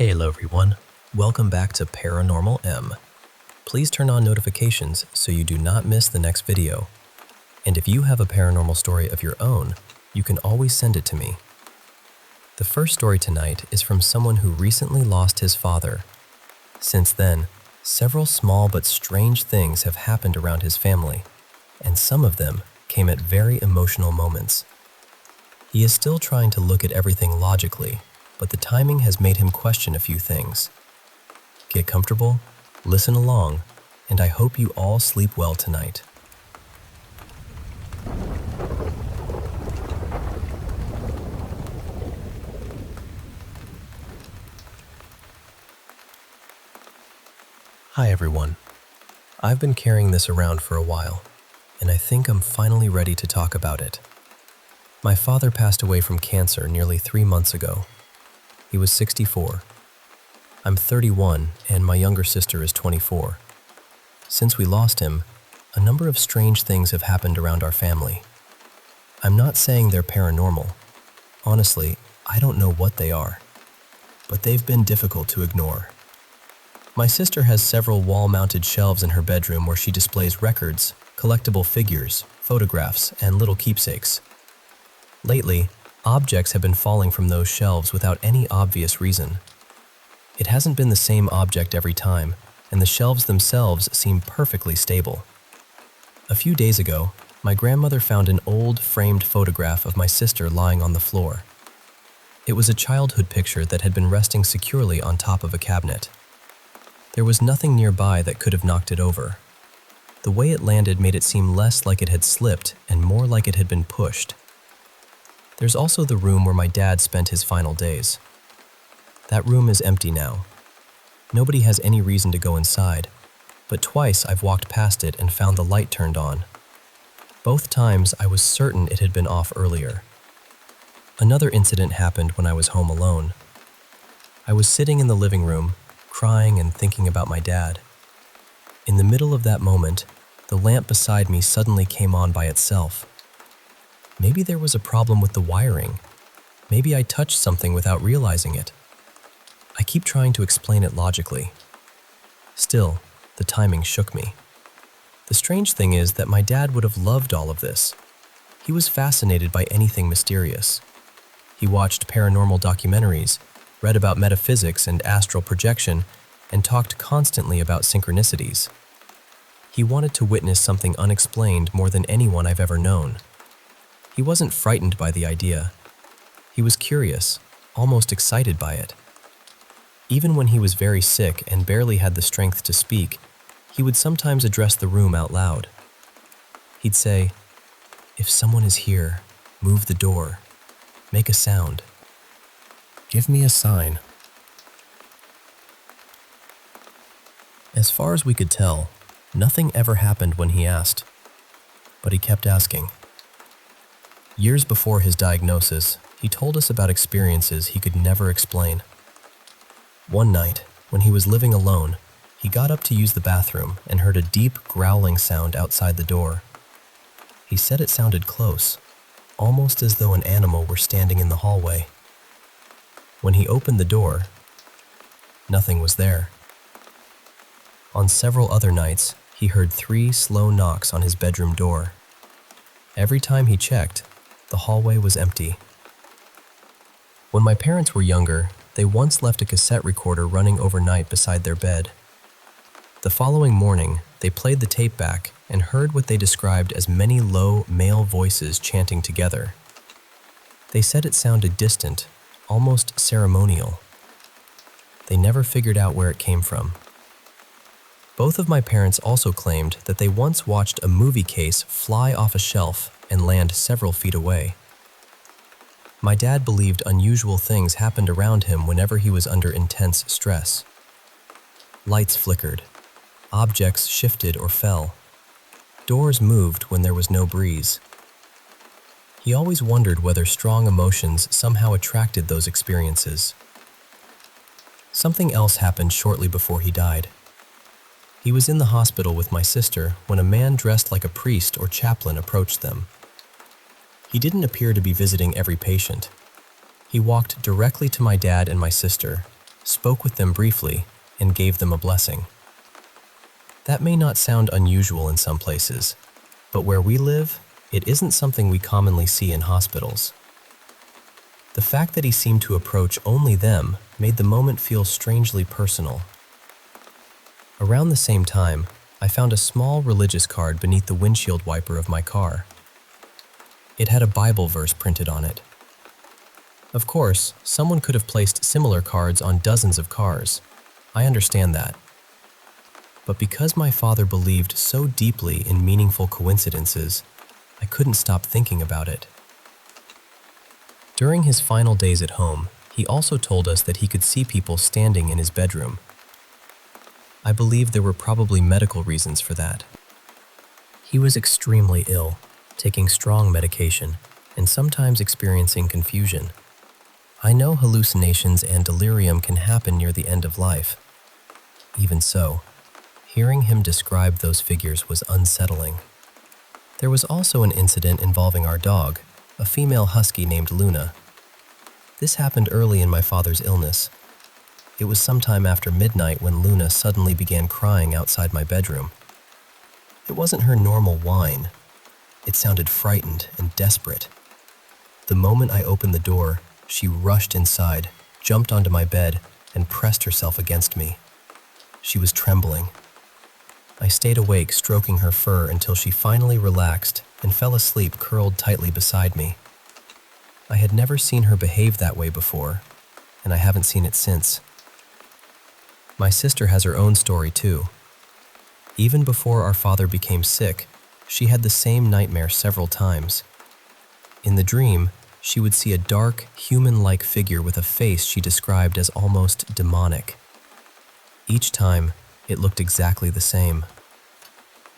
Hello everyone, welcome back to Paranormal M. Please turn on notifications so you do not miss the next video. And if you have a paranormal story of your own, you can always send it to me. The first story tonight is from someone who recently lost his father. Since then, several small but strange things have happened around his family, and some of them came at very emotional moments. He is still trying to look at everything logically, but the timing has made him question a few things. Get comfortable, listen along, and I hope you all sleep well tonight. Hi everyone. I've been carrying this around for a while, and I think I'm finally ready to talk about it. My father passed away from cancer nearly 3 months ago. He was 64. I'm 31 and my younger sister is 24. Since we lost him, a number of strange things have happened around our family. I'm not saying they're paranormal. Honestly, I don't know what they are, but they've been difficult to ignore. My sister has several wall-mounted shelves in her bedroom where she displays records, collectible figures, photographs, and little keepsakes. Lately, objects have been falling from those shelves without any obvious reason. It hasn't been the same object every time, and the shelves themselves seem perfectly stable. A few days ago, my grandmother found an old framed photograph of my sister lying on the floor. It was a childhood picture that had been resting securely on top of a cabinet. There was nothing nearby that could have knocked it over. The way it landed made it seem less like it had slipped and more like it had been pushed. There's also the room where my dad spent his final days. That room is empty now. Nobody has any reason to go inside, but twice I've walked past it and found the light turned on. Both times I was certain it had been off earlier. Another incident happened when I was home alone. I was sitting in the living room, crying and thinking about my dad. In the middle of that moment, the lamp beside me suddenly came on by itself. Maybe there was a problem with the wiring. Maybe I touched something without realizing it. I keep trying to explain it logically. Still, the timing shook me. The strange thing is that my dad would have loved all of this. He was fascinated by anything mysterious. He watched paranormal documentaries, read about metaphysics and astral projection, and talked constantly about synchronicities. He wanted to witness something unexplained more than anyone I've ever known. He wasn't frightened by the idea. He was curious, almost excited by it. Even when he was very sick and barely had the strength to speak, he would sometimes address the room out loud. He'd say, "If someone is here, move the door. Make a sound. Give me a sign." As far as we could tell, nothing ever happened when he asked, but he kept asking. Years before his diagnosis, he told us about experiences he could never explain. One night, when he was living alone, he got up to use the bathroom and heard a deep growling sound outside the door. He said it sounded close, almost as though an animal were standing in the hallway. When he opened the door, nothing was there. On several other nights, he heard 3 slow knocks on his bedroom door. Every time he checked, the hallway was empty. When my parents were younger, they once left a cassette recorder running overnight beside their bed. The following morning, they played the tape back and heard what they described as many low male voices chanting together. They said it sounded distant, almost ceremonial. They never figured out where it came from. Both of my parents also claimed that they once watched a movie case fly off a shelf and land several feet away. My dad believed unusual things happened around him whenever he was under intense stress. Lights flickered, objects shifted or fell, doors moved when there was no breeze. He always wondered whether strong emotions somehow attracted those experiences. Something else happened shortly before he died. He was in the hospital with my sister when a man dressed like a priest or chaplain approached them. He didn't appear to be visiting every patient. He walked directly to my dad and my sister, spoke with them briefly, and gave them a blessing. That may not sound unusual in some places, but where we live, it isn't something we commonly see in hospitals. The fact that he seemed to approach only them made the moment feel strangely personal. Around the same time, I found a small religious card beneath the windshield wiper of my car. It had a Bible verse printed on it. Of course, someone could have placed similar cards on dozens of cars. I understand that. But because my father believed so deeply in meaningful coincidences, I couldn't stop thinking about it. During his final days at home, he also told us that he could see people standing in his bedroom. I believe there were probably medical reasons for that. He was extremely ill, taking strong medication, and sometimes experiencing confusion. I know hallucinations and delirium can happen near the end of life. Even so, hearing him describe those figures was unsettling. There was also an incident involving our dog, a female husky named Luna. This happened early in my father's illness. It was sometime after midnight when Luna suddenly began crying outside my bedroom. It wasn't her normal whine. It sounded frightened and desperate. The moment I opened the door, she rushed inside, jumped onto my bed, and pressed herself against me. She was trembling. I stayed awake, stroking her fur until she finally relaxed and fell asleep curled tightly beside me. I had never seen her behave that way before, and I haven't seen it since. My sister has her own story too. Even before our father became sick, she had the same nightmare several times. In the dream, she would see a dark, human-like figure with a face she described as almost demonic. Each time, it looked exactly the same.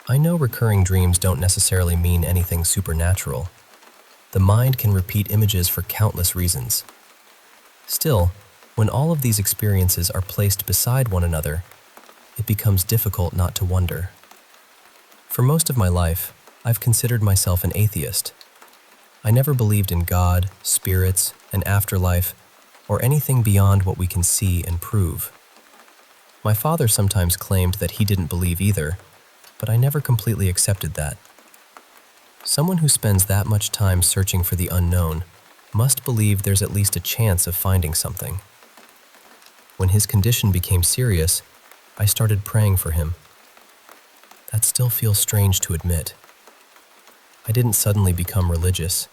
I know recurring dreams don't necessarily mean anything supernatural. The mind can repeat images for countless reasons. Still, when all of these experiences are placed beside one another, it becomes difficult not to wonder. For most of my life, I've considered myself an atheist. I never believed in God, spirits, an afterlife, or anything beyond what we can see and prove. My father sometimes claimed that he didn't believe either, but I never completely accepted that. Someone who spends that much time searching for the unknown must believe there's at least a chance of finding something. When his condition became serious, I started praying for him. That still feels strange to admit. I didn't suddenly become religious.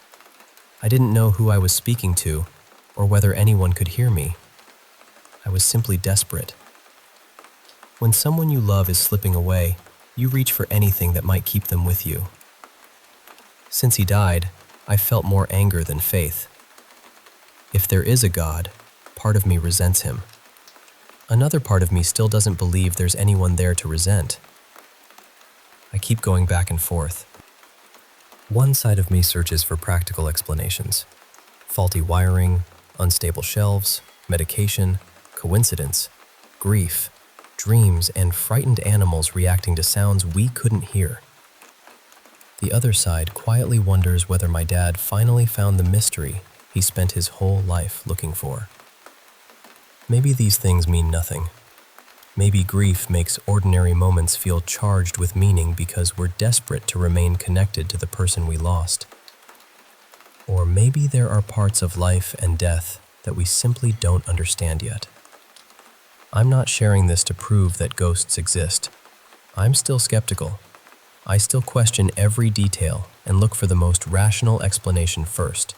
I didn't know who I was speaking to or whether anyone could hear me. I was simply desperate. When someone you love is slipping away, you reach for anything that might keep them with you. Since he died, I felt more anger than faith. If there is a God, part of me resents him. Another part of me still doesn't believe there's anyone there to resent. I keep going back and forth. One side of me searches for practical explanations. Faulty wiring, unstable shelves, medication, coincidence, grief, dreams, and frightened animals reacting to sounds we couldn't hear. The other side quietly wonders whether my dad finally found the mystery he spent his whole life looking for. Maybe these things mean nothing. Maybe grief makes ordinary moments feel charged with meaning because we're desperate to remain connected to the person we lost. Or maybe there are parts of life and death that we simply don't understand yet. I'm not sharing this to prove that ghosts exist. I'm still skeptical. I still question every detail and look for the most rational explanation first.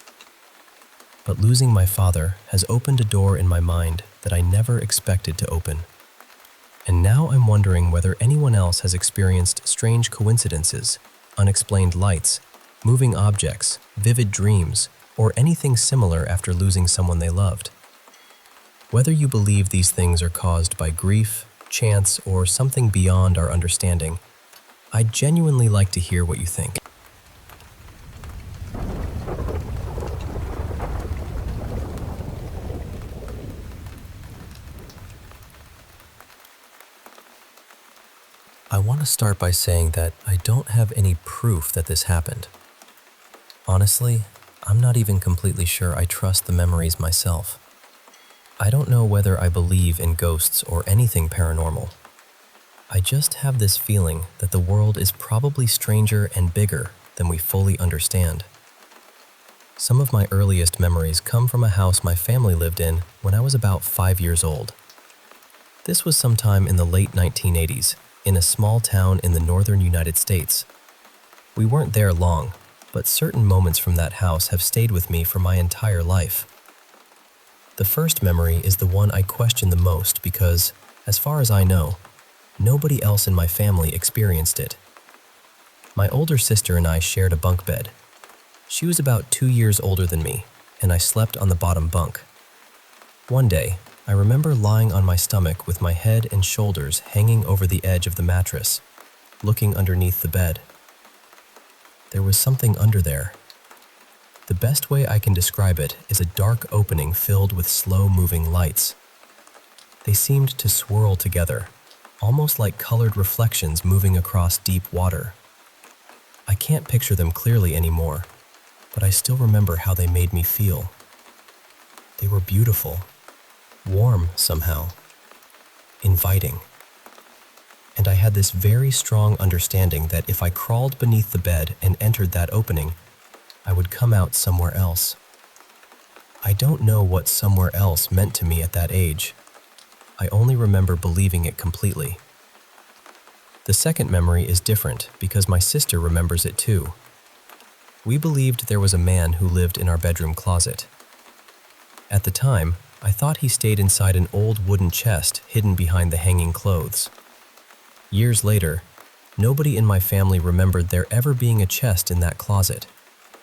But losing my father has opened a door in my mind that I never expected to open. And now I'm wondering whether anyone else has experienced strange coincidences, unexplained lights, moving objects, vivid dreams, or anything similar after losing someone they loved. Whether you believe these things are caused by grief, chance, or something beyond our understanding, I'd genuinely like to hear what you think. I want to start by saying that I don't have any proof that this happened. Honestly, I'm not even completely sure I trust the memories myself. I don't know whether I believe in ghosts or anything paranormal. I just have this feeling that the world is probably stranger and bigger than we fully understand. Some of my earliest memories come from a house my family lived in when I was about 5 years old. This was sometime in the late 1980s, in a small town in the northern United States. We weren't there long, but certain moments from that house have stayed with me for my entire life. The first memory is the one I question the most because, as far as I know, nobody else in my family experienced it. My older sister and I shared a bunk bed. She was about 2 years older than me, and I slept on the bottom bunk. One day, I remember lying on my stomach with my head and shoulders hanging over the edge of the mattress, looking underneath the bed. There was something under there. The best way I can describe it is a dark opening filled with slow-moving lights. They seemed to swirl together, almost like colored reflections moving across deep water. I can't picture them clearly anymore, but I still remember how they made me feel. They were beautiful, warm somehow, inviting. And I had this very strong understanding that if I crawled beneath the bed and entered that opening, I would come out somewhere else. I don't know what somewhere else meant to me at that age. I only remember believing it completely. The second memory is different because my sister remembers it too. We believed there was a man who lived in our bedroom closet. At the time, I thought he stayed inside an old wooden chest hidden behind the hanging clothes. Years later, nobody in my family remembered there ever being a chest in that closet,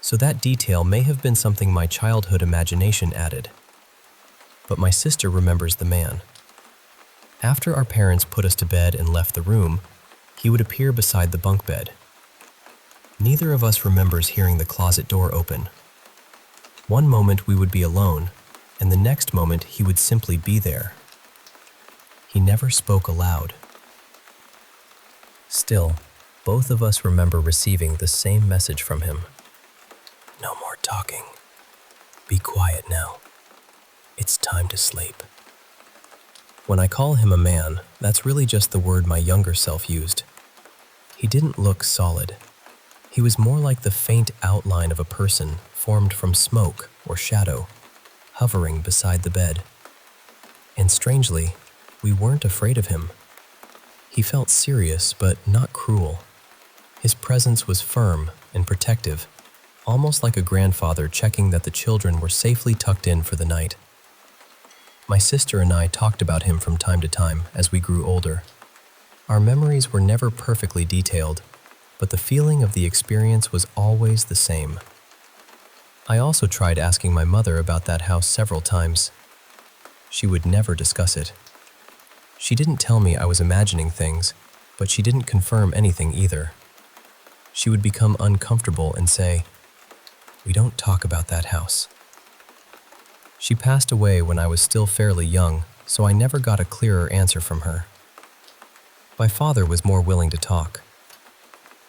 so that detail may have been something my childhood imagination added. But my sister remembers the man. After our parents put us to bed and left the room, he would appear beside the bunk bed. Neither of us remembers hearing the closet door open. One moment we would be alone, and the next moment he would simply be there. He never spoke aloud. Still, both of us remember receiving the same message from him. No more talking. Be quiet now. It's time to sleep. When I call him a man, that's really just the word my younger self used. He didn't look solid. He was more like the faint outline of a person formed from smoke or shadow, hovering beside the bed. And strangely, we weren't afraid of him. He felt serious but not cruel. His presence was firm and protective, almost like a grandfather checking that the children were safely tucked in for the night. My sister and I talked about him from time to time as we grew older. Our memories were never perfectly detailed, but the feeling of the experience was always the same. I also tried asking my mother about that house several times. She would never discuss it. She didn't tell me I was imagining things, but she didn't confirm anything either. She would become uncomfortable and say, "We don't talk about that house." She passed away when I was still fairly young, so I never got a clearer answer from her. My father was more willing to talk.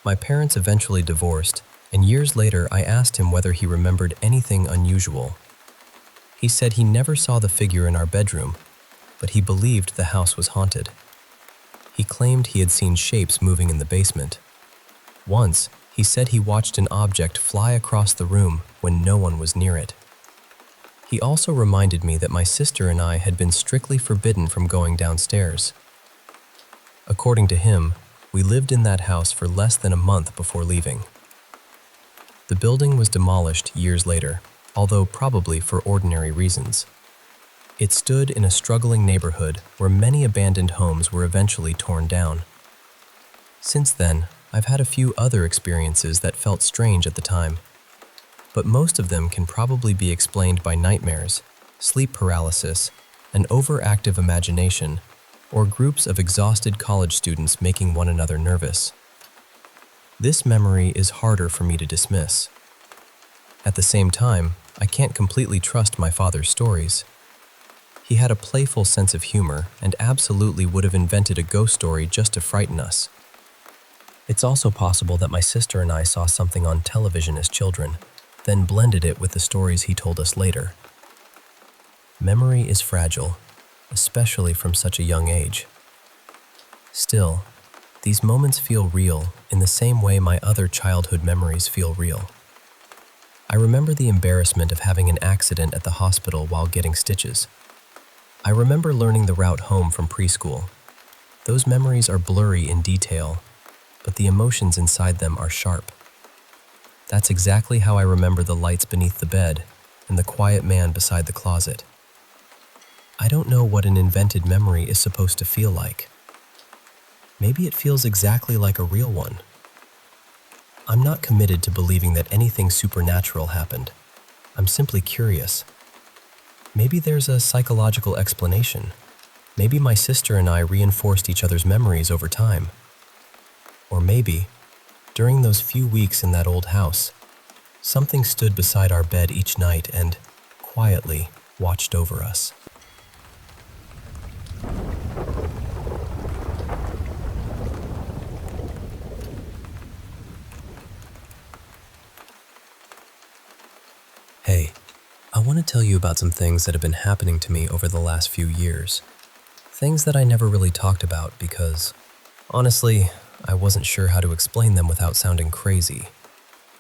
My parents eventually divorced, and years later I asked him whether he remembered anything unusual. He said he never saw the figure in our bedroom, but he believed the house was haunted. He claimed he had seen shapes moving in the basement. Once, he said he watched an object fly across the room when no one was near it. He also reminded me that my sister and I had been strictly forbidden from going downstairs. According to him, we lived in that house for less than a month before leaving. The building was demolished years later, although probably for ordinary reasons. It stood in a struggling neighborhood where many abandoned homes were eventually torn down. Since then, I've had a few other experiences that felt strange at the time, but most of them can probably be explained by nightmares, sleep paralysis, an overactive imagination, or groups of exhausted college students making one another nervous. This memory is harder for me to dismiss. At the same time, I can't completely trust my father's stories. He had a playful sense of humor and absolutely would have invented a ghost story just to frighten us. It's also possible that my sister and I saw something on television as children, then blended it with the stories he told us later. Memory is fragile, especially from such a young age. Still, these moments feel real in the same way my other childhood memories feel real. I remember the embarrassment of having an accident at the hospital while getting stitches. I remember learning the route home from preschool. Those memories are blurry in detail, but the emotions inside them are sharp. That's exactly how I remember the lights beneath the bed and the quiet man beside the closet. I don't know what an invented memory is supposed to feel like. Maybe it feels exactly like a real one. I'm not committed to believing that anything supernatural happened. I'm simply curious. Maybe there's a psychological explanation. Maybe my sister and I reinforced each other's memories over time. Or maybe, during those few weeks in that old house, something stood beside our bed each night and quietly watched over us. Hey, I want to tell you about some things that have been happening to me over the last few years. Things that I never really talked about because, honestly, I wasn't sure how to explain them without sounding crazy.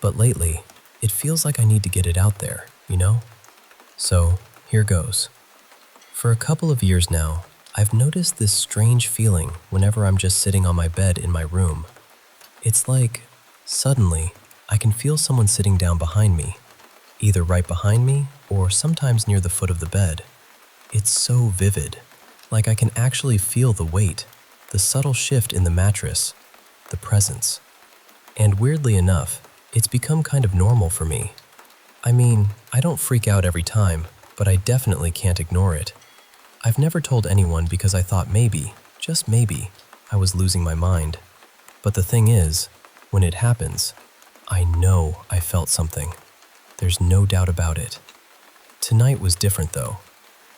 But lately, it feels like I need to get it out there, you know? So, here goes. For a couple of years now, I've noticed this strange feeling whenever I'm just sitting on my bed in my room. It's like, suddenly, I can feel someone sitting down behind me, either right behind me or sometimes near the foot of the bed. It's so vivid, like I can actually feel the weight, the subtle shift in the mattress, the presence. And weirdly enough, it's become kind of normal for me. I mean, I don't freak out every time, but I definitely can't ignore it. I've never told anyone because I thought maybe, just maybe, I was losing my mind. But the thing is, when it happens, I know I felt something. There's no doubt about it. Tonight was different though.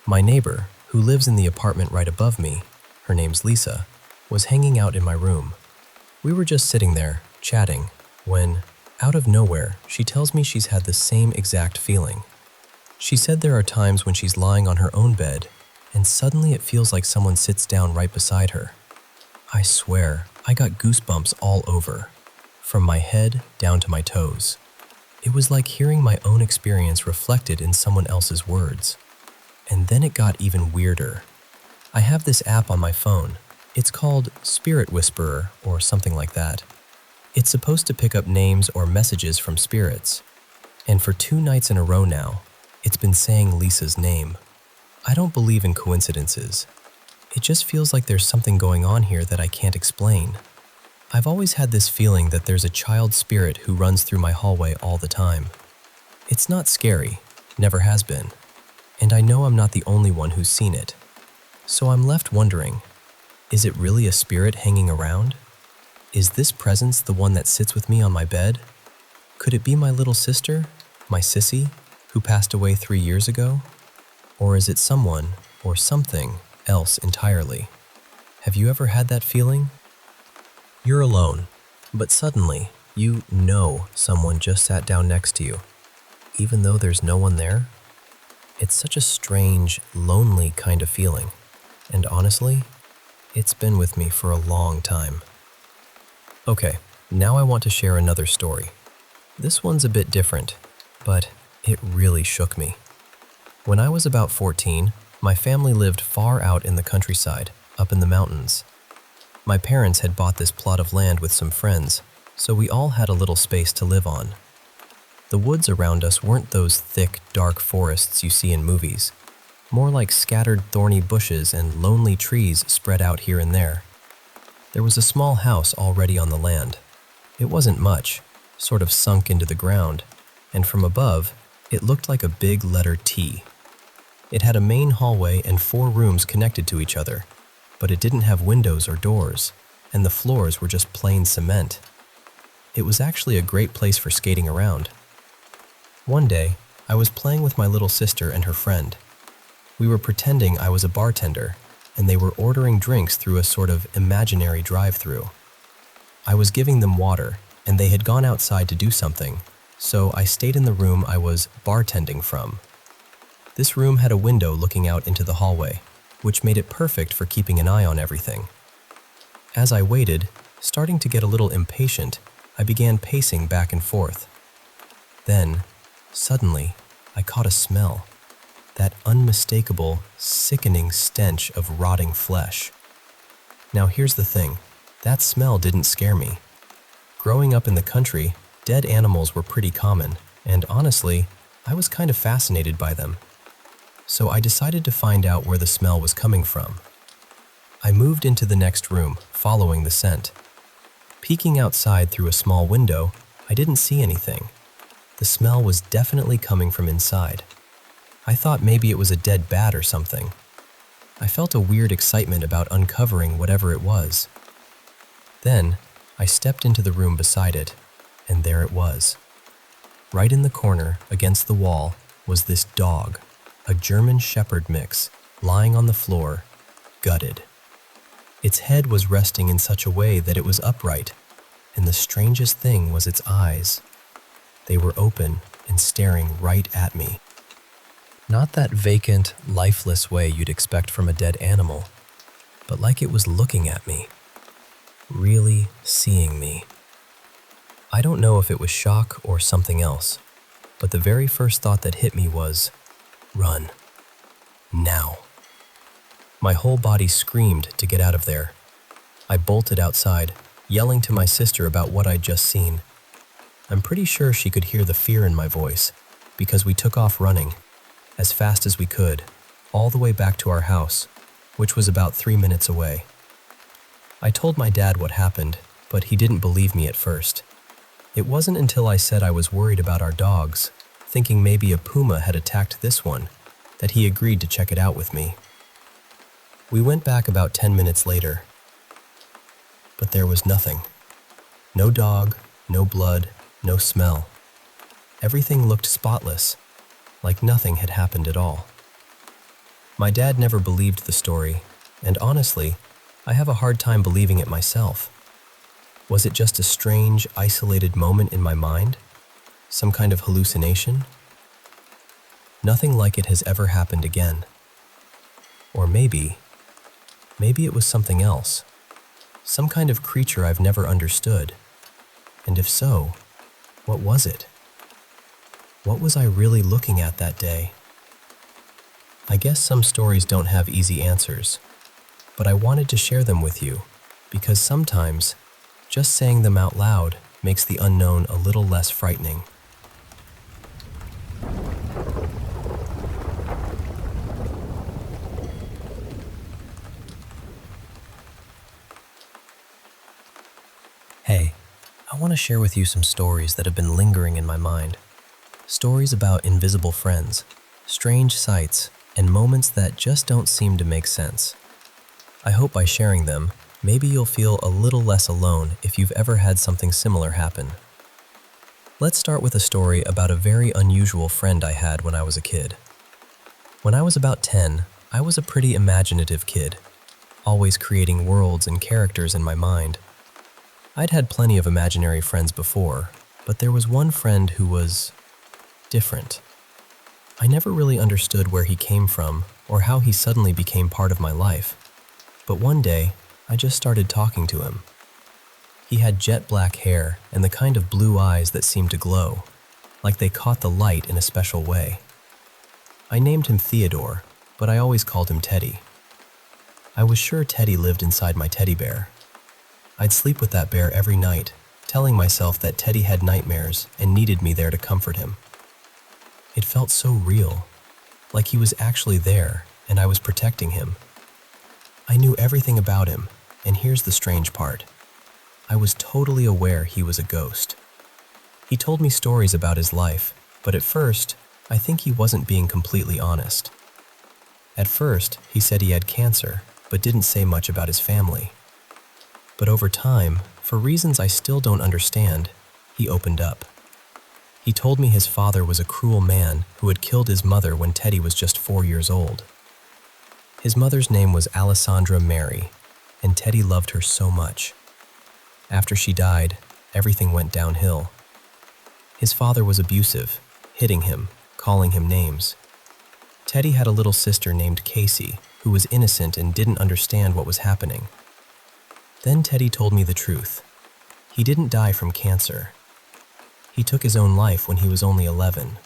My neighbor, who lives in the apartment right above me, her name's Lisa, was hanging out in my room. We were just sitting there, chatting, when, out of nowhere, she tells me she's had the same exact feeling. She said there are times when she's lying on her own bed, and suddenly it feels like someone sits down right beside her. I swear, I got goosebumps all over, from my head down to my toes. It was like hearing my own experience reflected in someone else's words. And then it got even weirder. I have this app on my phone. It's called Spirit Whisperer or something like that. It's supposed to pick up names or messages from spirits. And for 2 nights in a row now, it's been saying Lisa's name. I don't believe in coincidences. It just feels like there's something going on here that I can't explain. I've always had this feeling that there's a child spirit who runs through my hallway all the time. It's not scary, never has been, and I know I'm not the only one who's seen it. So I'm left wondering, is it really a spirit hanging around? Is this presence the one that sits with me on my bed? Could it be my little sister, my sissy, who passed away 3 years ago? Or is it someone or something else entirely? Have you ever had that feeling? You're alone, but suddenly you know someone just sat down next to you, even though there's no one there. It's such a strange, lonely kind of feeling, and honestly, it's been with me for a long time. Okay, now I want to share another story. This one's a bit different, but it really shook me. When I was about 14, my family lived far out in the countryside, up in the mountains. My parents had bought this plot of land with some friends, so we all had a little space to live on. The woods around us weren't those thick, dark forests you see in movies, more like scattered thorny bushes and lonely trees spread out here and there. There was a small house already on the land. It wasn't much, sort of sunk into the ground, and from above, it looked like a big letter T. It had a main hallway and 4 rooms connected to each other, but it didn't have windows or doors, and the floors were just plain cement. It was actually a great place for skating around. One day, I was playing with my little sister and her friend. We were pretending I was a bartender, and they were ordering drinks through a sort of imaginary drive-thru. I was giving them water, and they had gone outside to do something, so I stayed in the room I was bartending from. This room had a window looking out into the hallway, which made it perfect for keeping an eye on everything. As I waited, starting to get a little impatient, I began pacing back and forth. Then, suddenly, I caught a smell. That unmistakable, sickening stench of rotting flesh. Now here's the thing, that smell didn't scare me. Growing up in the country, dead animals were pretty common, and honestly, I was kind of fascinated by them. So I decided to find out where the smell was coming from. I moved into the next room, following the scent. Peeking outside through a small window, I didn't see anything. The smell was definitely coming from inside. I thought maybe it was a dead bat or something. I felt a weird excitement about uncovering whatever it was. Then, I stepped into the room beside it, and there it was. Right in the corner, against the wall, was this dog, a German Shepherd mix, lying on the floor, gutted. Its head was resting in such a way that it was upright, and the strangest thing was its eyes. They were open and staring right at me. Not that vacant, lifeless way you'd expect from a dead animal, but like it was looking at me, really seeing me. I don't know if it was shock or something else, but the very first thought that hit me was, run. Now. My whole body screamed to get out of there. I bolted outside, yelling to my sister about what I'd just seen. I'm pretty sure she could hear the fear in my voice, because we took off running, as fast as we could, all the way back to our house, which was about 3 minutes away. I told my dad what happened, but he didn't believe me at first. It wasn't until I said I was worried about our dogs, thinking maybe a puma had attacked this one, that he agreed to check it out with me. We went back about 10 minutes later, but there was nothing. No dog, no blood, no smell. Everything looked spotless, like nothing had happened at all. My dad never believed the story, and honestly, I have a hard time believing it myself. Was it just a strange, isolated moment in my mind? Some kind of hallucination? Nothing like it has ever happened again. Or maybe it was something else. Some kind of creature I've never understood. And if so, what was it? What was I really looking at that day? I guess some stories don't have easy answers, but I wanted to share them with you because sometimes just saying them out loud makes the unknown a little less frightening. Hey, I want to share with you some stories that have been lingering in my mind. Stories about invisible friends, strange sights, and moments that just don't seem to make sense. I hope by sharing them, maybe you'll feel a little less alone if you've ever had something similar happen. Let's start with a story about a very unusual friend I had when I was a kid. When I was about 10, I was a pretty imaginative kid, always creating worlds and characters in my mind. I'd had plenty of imaginary friends before, but there was one friend who was different. I never really understood where he came from or how he suddenly became part of my life. But one day, I just started talking to him. He had jet black hair and the kind of blue eyes that seemed to glow, like they caught the light in a special way. I named him Theodore, but I always called him Teddy. I was sure Teddy lived inside my teddy bear. I'd sleep with that bear every night, telling myself that Teddy had nightmares and needed me there to comfort him. It felt so real, like he was actually there and I was protecting him. I knew everything about him, and here's the strange part. I was totally aware he was a ghost. He told me stories about his life, but at first, I think he wasn't being completely honest. At first, he said he had cancer, but didn't say much about his family. But over time, for reasons I still don't understand, he opened up. He told me his father was a cruel man who had killed his mother when Teddy was just 4 years old. His mother's name was Alessandra Mary, and Teddy loved her so much. After she died, everything went downhill. His father was abusive, hitting him, calling him names. Teddy had a little sister named Casey, who was innocent and didn't understand what was happening. Then Teddy told me the truth. He didn't die from cancer. He took his own life when he was only 11.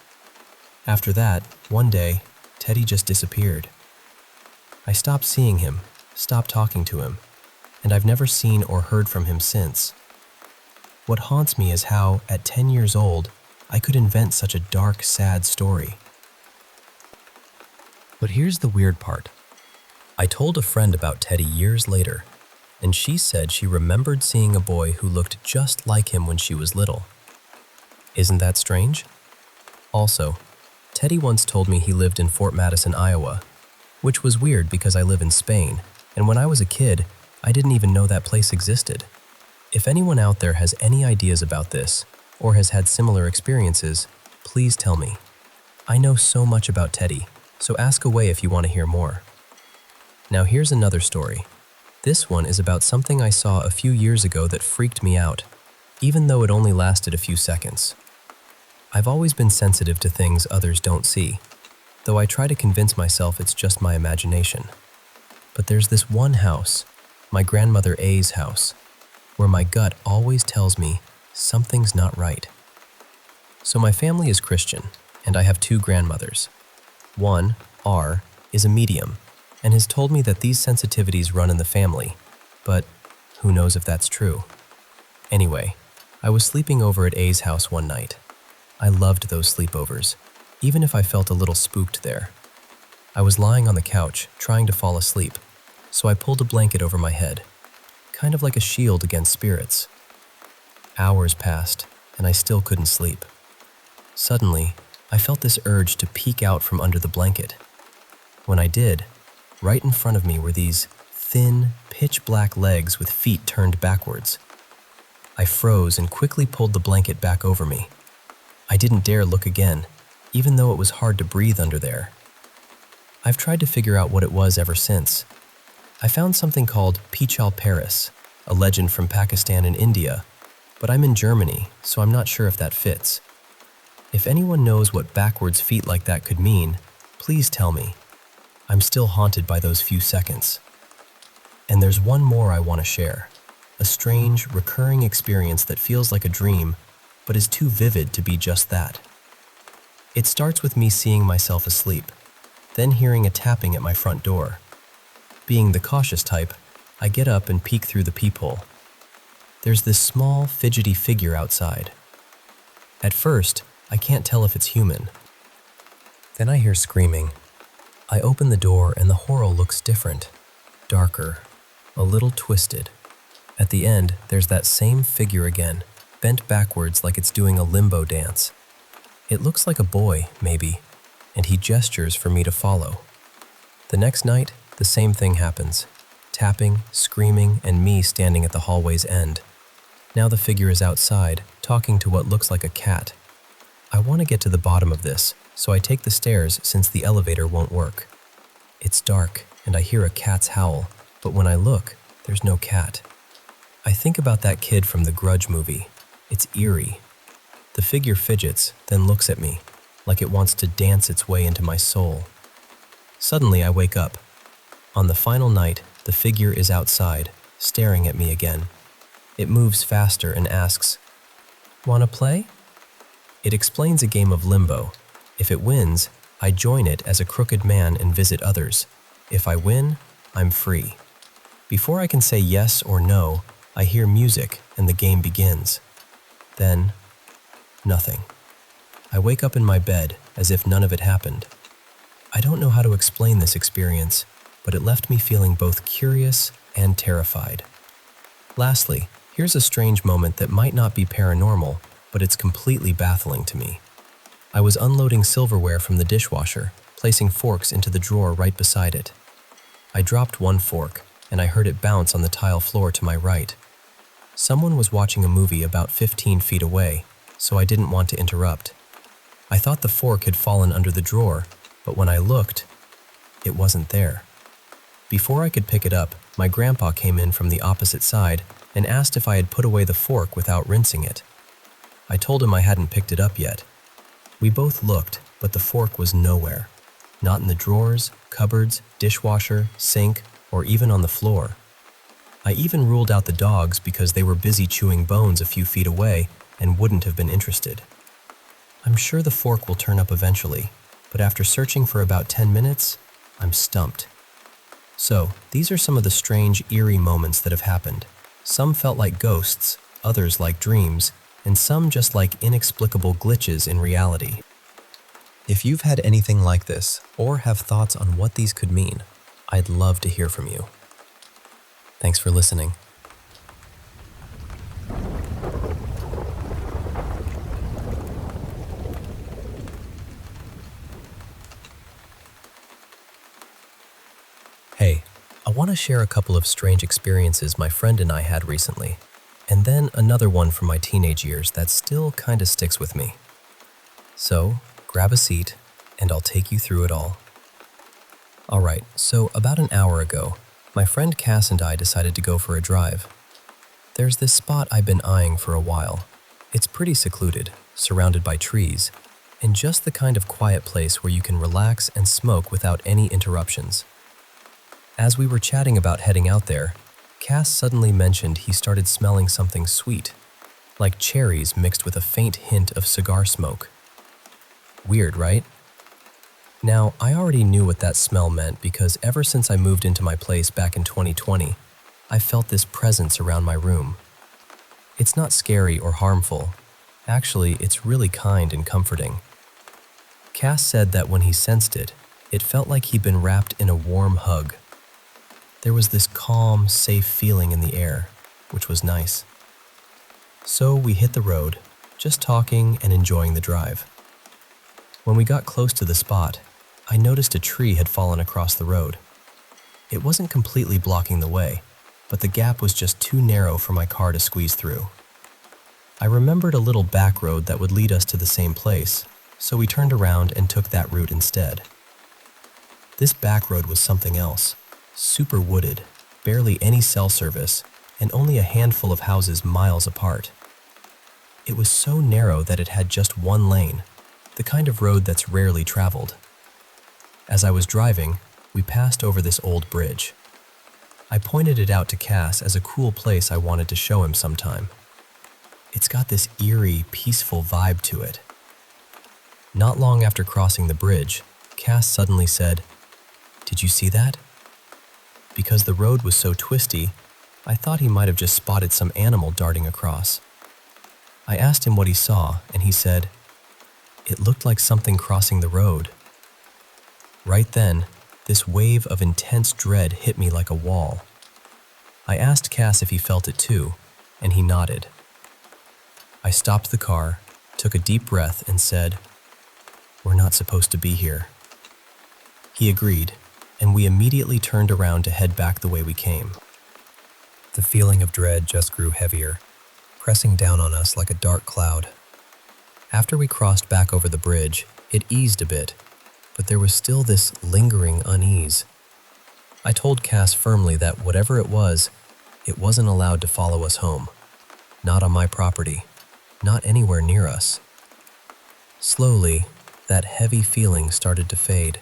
After that, one day, Teddy just disappeared. I stopped seeing him, stopped talking to him, and I've never seen or heard from him since. What haunts me is how, at 10 years old, I could invent such a dark, sad story. But here's the weird part. I told a friend about Teddy years later, and she said she remembered seeing a boy who looked just like him when she was little. Isn't that strange? Also, Teddy once told me he lived in Fort Madison, Iowa, which was weird because I live in Spain, and when I was a kid, I didn't even know that place existed. If anyone out there has any ideas about this, or has had similar experiences, please tell me. I know so much about Teddy, so ask away if you want to hear more. Now here's another story. This one is about something I saw a few years ago that freaked me out, even though it only lasted a few seconds. I've always been sensitive to things others don't see, though I try to convince myself it's just my imagination. But there's this one house, my grandmother A's house, where my gut always tells me something's not right. So my family is Christian, and I have two grandmothers. One, R, is a medium, and has told me that these sensitivities run in the family, but who knows if that's true. Anyway, I was sleeping over at A's house one night. I loved those sleepovers, even if I felt a little spooked there. I was lying on the couch, trying to fall asleep, so I pulled a blanket over my head, kind of like a shield against spirits. Hours passed, and I still couldn't sleep. Suddenly, I felt this urge to peek out from under the blanket. When I did, right in front of me were these thin, pitch-black legs with feet turned backwards. I froze and quickly pulled the blanket back over me. I didn't dare look again, even though it was hard to breathe under there. I've tried to figure out what it was ever since. I found something called Pichal Paris, a legend from Pakistan and India, but I'm in Germany, so I'm not sure if that fits. If anyone knows what backwards feet like that could mean, please tell me. I'm still haunted by those few seconds. And there's one more I want to share, a strange, recurring experience that feels like a dream, but is too vivid to be just that. It starts with me seeing myself asleep, then hearing a tapping at my front door. Being the cautious type, I get up and peek through the peephole. There's this small, fidgety figure outside. At first, I can't tell if it's human. Then I hear screaming. I open the door and the horror looks different, darker, a little twisted. At the end, there's that same figure again, bent backwards like it's doing a limbo dance. It looks like a boy, maybe, and he gestures for me to follow. The next night, the same thing happens. Tapping, screaming, and me standing at the hallway's end. Now the figure is outside, talking to what looks like a cat. I want to get to the bottom of this, so I take the stairs since the elevator won't work. It's dark, and I hear a cat's howl, but when I look, there's no cat. I think about that kid from the Grudge movie. It's eerie. The figure fidgets, then looks at me, like it wants to dance its way into my soul. Suddenly I wake up. On the final night, the figure is outside, staring at me again. It moves faster and asks, "Wanna play?" It explains a game of limbo. If it wins, I join it as a crooked man and visit others. If I win, I'm free. Before I can say yes or no, I hear music and the game begins. Then, nothing. I wake up in my bed as if none of it happened. I don't know how to explain this experience, but it left me feeling both curious and terrified. Lastly, here's a strange moment that might not be paranormal, but it's completely baffling to me. I was unloading silverware from the dishwasher, placing forks into the drawer right beside it. I dropped one fork, and I heard it bounce on the tile floor to my right. Someone was watching a movie about 15 feet away, so I didn't want to interrupt. I thought the fork had fallen under the drawer, but when I looked, it wasn't there. Before I could pick it up, my grandpa came in from the opposite side and asked if I had put away the fork without rinsing it. I told him I hadn't picked it up yet. We both looked, but the fork was nowhere. Not in the drawers, cupboards, dishwasher, sink, or even on the floor. I even ruled out the dogs because they were busy chewing bones a few feet away and wouldn't have been interested. I'm sure the fork will turn up eventually, but after searching for about 10 minutes, I'm stumped. So, these are some of the strange, eerie moments that have happened. Some felt like ghosts, others like dreams, and some just like inexplicable glitches in reality. If you've had anything like this, or have thoughts on what these could mean, I'd love to hear from you. Thanks for listening. Hey, I want to share a couple of strange experiences my friend and I had recently, and then another one from my teenage years that still kinda sticks with me. So, grab a seat, and I'll take you through it all. Alright, so about an hour ago, my friend Cass and I decided to go for a drive. There's this spot I've been eyeing for a while. It's pretty secluded, surrounded by trees, and just the kind of quiet place where you can relax and smoke without any interruptions. As we were chatting about heading out there, Cass suddenly mentioned he started smelling something sweet, like cherries mixed with a faint hint of cigar smoke. Weird, right? Now, I already knew what that smell meant because ever since I moved into my place back in 2020, I felt this presence around my room. It's not scary or harmful. Actually, it's really kind and comforting. Cass said that when he sensed it, it felt like he'd been wrapped in a warm hug. There was this calm, safe feeling in the air, which was nice. So we hit the road, just talking and enjoying the drive. When we got close to the spot, I noticed a tree had fallen across the road. It wasn't completely blocking the way, but the gap was just too narrow for my car to squeeze through. I remembered a little back road that would lead us to the same place, so we turned around and took that route instead. This back road was something else. Super wooded, barely any cell service, and only a handful of houses miles apart. It was so narrow that it had just one lane, the kind of road that's rarely traveled. As I was driving, we passed over this old bridge. I pointed it out to Cass as a cool place I wanted to show him sometime. It's got this eerie, peaceful vibe to it. Not long after crossing the bridge, Cass suddenly said, "Did you see that?" Because the road was so twisty, I thought he might have just spotted some animal darting across. I asked him what he saw, and he said, "It looked like something crossing the road." Right then, this wave of intense dread hit me like a wall. I asked Cass if he felt it too, and he nodded. I stopped the car, took a deep breath, and said, "We're not supposed to be here." He agreed, and we immediately turned around to head back the way we came. The feeling of dread just grew heavier, pressing down on us like a dark cloud. After we crossed back over the bridge, it eased a bit, but there was still this lingering unease. I told Cass firmly that whatever it wasn't allowed to follow us home. Not on my property, not anywhere near us. Slowly, that heavy feeling started to fade.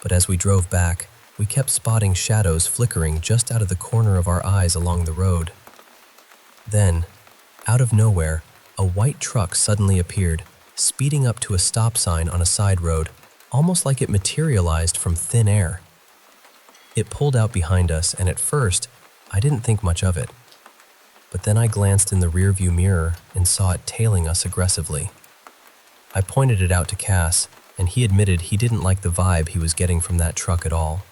But as we drove back, we kept spotting shadows flickering just out of the corner of our eyes along the road. Then, out of nowhere, a white truck suddenly appeared, speeding up to a stop sign on a side road, almost like it materialized from thin air. It pulled out behind us, and at first, I didn't think much of it. But then I glanced in the rearview mirror and saw it tailing us aggressively. I pointed it out to Cass, and he admitted he didn't like the vibe he was getting from that truck at all.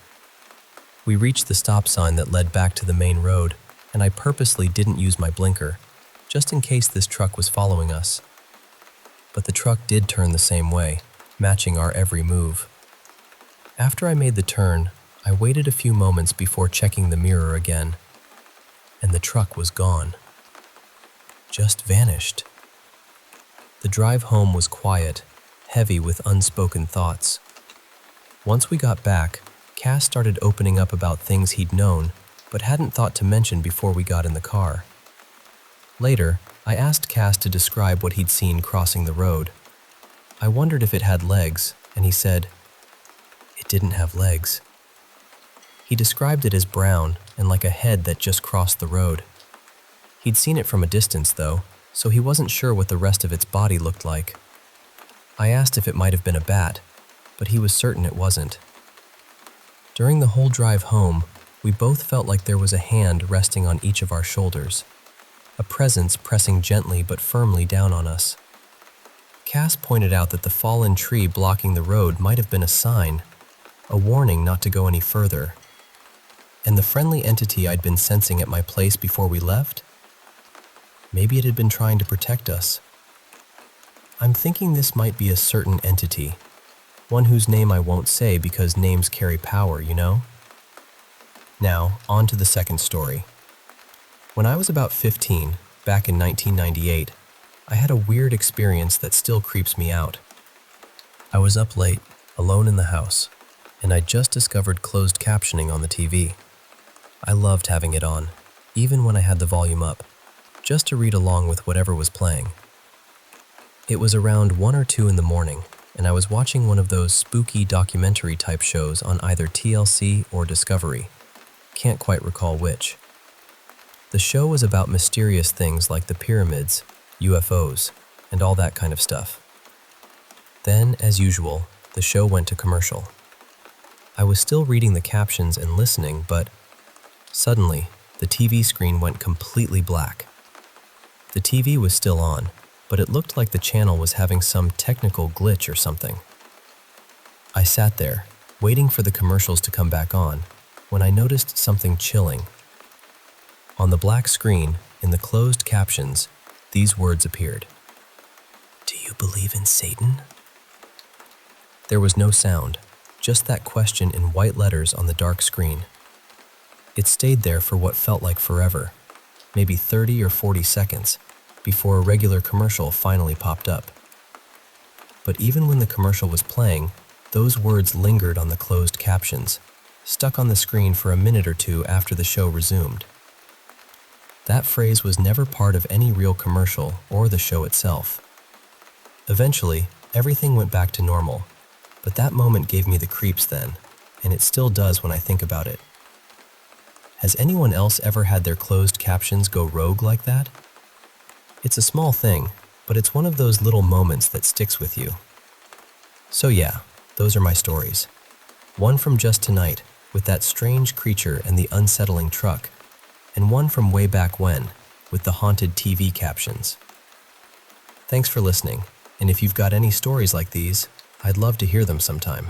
We reached the stop sign that led back to the main road, and I purposely didn't use my blinker, just in case this truck was following us. But the truck did turn the same way, matching our every move. After I made the turn, I waited a few moments before checking the mirror again, and the truck was gone. Just vanished. The drive home was quiet, heavy with unspoken thoughts. Once we got back, Cass started opening up about things he'd known, but hadn't thought to mention before we got in the car. Later, I asked Cass to describe what he'd seen crossing the road. I wondered if it had legs, and he said, didn't have legs. He described it as brown and like a head that just crossed the road. He'd seen it from a distance, though, so he wasn't sure what the rest of its body looked like. I asked if it might have been a bat, but he was certain it wasn't. During the whole drive home, we both felt like there was a hand resting on each of our shoulders, a presence pressing gently but firmly down on us. Cass pointed out that the fallen tree blocking the road might have been a sign, a warning not to go any further. And the friendly entity I'd been sensing at my place before we left? Maybe it had been trying to protect us. I'm thinking this might be a certain entity, one whose name I won't say because names carry power, you know? Now, on to the second story. When I was about 15, back in 1998, I had a weird experience that still creeps me out. I was up late, alone in the house, and I'd just discovered closed captioning on the TV. I loved having it on, even when I had the volume up, just to read along with whatever was playing. It was around 1 or 2 in the morning, and I was watching one of those spooky documentary-type shows on either TLC or Discovery. Can't quite recall which. The show was about mysterious things like the pyramids, UFOs, and all that kind of stuff. Then, as usual, the show went to commercial. I was still reading the captions and listening, but suddenly, the TV screen went completely black. The TV was still on, but it looked like the channel was having some technical glitch or something. I sat there, waiting for the commercials to come back on, when I noticed something chilling. On the black screen, in the closed captions, these words appeared. "Do you believe in Satan?" There was no sound, just that question in white letters on the dark screen. It stayed there for what felt like forever, maybe 30 or 40 seconds, before a regular commercial finally popped up. But even when the commercial was playing, those words lingered on the closed captions, stuck on the screen for a minute or two after the show resumed. That phrase was never part of any real commercial or the show itself. Eventually, everything went back to normal, but that moment gave me the creeps then, and it still does when I think about it. Has anyone else ever had their closed captions go rogue like that? It's a small thing, but it's one of those little moments that sticks with you. So yeah, those are my stories. One from just tonight, with that strange creature and the unsettling truck, and one from way back when, with the haunted TV captions. Thanks for listening, and if you've got any stories like these, I'd love to hear them sometime.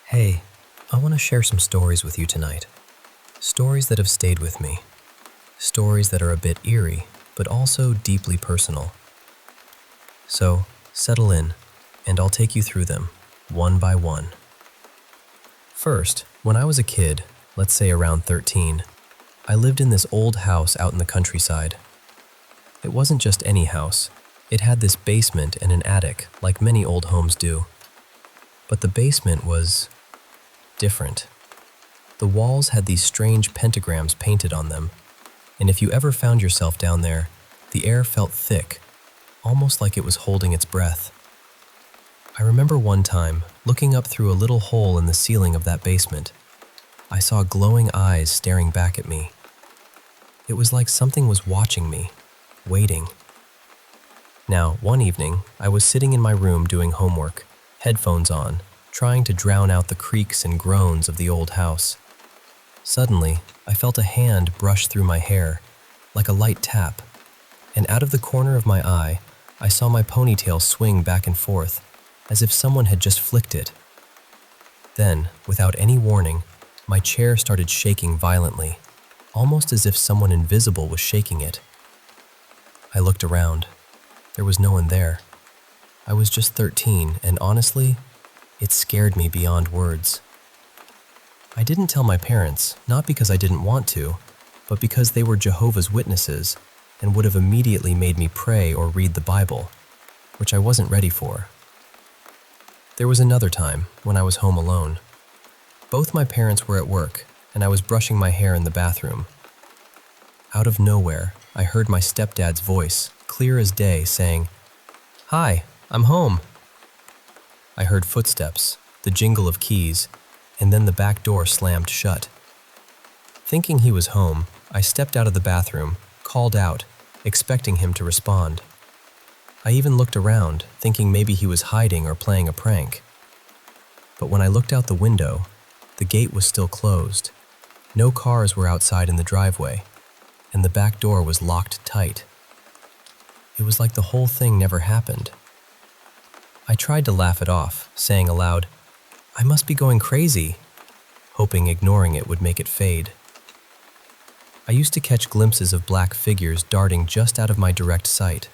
Hey, I want to share some stories with you tonight. Stories that have stayed with me. Stories that are a bit eerie, but also deeply personal. So, settle in, and I'll take you through them, one by one. First, when I was a kid, let's say around 13, I lived in this old house out in the countryside. It wasn't just any house. It had this basement and an attic, like many old homes do. But the basement was different. The walls had these strange pentagrams painted on them, and if you ever found yourself down there, the air felt thick, almost like it was holding its breath. I remember one time, looking up through a little hole in the ceiling of that basement, I saw glowing eyes staring back at me. It was like something was watching me, waiting. Now, one evening, I was sitting in my room doing homework, headphones on, trying to drown out the creaks and groans of the old house. Suddenly, I felt a hand brush through my hair, like a light tap, and out of the corner of my eye, I saw my ponytail swing back and forth, as if someone had just flicked it. Then, without any warning, my chair started shaking violently, almost as if someone invisible was shaking it. I looked around. There was no one there. I was just 13, and honestly, it scared me beyond words. I didn't tell my parents, not because I didn't want to, but because they were Jehovah's Witnesses and would have immediately made me pray or read the Bible, which I wasn't ready for. There was another time when I was home alone. Both my parents were at work, and I was brushing my hair in the bathroom, out of nowhere, I heard my stepdad's voice, clear as day, saying, "Hi, I'm home." I heard footsteps, the jingle of keys, and then the back door slammed shut. Thinking he was home, I stepped out of the bathroom, called out, expecting him to respond. I even looked around, thinking maybe he was hiding or playing a prank. But when I looked out the window, the gate was still closed. No cars were outside in the driveway, and the back door was locked tight. It was like the whole thing never happened. I tried to laugh it off, saying aloud, "I must be going crazy," hoping ignoring it would make it fade. I used to catch glimpses of black figures darting just out of my direct sight.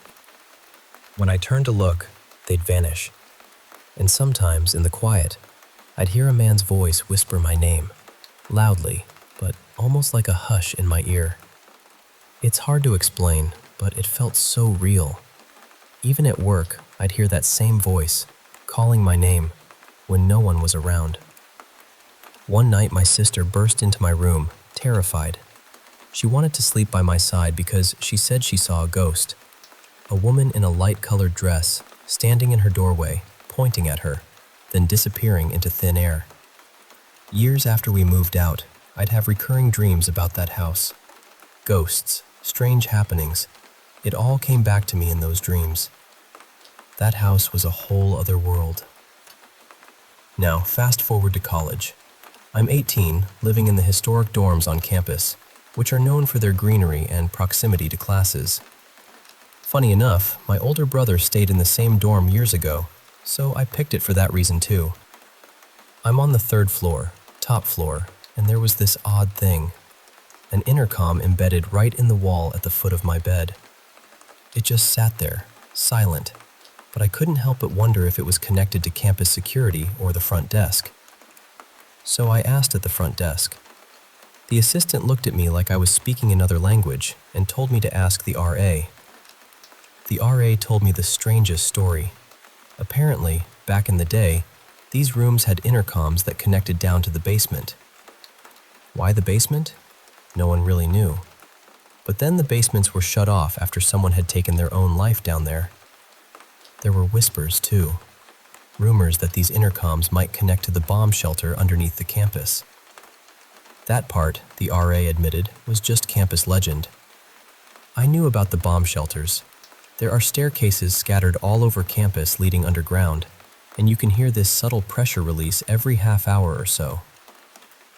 When I turned to look, they'd vanish. And sometimes, in the quiet, I'd hear a man's voice whisper my name, loudly, but almost like a hush in my ear. It's hard to explain, but it felt so real. Even at work, I'd hear that same voice, calling my name, when no one was around. One night, my sister burst into my room, terrified. She wanted to sleep by my side because she said she saw a ghost. A woman in a light-colored dress, standing in her doorway, pointing at her, then disappearing into thin air. Years after we moved out, I'd have recurring dreams about that house. Ghosts, strange happenings, it all came back to me in those dreams. That house was a whole other world. Now, fast forward to college. I'm 18, living in the historic dorms on campus, which are known for their greenery and proximity to classes. Funny enough, my older brother stayed in the same dorm years ago, so I picked it for that reason too. I'm on the 3rd floor, top floor, and there was this odd thing. An intercom embedded right in the wall at the foot of my bed. It just sat there, silent, but I couldn't help but wonder if it was connected to campus security or the front desk. So I asked at the front desk. The assistant looked at me like I was speaking another language and told me to ask the RA. The RA told me the strangest story. Apparently, back in the day, these rooms had intercoms that connected down to the basement. Why the basement? No one really knew. But then the basements were shut off after someone had taken their own life down there. There were whispers, too. Rumors that these intercoms might connect to the bomb shelter underneath the campus. That part, the RA admitted, was just campus legend. I knew about the bomb shelters. There are staircases scattered all over campus leading underground, and you can hear this subtle pressure release every half hour or so.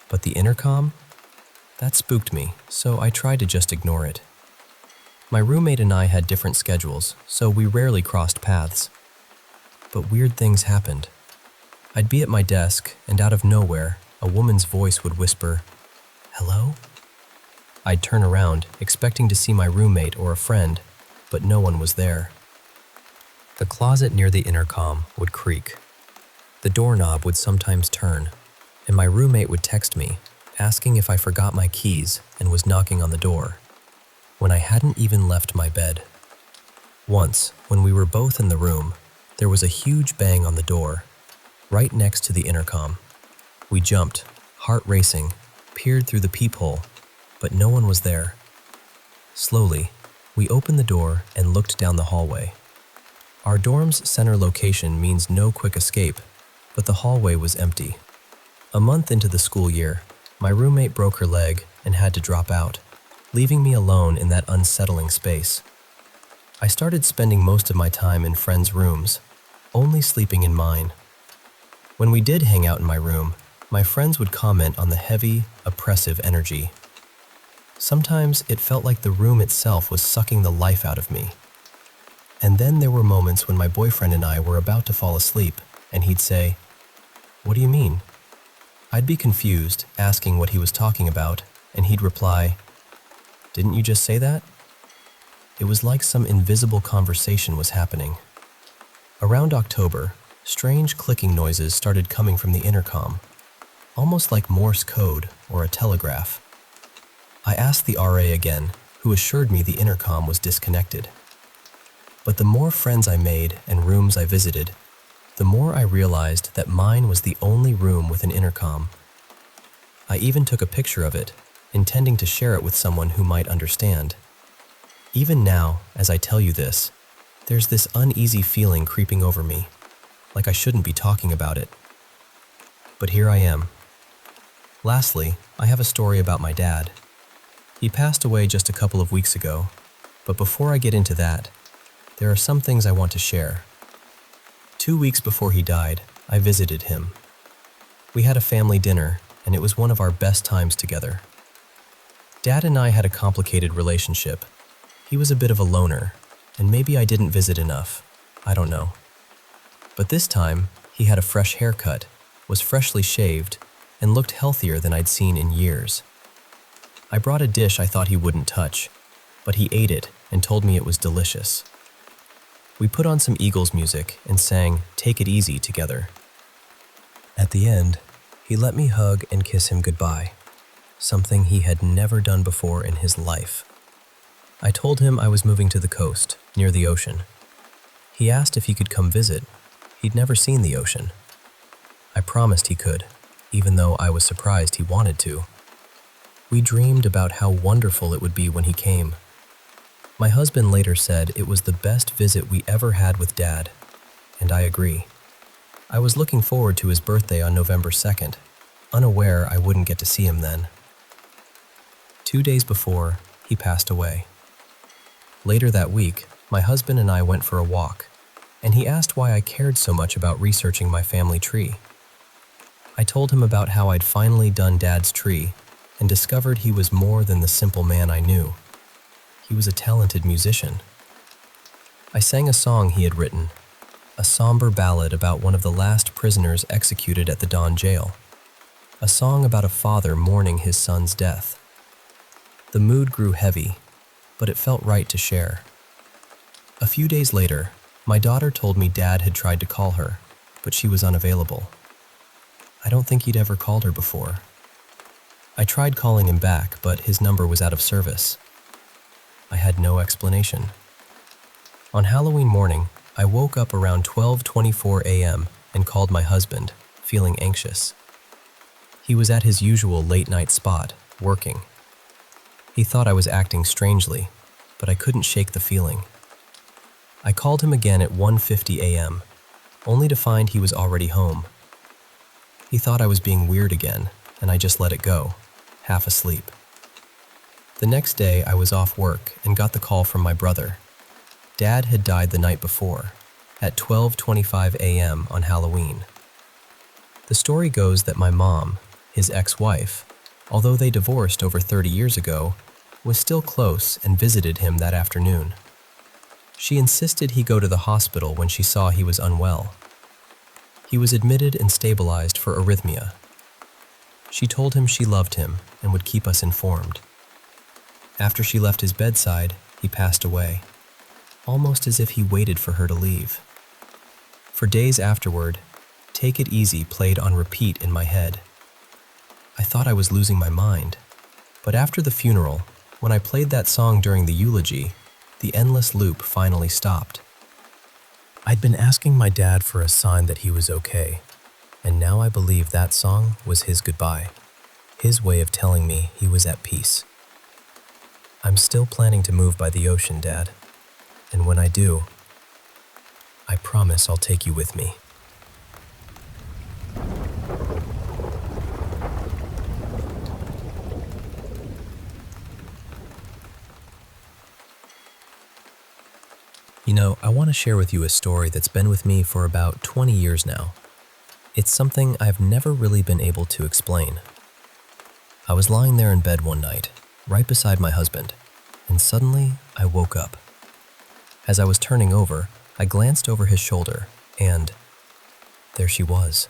But the intercom? That spooked me, so I tried to just ignore it. My roommate and I had different schedules, so we rarely crossed paths. But weird things happened. I'd be at my desk, and out of nowhere, a woman's voice would whisper, "Hello?" I'd turn around, expecting to see my roommate or a friend, but no one was there. The closet near the intercom would creak. The doorknob would sometimes turn, and my roommate would text me, asking if I forgot my keys and was knocking on the door, when I hadn't even left my bed. Once, when we were both in the room, there was a huge bang on the door, right next to the intercom. We jumped, heart racing, peered through the peephole, but no one was there. Slowly, we opened the door and looked down the hallway. Our dorm's center location means no quick escape, but the hallway was empty. A month into the school year, my roommate broke her leg and had to drop out, leaving me alone in that unsettling space. I started spending most of my time in friends' rooms, only sleeping in mine. When we did hang out in my room, my friends would comment on the heavy, oppressive energy. Sometimes it felt like the room itself was sucking the life out of me. And then there were moments when my boyfriend and I were about to fall asleep, and he'd say, "What do you mean?" I'd be confused, asking what he was talking about, and he'd reply, "Didn't you just say that?" It was like some invisible conversation was happening. Around October, strange clicking noises started coming from the intercom, almost like Morse code or a telegraph. I asked the RA again, who assured me the intercom was disconnected. But the more friends I made and rooms I visited, the more I realized that mine was the only room with an intercom. I even took a picture of it, intending to share it with someone who might understand. Even now, as I tell you this, there's this uneasy feeling creeping over me, like I shouldn't be talking about it. But here I am. Lastly, I have a story about my dad. He passed away just a couple of weeks ago, but before I get into that, there are some things I want to share. 2 weeks before he died, I visited him. We had a family dinner, and it was one of our best times together. Dad and I had a complicated relationship. He was a bit of a loner, and maybe I didn't visit enough. I don't know. But this time, he had a fresh haircut, was freshly shaved, and looked healthier than I'd seen in years. I brought a dish I thought he wouldn't touch, but he ate it and told me it was delicious. We put on some Eagles music and sang "Take It Easy" together. At the end, he let me hug and kiss him goodbye, something he had never done before in his life. I told him I was moving to the coast, near the ocean. He asked if he could come visit. He'd never seen the ocean. I promised he could, even though I was surprised he wanted to. We dreamed about how wonderful it would be when he came. My husband later said it was the best visit we ever had with Dad, and I agree. I was looking forward to his birthday on November 2nd, unaware I wouldn't get to see him then. 2 days before, he passed away. Later that week, my husband and I went for a walk, and he asked why I cared so much about researching my family tree. I told him about how I'd finally done Dad's tree and discovered he was more than the simple man I knew. He was a talented musician. I sang a song he had written, a somber ballad about one of the last prisoners executed at the Don jail, a song about a father mourning his son's death. The mood grew heavy, but it felt right to share. A few days later, my daughter told me Dad had tried to call her, but she was unavailable. I don't think he'd ever called her before. I tried calling him back, but his number was out of service. I had no explanation. On Halloween morning, I woke up around 12:24 a.m. and called my husband, feeling anxious. He was at his usual late-night spot, working. He thought I was acting strangely, but I couldn't shake the feeling. I called him again at 1:50 a.m., only to find he was already home. He thought I was being weird again, and I just let it go, half asleep. The next day, I was off work and got the call from my brother. Dad had died the night before, at 12:25 a.m. on Halloween. The story goes that my mom, his ex-wife, although they divorced over 30 years ago, was still close and visited him that afternoon. She insisted he go to the hospital when she saw he was unwell. He was admitted and stabilized for arrhythmia. She told him she loved him and would keep us informed. After she left his bedside, he passed away, almost as if he waited for her to leave. For days afterward, "Take It Easy" played on repeat in my head. I thought I was losing my mind, but after the funeral, when I played that song during the eulogy, the endless loop finally stopped. I'd been asking my dad for a sign that he was okay, and now I believe that song was his goodbye, his way of telling me he was at peace. I'm still planning to move by the ocean, Dad, and when I do, I promise I'll take you with me. You know, I want to share with you a story that's been with me for about 20 years now. It's something I've never really been able to explain. I was lying there in bed one night, right beside my husband, and suddenly I woke up. As I was turning over, I glanced over his shoulder, and there she was,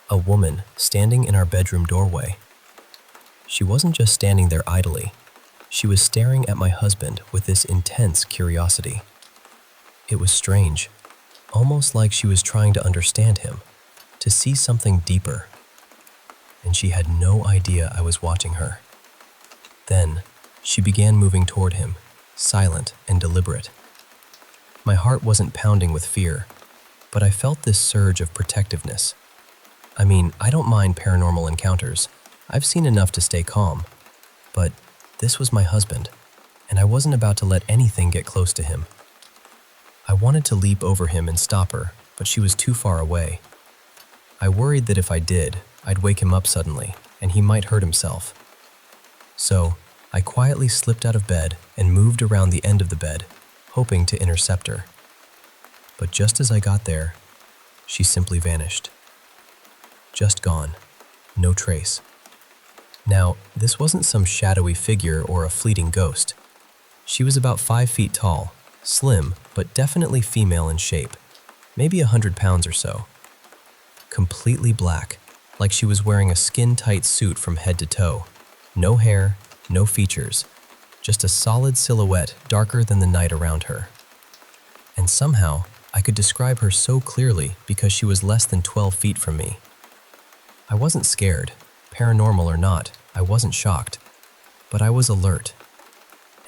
a woman standing in our bedroom doorway. She wasn't just standing there idly, she was staring at my husband with this intense curiosity. It was strange, almost like she was trying to understand him, to see something deeper. And she had no idea I was watching her. Then, she began moving toward him, silent and deliberate. My heart wasn't pounding with fear, but I felt this surge of protectiveness. I mean, I don't mind paranormal encounters. I've seen enough to stay calm. But this was my husband, and I wasn't about to let anything get close to him. I wanted to leap over him and stop her, but she was too far away. I worried that if I did, I'd wake him up suddenly, and he might hurt himself. So, I quietly slipped out of bed and moved around the end of the bed, hoping to intercept her. But just as I got there, she simply vanished. Just gone. No trace. Now, this wasn't some shadowy figure or a fleeting ghost. She was about 5 feet tall, slim, but definitely female in shape, maybe 100 pounds or so. Completely black, like she was wearing a skin-tight suit from head to toe. No hair, no features, just a solid silhouette darker than the night around her. And somehow, I could describe her so clearly because she was less than 12 feet from me. I wasn't scared, paranormal or not, I wasn't shocked, but I was alert.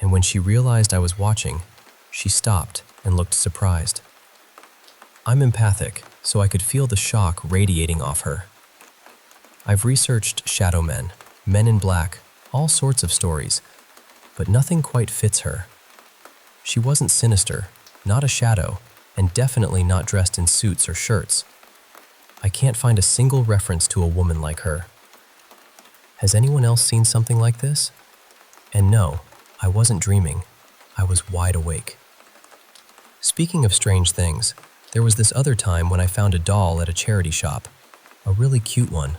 And when she realized I was watching, she stopped and looked surprised. I'm empathic, so I could feel the shock radiating off her. I've researched shadow men, men in black, all sorts of stories, but nothing quite fits her. She wasn't sinister, not a shadow, and definitely not dressed in suits or shirts. I can't find a single reference to a woman like her. Has anyone else seen something like this? And no, I wasn't dreaming. I was wide awake. Speaking of strange things, there was this other time when I found a doll at a charity shop, a really cute one.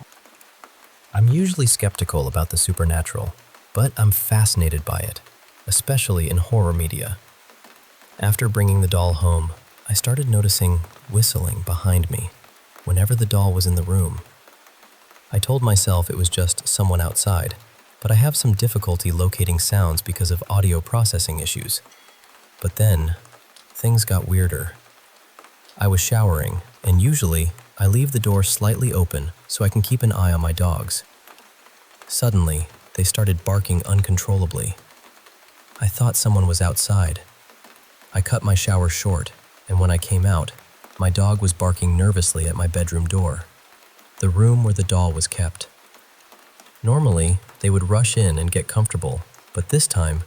I'm usually skeptical about the supernatural, but I'm fascinated by it, especially in horror media. After bringing the doll home, I started noticing whistling behind me whenever the doll was in the room. I told myself it was just someone outside, but I have some difficulty locating sounds because of audio processing issues. But then, things got weirder. I was showering, and usually, I leave the door slightly open so I can keep an eye on my dogs. Suddenly, they started barking uncontrollably. I thought someone was outside. I cut my shower short, and when I came out, my dog was barking nervously at my bedroom door, the room where the doll was kept. Normally, they would rush in and get comfortable, but this time,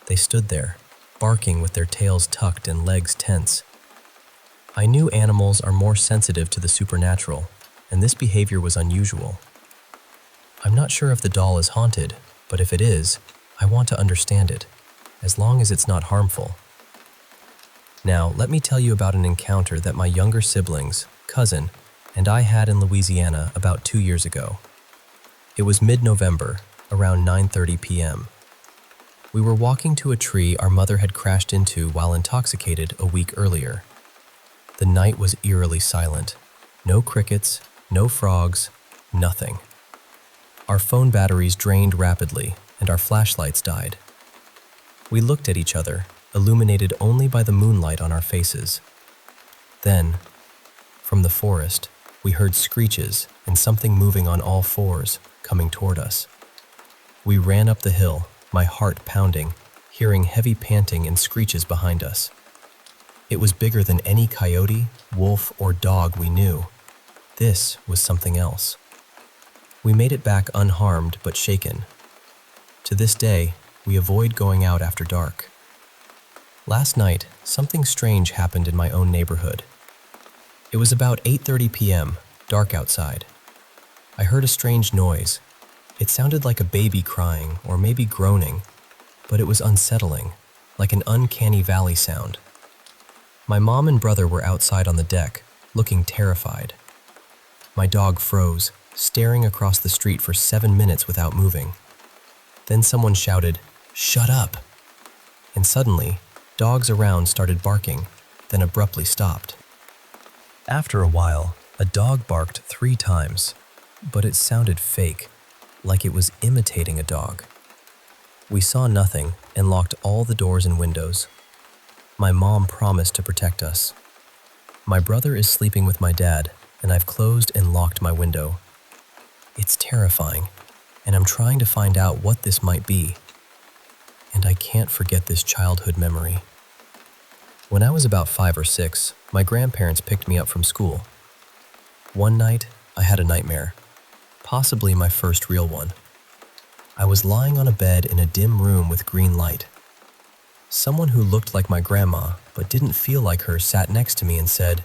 they stood there, barking with their tails tucked and legs tense. I knew animals are more sensitive to the supernatural, and this behavior was unusual. I'm not sure if the doll is haunted, but if it is, I want to understand it, as long as it's not harmful. Now, let me tell you about an encounter that my younger siblings, cousin, and I had in Louisiana about 2 years ago. It was mid-November, around 9:30 p.m. We were walking to a tree our mother had crashed into while intoxicated a week earlier. The night was eerily silent. No crickets, no frogs, nothing. Our phone batteries drained rapidly, and our flashlights died. We looked at each other, illuminated only by the moonlight on our faces. Then, from the forest, we heard screeches and something moving on all fours, coming toward us. We ran up the hill, my heart pounding, hearing heavy panting and screeches behind us. It was bigger than any coyote, wolf, or dog we knew. This was something else. We made it back unharmed but shaken. To this day, we avoid going out after dark. Last night, something strange happened in my own neighborhood. It was about 8:30 p.m., dark outside. I heard a strange noise. It sounded like a baby crying or maybe groaning, but it was unsettling, like an uncanny valley sound. My mom and brother were outside on the deck, looking terrified. My dog froze, staring across the street for 7 minutes without moving. Then someone shouted, "Shut up!" And suddenly, dogs around started barking, then abruptly stopped. After a while, a dog barked 3 times, but it sounded fake, like it was imitating a dog. We saw nothing and locked all the doors and windows. My mom promised to protect us. My brother is sleeping with my dad, and I've closed and locked my window. It's terrifying, and I'm trying to find out what this might be. And I can't forget this childhood memory. When I was about 5 or 6, my grandparents picked me up from school. One night, I had a nightmare, possibly my first real one. I was lying on a bed in a dim room with green light. Someone who looked like my grandma but didn't feel like her sat next to me and said,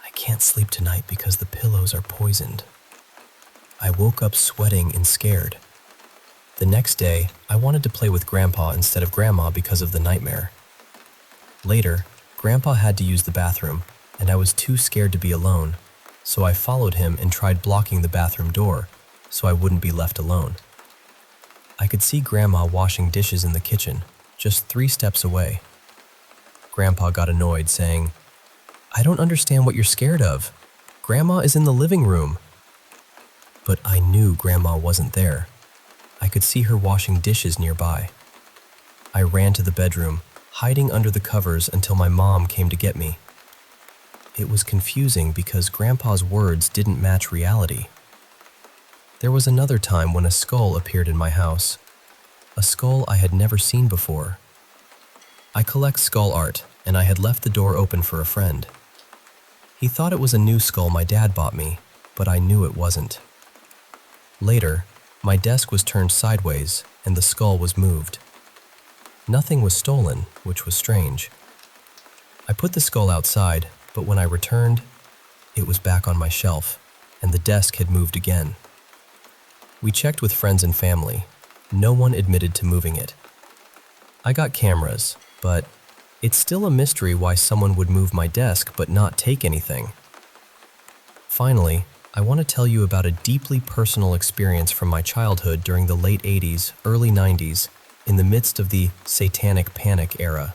"I can't sleep tonight because the pillows are poisoned." I woke up sweating and scared. The next day, I wanted to play with Grandpa instead of Grandma because of the nightmare. Later, Grandpa had to use the bathroom, and I was too scared to be alone, so I followed him and tried blocking the bathroom door so I wouldn't be left alone. I could see Grandma washing dishes in the kitchen, just 3 steps away. Grandpa got annoyed, saying, "I don't understand what you're scared of. Grandma is in the living room." But I knew Grandma wasn't there. I could see her washing dishes nearby. I ran to the bedroom, hiding under the covers until my mom came to get me. It was confusing because Grandpa's words didn't match reality. There was another time when a skull appeared in my house, a skull I had never seen before. I collect skull art, and I had left the door open for a friend. He thought it was a new skull my dad bought me, but I knew it wasn't. Later, my desk was turned sideways and the skull was moved. Nothing was stolen, which was strange. I put the skull outside, but when I returned, it was back on my shelf, and the desk had moved again. We checked with friends and family. No one admitted to moving it. I got cameras, but it's still a mystery why someone would move my desk but not take anything. Finally, I want to tell you about a deeply personal experience from my childhood during the late 80s, early 90s, in the midst of the Satanic Panic era.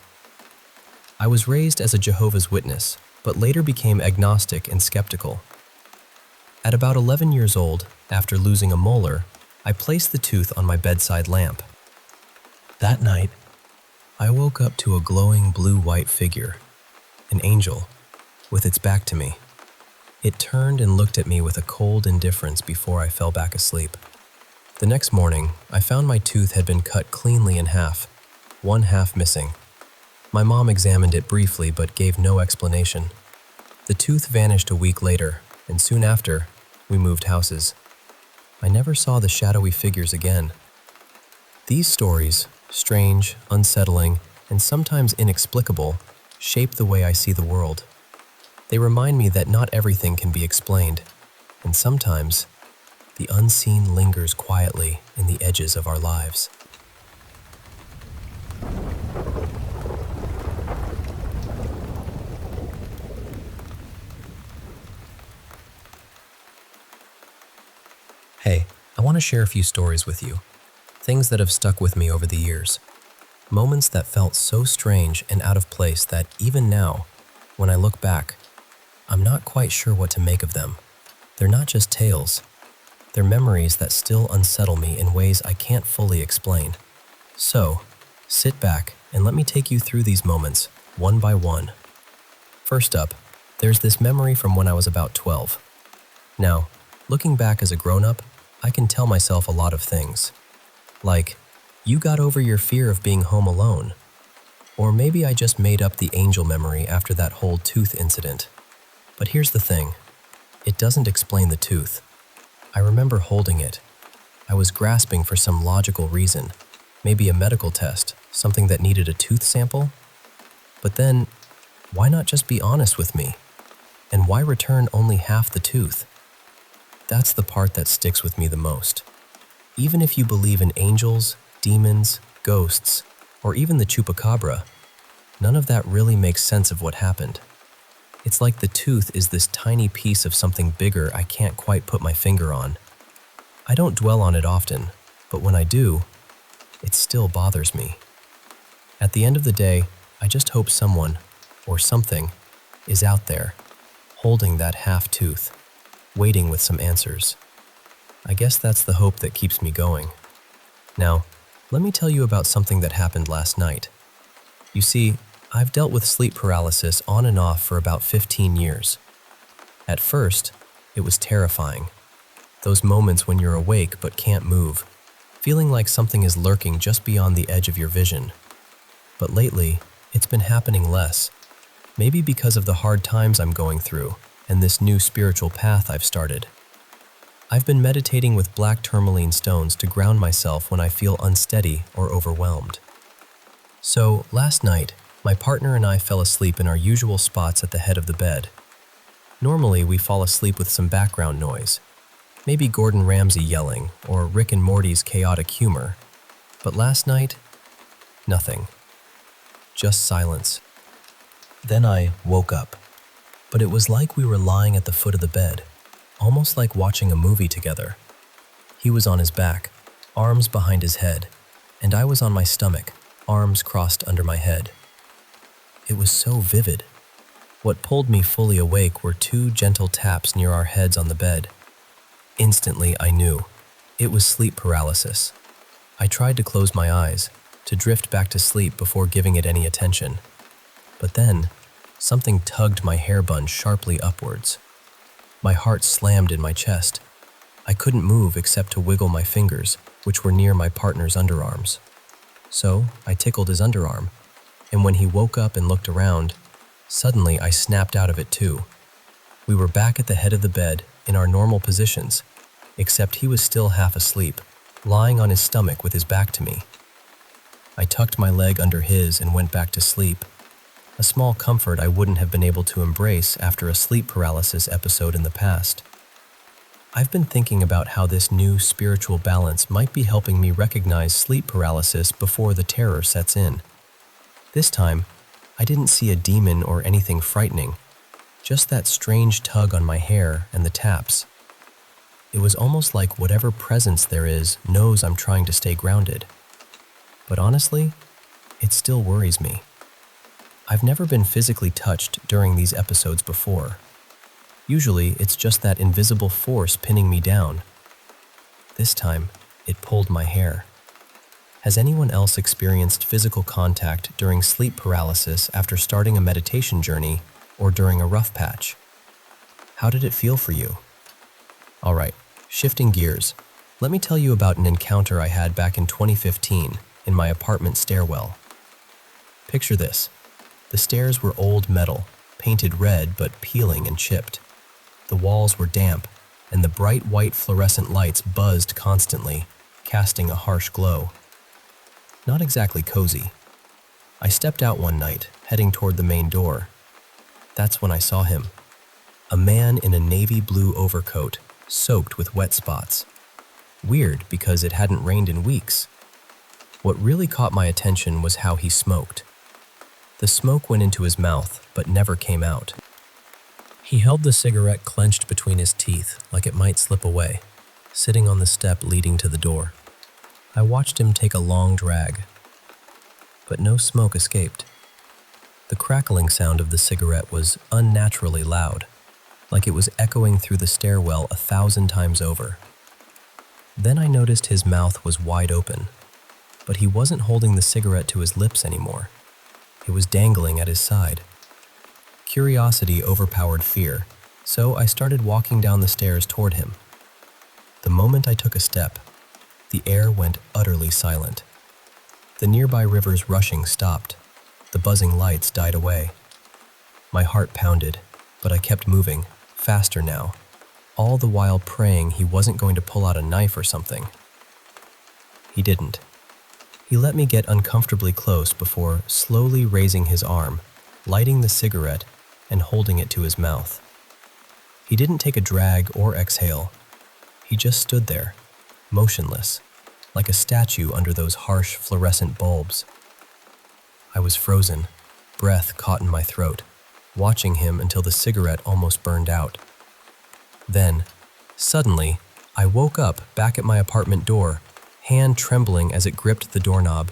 I was raised as a Jehovah's Witness, but later became agnostic and skeptical. At about 11 years old, after losing a molar, I placed the tooth on my bedside lamp. That night, I woke up to a glowing blue-white figure, an angel, with its back to me. It turned and looked at me with a cold indifference before I fell back asleep. The next morning, I found my tooth had been cut cleanly in half, one half missing. My mom examined it briefly but gave no explanation. The tooth vanished a week later, and soon after, we moved houses. I never saw the shadowy figures again. These stories, strange, unsettling, and sometimes inexplicable, shape the way I see the world. They remind me that not everything can be explained, and sometimes the unseen lingers quietly in the edges of our lives. Hey, I want to share a few stories with you, things that have stuck with me over the years. Moments that felt so strange and out of place that even now, when I look back, I'm not quite sure what to make of them. They're not just tales. They're memories that still unsettle me in ways I can't fully explain. So, sit back and let me take you through these moments, one by one. First up, there's this memory from when I was about 12. Now, looking back as a grown-up, I can tell myself a lot of things. Like, you got over your fear of being home alone. Or maybe I just made up the angel memory after that whole tooth incident. But here's the thing. It doesn't explain the tooth. I remember holding it. I was grasping for some logical reason, maybe a medical test, something that needed a tooth sample. But then, why not just be honest with me? And why return only half the tooth? That's the part that sticks with me the most. Even if you believe in angels, demons, ghosts, or even the chupacabra, none of that really makes sense of what happened. It's like the tooth is this tiny piece of something bigger I can't quite put my finger on. I don't dwell on it often, but when I do, it still bothers me. At the end of the day, I just hope someone, or something, is out there, holding that half tooth, waiting with some answers. I guess that's the hope that keeps me going. Now, let me tell you about something that happened last night. You see, I've dealt with sleep paralysis on and off for about 15 years. At first, it was terrifying. Those moments when you're awake but can't move, feeling like something is lurking just beyond the edge of your vision. But lately, it's been happening less. Maybe because of the hard times I'm going through and this new spiritual path I've started. I've been meditating with black tourmaline stones to ground myself when I feel unsteady or overwhelmed. So, last night, my partner and I fell asleep in our usual spots at the head of the bed. Normally, we fall asleep with some background noise, maybe Gordon Ramsay yelling or Rick and Morty's chaotic humor. But last night, nothing. Just silence. Then I woke up, but it was like we were lying at the foot of the bed, almost like watching a movie together. He was on his back, arms behind his head, and I was on my stomach, arms crossed under my head. It was so vivid. What pulled me fully awake were two gentle taps near our heads on the bed. Instantly, I knew. It was sleep paralysis. I tried to close my eyes, to drift back to sleep before giving it any attention. But then, something tugged my hair bun sharply upwards. My heart slammed in my chest. I couldn't move except to wiggle my fingers, which were near my partner's underarms. So, I tickled his underarm, and when he woke up and looked around, suddenly I snapped out of it too. We were back at the head of the bed, in our normal positions, except he was still half asleep, lying on his stomach with his back to me. I tucked my leg under his and went back to sleep, a small comfort I wouldn't have been able to embrace after a sleep paralysis episode in the past. I've been thinking about how this new spiritual balance might be helping me recognize sleep paralysis before the terror sets in. This time, I didn't see a demon or anything frightening, just that strange tug on my hair and the taps. It was almost like whatever presence there is knows I'm trying to stay grounded. But honestly, it still worries me. I've never been physically touched during these episodes before. Usually, it's just that invisible force pinning me down. This time, it pulled my hair. Has anyone else experienced physical contact during sleep paralysis after starting a meditation journey or during a rough patch? How did it feel for you? All right, shifting gears, let me tell you about an encounter I had back in 2015 in my apartment stairwell. Picture this. The stairs were old metal, painted red but peeling and chipped. The walls were damp, and the bright white fluorescent lights buzzed constantly, casting a harsh glow. Not exactly cozy. I stepped out one night, heading toward the main door. That's when I saw him. A man in a navy blue overcoat, soaked with wet spots. Weird because it hadn't rained in weeks. What really caught my attention was how he smoked. The smoke went into his mouth, but never came out. He held the cigarette clenched between his teeth, like it might slip away, sitting on the step leading to the door. I watched him take a long drag, but no smoke escaped. The crackling sound of the cigarette was unnaturally loud, like it was echoing through the stairwell 1,000 times over. Then I noticed his mouth was wide open, but he wasn't holding the cigarette to his lips anymore. It was dangling at his side. Curiosity overpowered fear, so I started walking down the stairs toward him. The moment I took a step, the air went utterly silent. The nearby river's rushing stopped. The buzzing lights died away. My heart pounded, but I kept moving, faster now, all the while praying he wasn't going to pull out a knife or something. He didn't. He let me get uncomfortably close before slowly raising his arm, lighting the cigarette, and holding it to his mouth. He didn't take a drag or exhale. He just stood there, motionless, like a statue under those harsh fluorescent bulbs. I was frozen, breath caught in my throat, watching him until the cigarette almost burned out. Then, suddenly, I woke up back at my apartment door, hand trembling as it gripped the doorknob.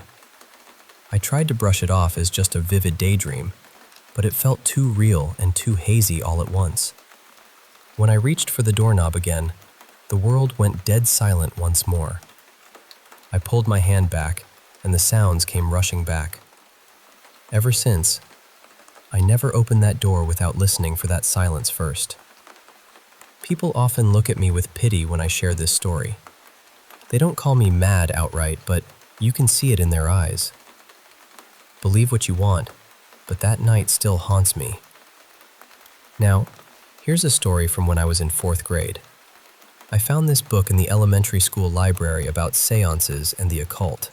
I tried to brush it off as just a vivid daydream, but it felt too real and too hazy all at once. When I reached for the doorknob again, the world went dead silent once more. I pulled my hand back, and the sounds came rushing back. Ever since, I never opened that door without listening for that silence first. People often look at me with pity when I share this story. They don't call me mad outright, but you can see it in their eyes. Believe what you want, but that night still haunts me. Now, here's a story from when I was in 4th grade. I found this book in the elementary school library about seances and the occult.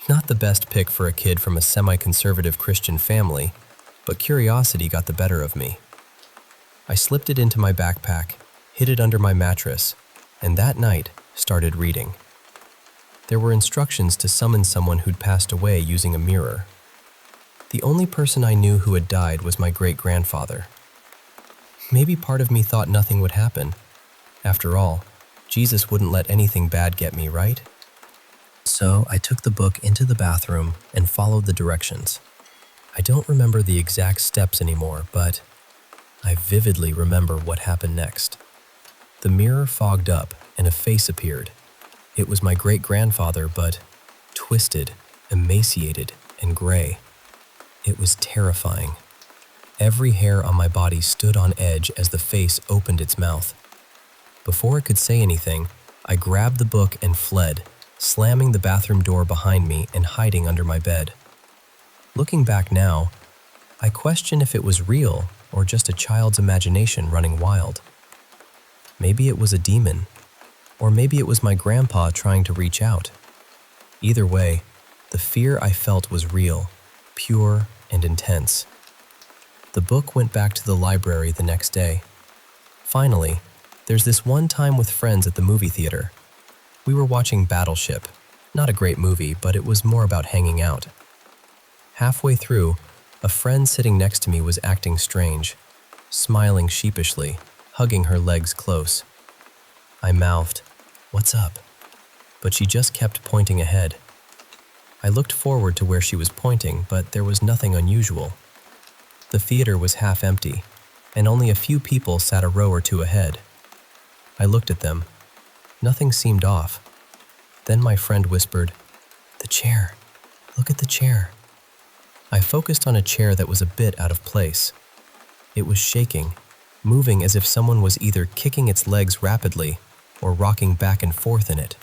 Not the best pick for a kid from a semi-conservative Christian family, but curiosity got the better of me. I slipped it into my backpack, hid it under my mattress, and that night started reading. There were instructions to summon someone who'd passed away using a mirror. The only person I knew who had died was my great-grandfather. Maybe part of me thought nothing would happen. After all, Jesus wouldn't let anything bad get me, right? So I took the book into the bathroom and followed the directions. I don't remember the exact steps anymore, but I vividly remember what happened next. The mirror fogged up and a face appeared. It was my great-grandfather, but twisted, emaciated, and gray. It was terrifying. Every hair on my body stood on edge as the face opened its mouth. Before it could say anything, I grabbed the book and fled, slamming the bathroom door behind me and hiding under my bed. Looking back now, I question if it was real or just a child's imagination running wild. Maybe it was a demon, or maybe it was my grandpa trying to reach out. Either way, the fear I felt was real, pure, and intense. The book went back to the library the next day. Finally, there's this one time with friends at the movie theater. We were watching Battleship. Not a great movie, but it was more about hanging out. Halfway through, a friend sitting next to me was acting strange, smiling sheepishly, hugging her legs close. I mouthed, "What's up?" But she just kept pointing ahead. I looked forward to where she was pointing, but there was nothing unusual. The theater was half empty, and only a few people sat a row or two ahead. I looked at them. Nothing seemed off. Then my friend whispered, "The chair. Look at the chair." I focused on a chair that was a bit out of place. It was shaking, moving as if someone was either kicking its legs rapidly or rocking back and forth in it.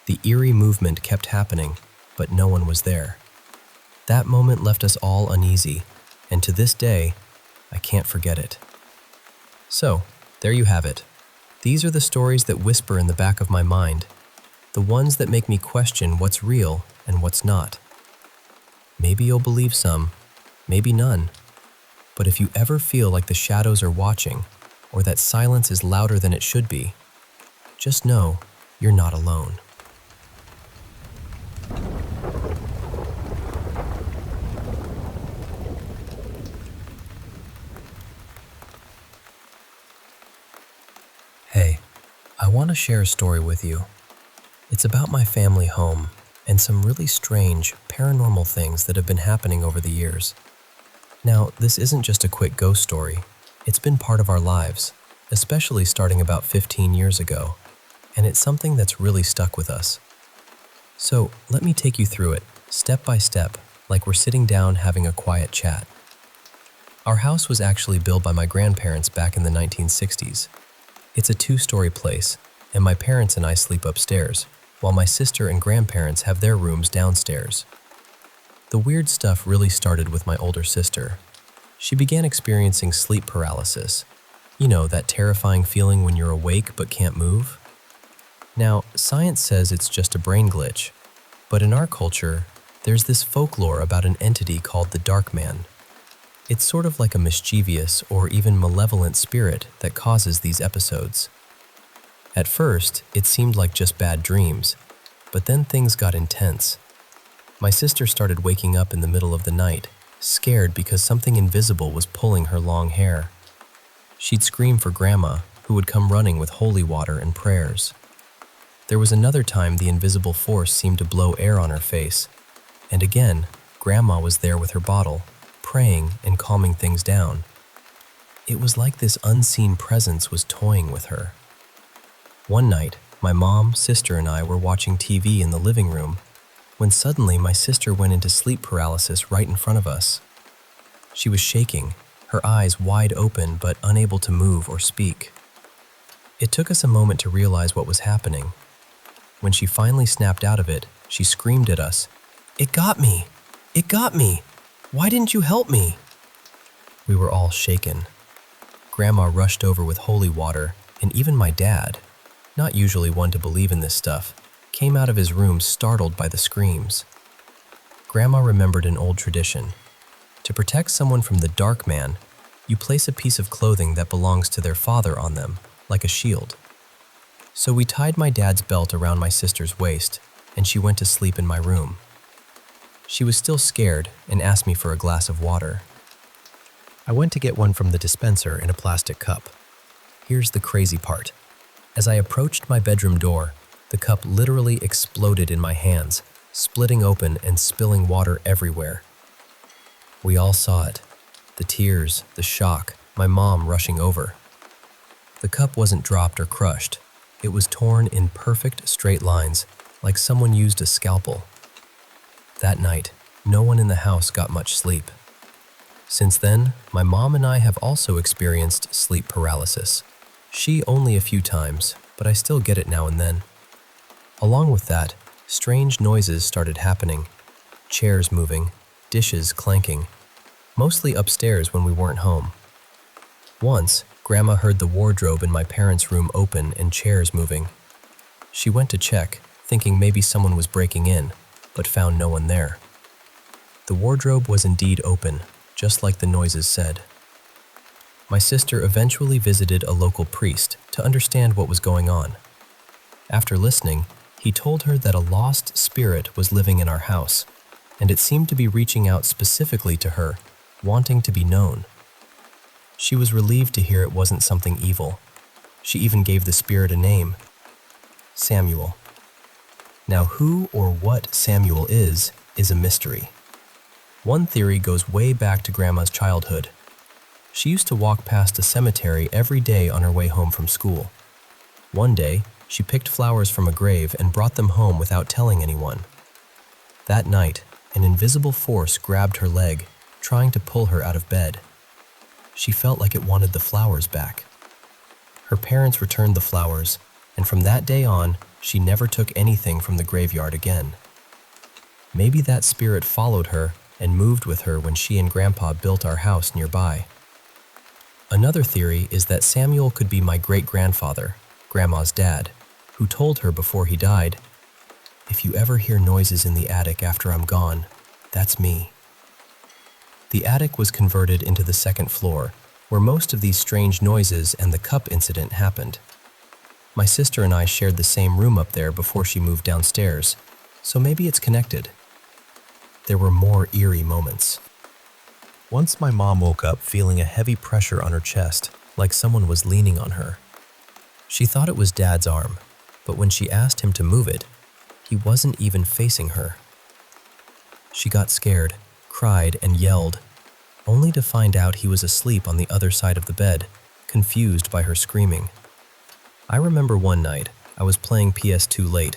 The eerie movement kept happening, but no one was there. That moment left us all uneasy, and to this day, I can't forget it. So, there you have it. These are the stories that whisper in the back of my mind, the ones that make me question what's real and what's not. Maybe you'll believe some, maybe none. But if you ever feel like the shadows are watching, or that silence is louder than it should be, just know you're not alone. Hey, I want to share a story with you. It's about my family home and some really strange, paranormal things that have been happening over the years. Now, this isn't just a quick ghost story. It's been part of our lives, especially starting about 15 years ago, and it's something that's really stuck with us. So, let me take you through it, step by step, like we're sitting down having a quiet chat. Our house was actually built by my grandparents back in the 1960s. It's a 2-story place, and my parents and I sleep upstairs, while my sister and grandparents have their rooms downstairs. The weird stuff really started with my older sister. She began experiencing sleep paralysis. You know, that terrifying feeling when you're awake but can't move? Now, science says it's just a brain glitch, but in our culture, there's this folklore about an entity called the Dark Man. It's sort of like a mischievous or even malevolent spirit that causes these episodes. At first, it seemed like just bad dreams, but then things got intense. My sister started waking up in the middle of the night, scared because something invisible was pulling her long hair. She'd scream for Grandma, who would come running with holy water and prayers. There was another time the invisible force seemed to blow air on her face, and again, Grandma was there with her bottle, praying and calming things down. It was like this unseen presence was toying with her. One night, my mom, sister, and I were watching TV in the living room when suddenly my sister went into sleep paralysis right in front of us. She was shaking, her eyes wide open but unable to move or speak. It took us a moment to realize what was happening. When she finally snapped out of it, she screamed at us, "It got me! It got me! Why didn't you help me?" We were all shaken. Grandma rushed over with holy water, and even my dad, not usually one to believe in this stuff, came out of his room startled by the screams. Grandma remembered an old tradition. To protect someone from the dark man, you place a piece of clothing that belongs to their father on them, like a shield. So we tied my dad's belt around my sister's waist, and she went to sleep in my room. She was still scared and asked me for a glass of water. I went to get one from the dispenser in a plastic cup. Here's the crazy part. As I approached my bedroom door, the cup literally exploded in my hands, splitting open and spilling water everywhere. We all saw it. The tears, the shock, my mom rushing over. The cup wasn't dropped or crushed. It was torn in perfect straight lines, like someone used a scalpel. That night, no one in the house got much sleep. Since then, my mom and I have also experienced sleep paralysis. She only a few times, but I still get it now and then. Along with that, strange noises started happening. Chairs moving, dishes clanking, mostly upstairs when we weren't home. Once, Grandma heard the wardrobe in my parents' room open and chairs moving. She went to check, thinking maybe someone was breaking in, but found no one there. The wardrobe was indeed open, just like the noises said. My sister eventually visited a local priest to understand what was going on. After listening, he told her that a lost spirit was living in our house, and it seemed to be reaching out specifically to her, wanting to be known. She was relieved to hear it wasn't something evil. She even gave the spirit a name, Samuel. Now, who or what Samuel is a mystery. One theory goes way back to Grandma's childhood. She used to walk past a cemetery every day on her way home from school. One day, she picked flowers from a grave and brought them home without telling anyone. That night, an invisible force grabbed her leg, trying to pull her out of bed. She felt like it wanted the flowers back. Her parents returned the flowers, and from that day on, she never took anything from the graveyard again. Maybe that spirit followed her and moved with her when she and Grandpa built our house nearby. Another theory is that Samuel could be my great-grandfather, Grandma's dad, who told her before he died, "If you ever hear noises in the attic after I'm gone, that's me." The attic was converted into the second floor, where most of these strange noises and the cup incident happened. My sister and I shared the same room up there before she moved downstairs, so maybe it's connected. There were more eerie moments. Once my mom woke up feeling a heavy pressure on her chest, like someone was leaning on her. She thought it was Dad's arm, but when she asked him to move it, he wasn't even facing her. She got scared, cried, and yelled, only to find out he was asleep on the other side of the bed, confused by her screaming. I remember one night, I was playing PS2 late,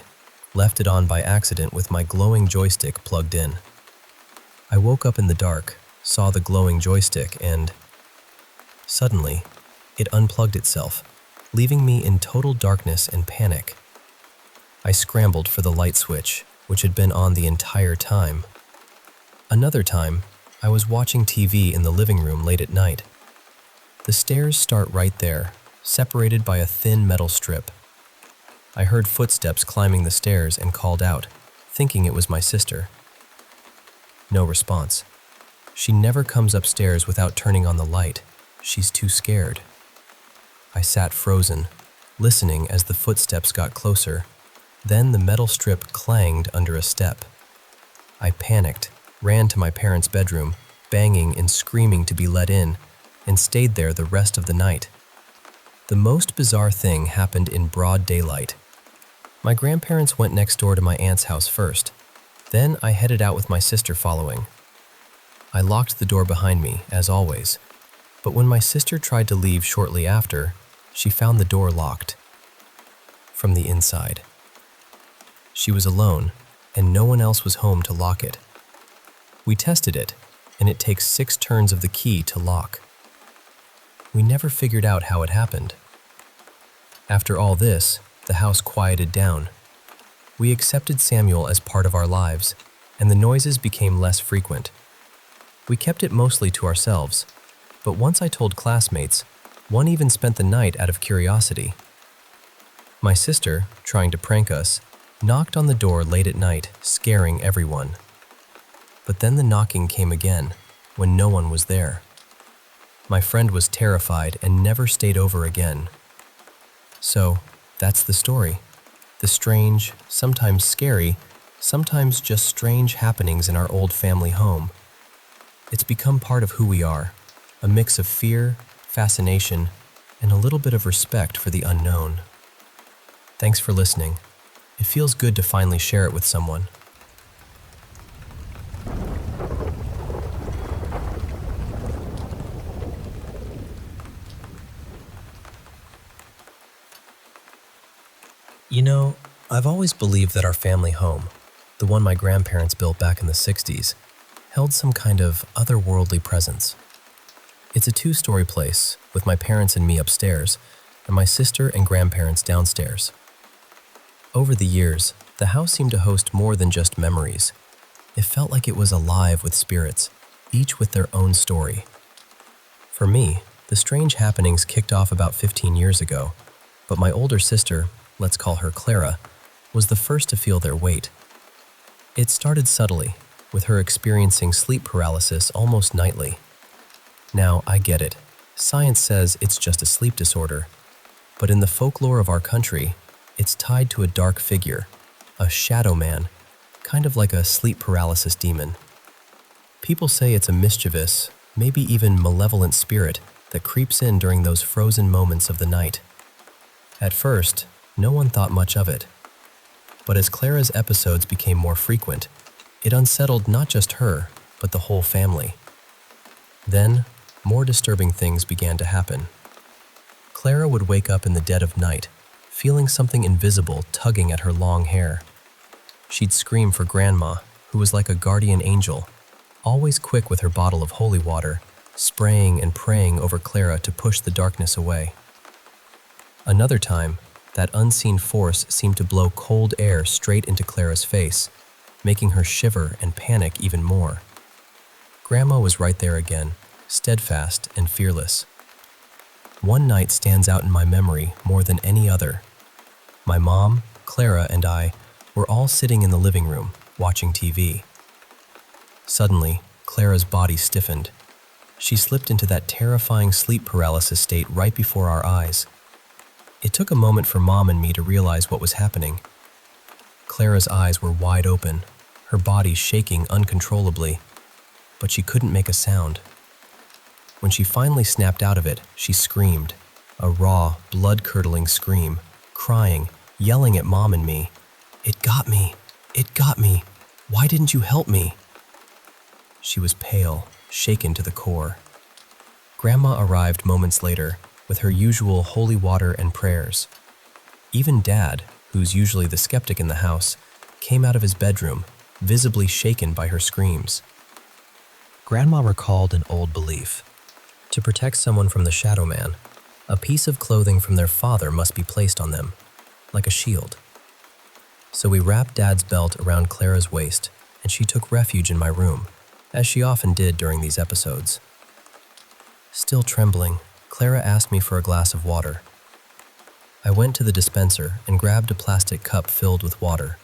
left it on by accident with my glowing joystick plugged in. I woke up in the dark, saw the glowing joystick, and suddenly, it unplugged itself, leaving me in total darkness and panic. I scrambled for the light switch, which had been on the entire time. Another time, I was watching TV in the living room late at night. The stairs start right there, separated by a thin metal strip. I heard footsteps climbing the stairs and called out, thinking it was my sister. No response. She never comes upstairs without turning on the light. She's too scared. I sat frozen, listening as the footsteps got closer. Then the metal strip clanged under a step. I panicked, ran to my parents' bedroom, banging and screaming to be let in, and stayed there the rest of the night. The most bizarre thing happened in broad daylight. My grandparents went next door to my aunt's house first. Then I headed out with my sister following. I locked the door behind me, as always, but when my sister tried to leave shortly after, she found the door locked from the inside. She was alone, and no one else was home to lock it. We tested it, and it takes 6 turns of the key to lock. We never figured out how it happened. After all this, the house quieted down. We accepted Samuel as part of our lives, and the noises became less frequent. We kept it mostly to ourselves, but once I told classmates, One even spent the night out of curiosity. My sister, trying to prank us, knocked on the door late at night, scaring everyone. But then the knocking came again, when no one was there. My friend was terrified and never stayed over again. So, that's the story. The strange, sometimes scary, sometimes just strange happenings in our old family home. It's become part of who we are, a mix of fear, fascination, and a little bit of respect for the unknown. Thanks for listening. It feels good to finally share it with someone. You know, I've always believed that our family home, the one my grandparents built back in the 60s, held some kind of otherworldly presence. It's a two-story place, with my parents and me upstairs, and my sister and grandparents downstairs. Over the years, the house seemed to host more than just memories. It felt like it was alive with spirits, each with their own story. For me, the strange happenings kicked off about 15 years ago, but my older sister, let's call her Clara, was the first to feel their weight. It started subtly, with her experiencing sleep paralysis almost nightly. Now, I get it. Science says it's just a sleep disorder. But in the folklore of our country, it's tied to a dark figure, a shadow man, kind of like a sleep paralysis demon. People say it's a mischievous, maybe even malevolent spirit that creeps in during those frozen moments of the night. At first, no one thought much of it. But as Clara's episodes became more frequent, it unsettled not just her, but the whole family. Then, more disturbing things began to happen. Clara would wake up in the dead of night, feeling something invisible tugging at her long hair. She'd scream for Grandma, who was like a guardian angel, always quick with her bottle of holy water, spraying and praying over Clara to push the darkness away. Another time, that unseen force seemed to blow cold air straight into Clara's face, making her shiver and panic even more. Grandma was right there again, steadfast and fearless. One night stands out in my memory more than any other. My mom, Clara, and I were all sitting in the living room, watching TV. Suddenly, Clara's body stiffened. She slipped into that terrifying sleep paralysis state right before our eyes. It took a moment for Mom and me to realize what was happening. Clara's eyes were wide open, her body shaking uncontrollably, but she couldn't make a sound. When she finally snapped out of it, she screamed, a raw, blood-curdling scream, crying, yelling at Mom and me. "It got me! It got me! Why didn't you help me?" She was pale, shaken to the core. Grandma arrived moments later, with her usual holy water and prayers. Even Dad, who's usually the skeptic in the house, came out of his bedroom, visibly shaken by her screams. Grandma recalled an old belief. To protect someone from the shadow man, a piece of clothing from their father must be placed on them, like a shield. So we wrapped Dad's belt around Clara's waist, and she took refuge in my room, as she often did during these episodes. Still trembling, Clara asked me for a glass of water. I went to the dispenser and grabbed a plastic cup filled with water.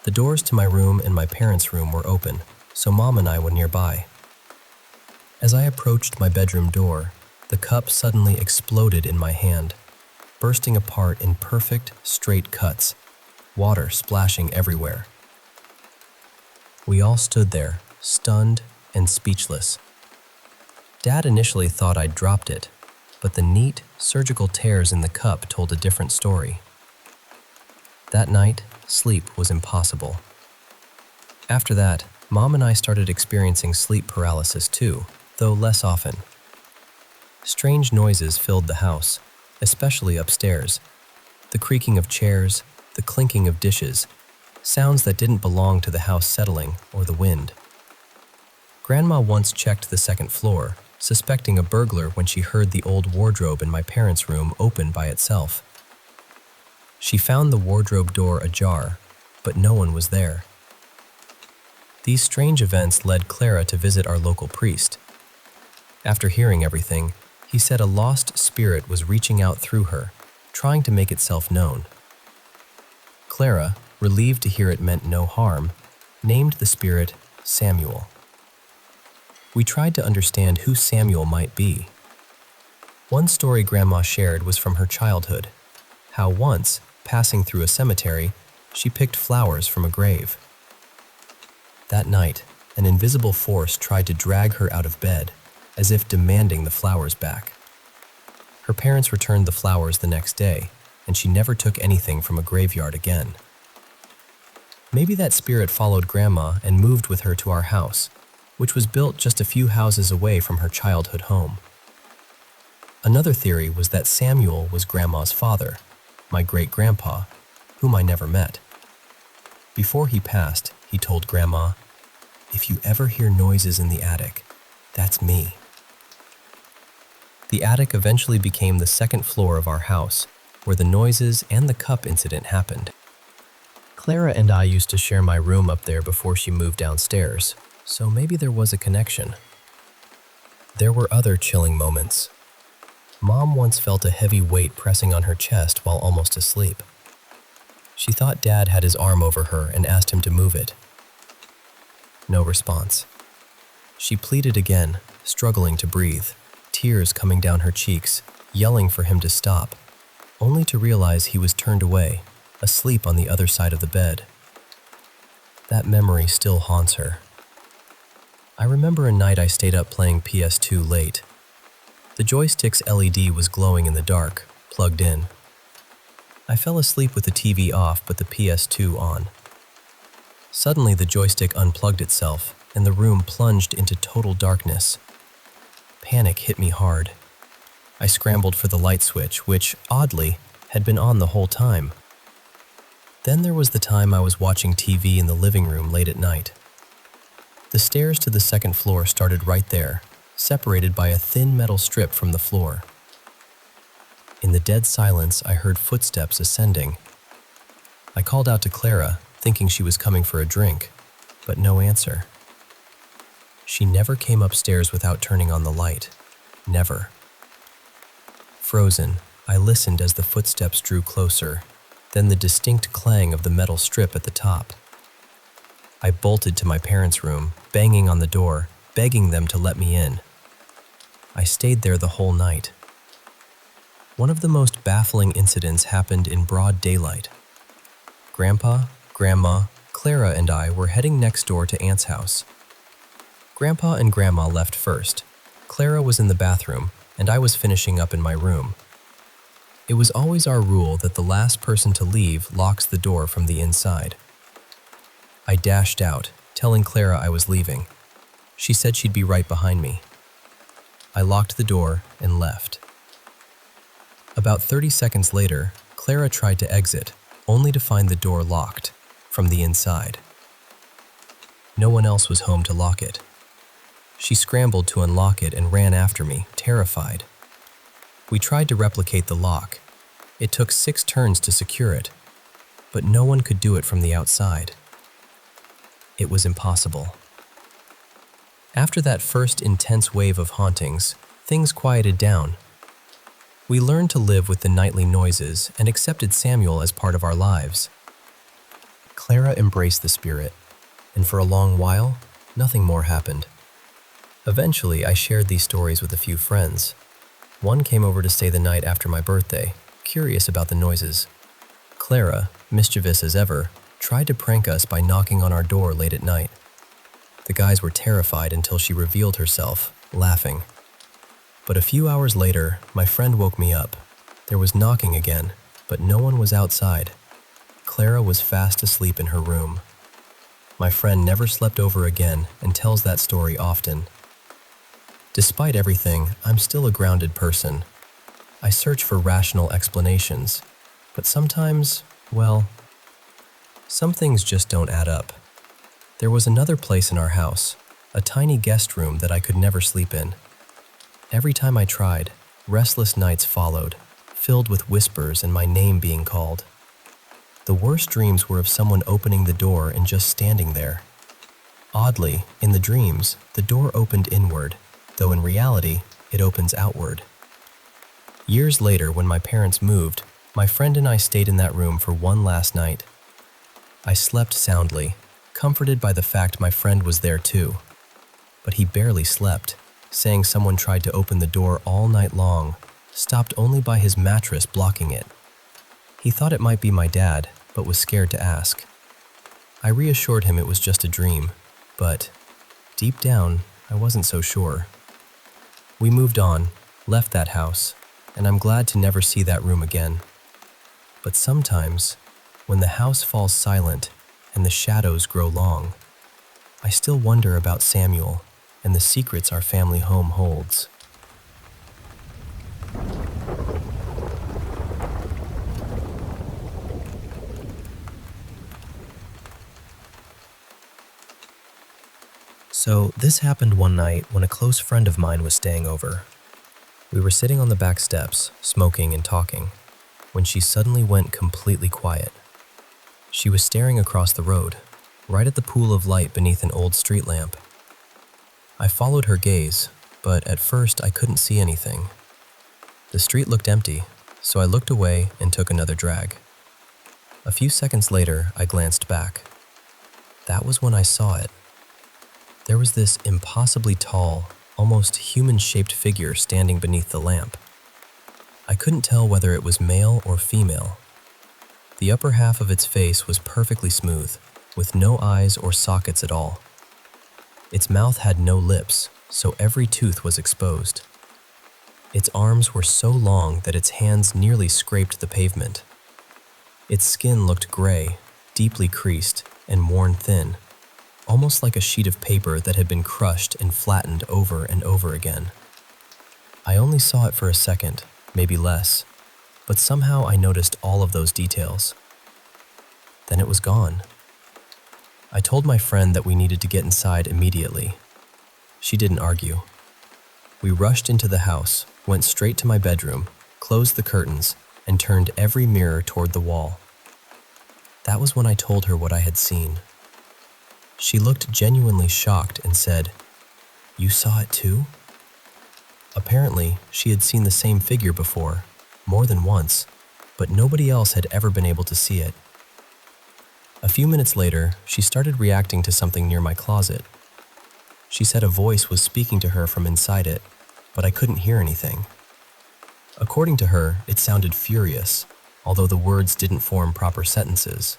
The doors to my room and my parents' room were open, so Mom and I were nearby. As I approached my bedroom door, the cup suddenly exploded in my hand, bursting apart in perfect, straight cuts, water splashing everywhere. We all stood there, stunned and speechless. Dad initially thought I'd dropped it, but the neat, surgical tears in the cup told a different story. That night, sleep was impossible. After that, Mom and I started experiencing sleep paralysis too, though less often. Strange noises filled the house, especially upstairs. The creaking of chairs, the clinking of dishes, sounds that didn't belong to the house settling or the wind. Grandma once checked the second floor, suspecting a burglar when she heard the old wardrobe in my parents' room open by itself. She found the wardrobe door ajar, but no one was there. These strange events led Clara to visit our local priest. After hearing everything, He said a lost spirit was reaching out through her, trying to make itself known. Clara, relieved to hear it meant no harm, named the spirit Samuel. We tried to understand who Samuel might be. One story Grandma shared was from her childhood, how once, passing through a cemetery, she picked flowers from a grave. That night, an invisible force tried to drag her out of bed, as if demanding the flowers back. Her parents returned the flowers the next day, and she never took anything from a graveyard again. Maybe that spirit followed Grandma and moved with her to our house, which was built just a few houses away from her childhood home. Another theory was that Samuel was Grandma's father, my great-grandpa, whom I never met. Before he passed, he told Grandma, "If you ever hear noises in the attic, that's me." The attic eventually became the second floor of our house, where the noises and the cup incident happened. Clara and I used to share my room up there before she moved downstairs, so maybe there was a connection. There were other chilling moments. Mom once felt a heavy weight pressing on her chest while almost asleep. She thought Dad had his arm over her and asked him to move it. No response. She pleaded again, struggling to breathe, tears coming down her cheeks, yelling for him to stop, only to realize he was turned away, asleep on the other side of the bed. That memory still haunts her. I remember a night I stayed up playing PS2 late. The joystick's LED was glowing in the dark, plugged in. I fell asleep with the TV off but the PS2 on. Suddenly the joystick unplugged itself and the room plunged into total darkness. Panic hit me hard. I scrambled for the light switch, which, oddly, had been on the whole time. Then there was the time I was watching TV in the living room late at night. The stairs to the second floor started right there, separated by a thin metal strip from the floor. In the dead silence, I heard footsteps ascending. I called out to Clara, thinking she was coming for a drink, but no answer. She never came upstairs without turning on the light. Never. Frozen, I listened as the footsteps drew closer, then the distinct clang of the metal strip at the top. I bolted to my parents' room, banging on the door, begging them to let me in. I stayed there the whole night. One of the most baffling incidents happened in broad daylight. Grandpa, Grandma, Clara, and I were heading next door to Aunt's house. Grandpa and Grandma left first. Clara was in the bathroom, and I was finishing up in my room. It was always our rule that the last person to leave locks the door from the inside. I dashed out, telling Clara I was leaving. She said she'd be right behind me. I locked the door and left. About 30 seconds later, Clara tried to exit, only to find the door locked from the inside. No one else was home to lock it. She scrambled to unlock it and ran after me, terrified. We tried to replicate the lock. It took 6 turns to secure it, but no one could do it from the outside. It was impossible. After that first intense wave of hauntings, things quieted down. We learned to live with the nightly noises and accepted Samuel as part of our lives. Clara embraced the spirit, and for a long while, nothing more happened. Eventually, I shared these stories with a few friends. One came over to stay the night after my birthday, curious about the noises. Clara, mischievous as ever, tried to prank us by knocking on our door late at night. The guys were terrified until she revealed herself, laughing. But a few hours later, my friend woke me up. There was knocking again, but no one was outside. Clara was fast asleep in her room. My friend never slept over again and tells that story often. Despite everything, I'm still a grounded person. I search for rational explanations, but sometimes, well, some things just don't add up. There was another place in our house, a tiny guest room that I could never sleep in. Every time I tried, restless nights followed, filled with whispers and my name being called. The worst dreams were of someone opening the door and just standing there. Oddly, in the dreams, the door opened inward, though in reality, it opens outward. Years later, when my parents moved, my friend and I stayed in that room for one last night. I slept soundly, comforted by the fact my friend was there too. But he barely slept, saying someone tried to open the door all night long, stopped only by his mattress blocking it. He thought it might be my dad, but was scared to ask. I reassured him it was just a dream, but deep down, I wasn't so sure. We moved on, left that house, and I'm glad to never see that room again. But sometimes, when the house falls silent and the shadows grow long, I still wonder about Samuel and the secrets our family home holds. So this happened one night when a close friend of mine was staying over. We were sitting on the back steps, smoking and talking, when she suddenly went completely quiet. She was staring across the road, right at the pool of light beneath an old street lamp. I followed her gaze, but at first I couldn't see anything. The street looked empty, so I looked away and took another drag. A few seconds later, I glanced back. That was when I saw it. There was this impossibly tall, almost human-shaped figure standing beneath the lamp. I couldn't tell whether it was male or female. The upper half of its face was perfectly smooth, with no eyes or sockets at all. Its mouth had no lips, so every tooth was exposed. Its arms were so long that its hands nearly scraped the pavement. Its skin looked gray, deeply creased, and worn thin, almost like a sheet of paper that had been crushed and flattened over and over again. I only saw it for a second, maybe less, but somehow I noticed all of those details. Then it was gone. I told my friend that we needed to get inside immediately. She didn't argue. We rushed into the house, went straight to my bedroom, closed the curtains, and turned every mirror toward the wall. That was when I told her what I had seen. She looked genuinely shocked and said, "You saw it too?" Apparently, she had seen the same figure before, more than once, but nobody else had ever been able to see it. A few minutes later, she started reacting to something near my closet. She said a voice was speaking to her from inside it, but I couldn't hear anything. According to her, it sounded furious, although the words didn't form proper sentences.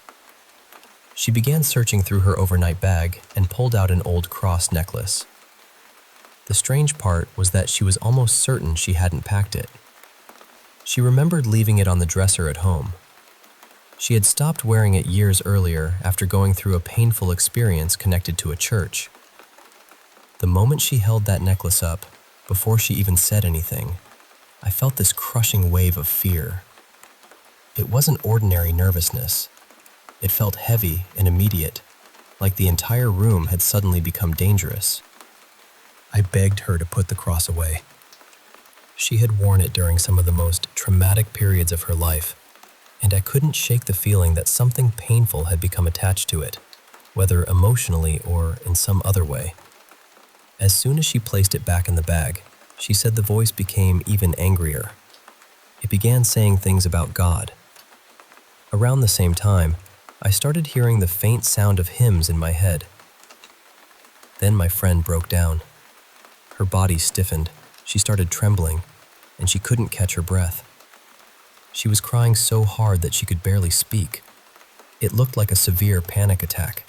She began searching through her overnight bag and pulled out an old cross necklace. The strange part was that she was almost certain she hadn't packed it. She remembered leaving it on the dresser at home. She had stopped wearing it years earlier after going through a painful experience connected to a church. The moment she held that necklace up, before she even said anything, I felt this crushing wave of fear. It wasn't ordinary nervousness. It felt heavy and immediate, like the entire room had suddenly become dangerous. I begged her to put the cross away. She had worn it during some of the most traumatic periods of her life, and I couldn't shake the feeling that something painful had become attached to it, whether emotionally or in some other way. As soon as she placed it back in the bag, she said the voice became even angrier. It began saying things about God. Around the same time, I started hearing the faint sound of hymns in my head. Then my friend broke down. Her body stiffened, she started trembling, and she couldn't catch her breath. She was crying so hard that she could barely speak. It looked like a severe panic attack.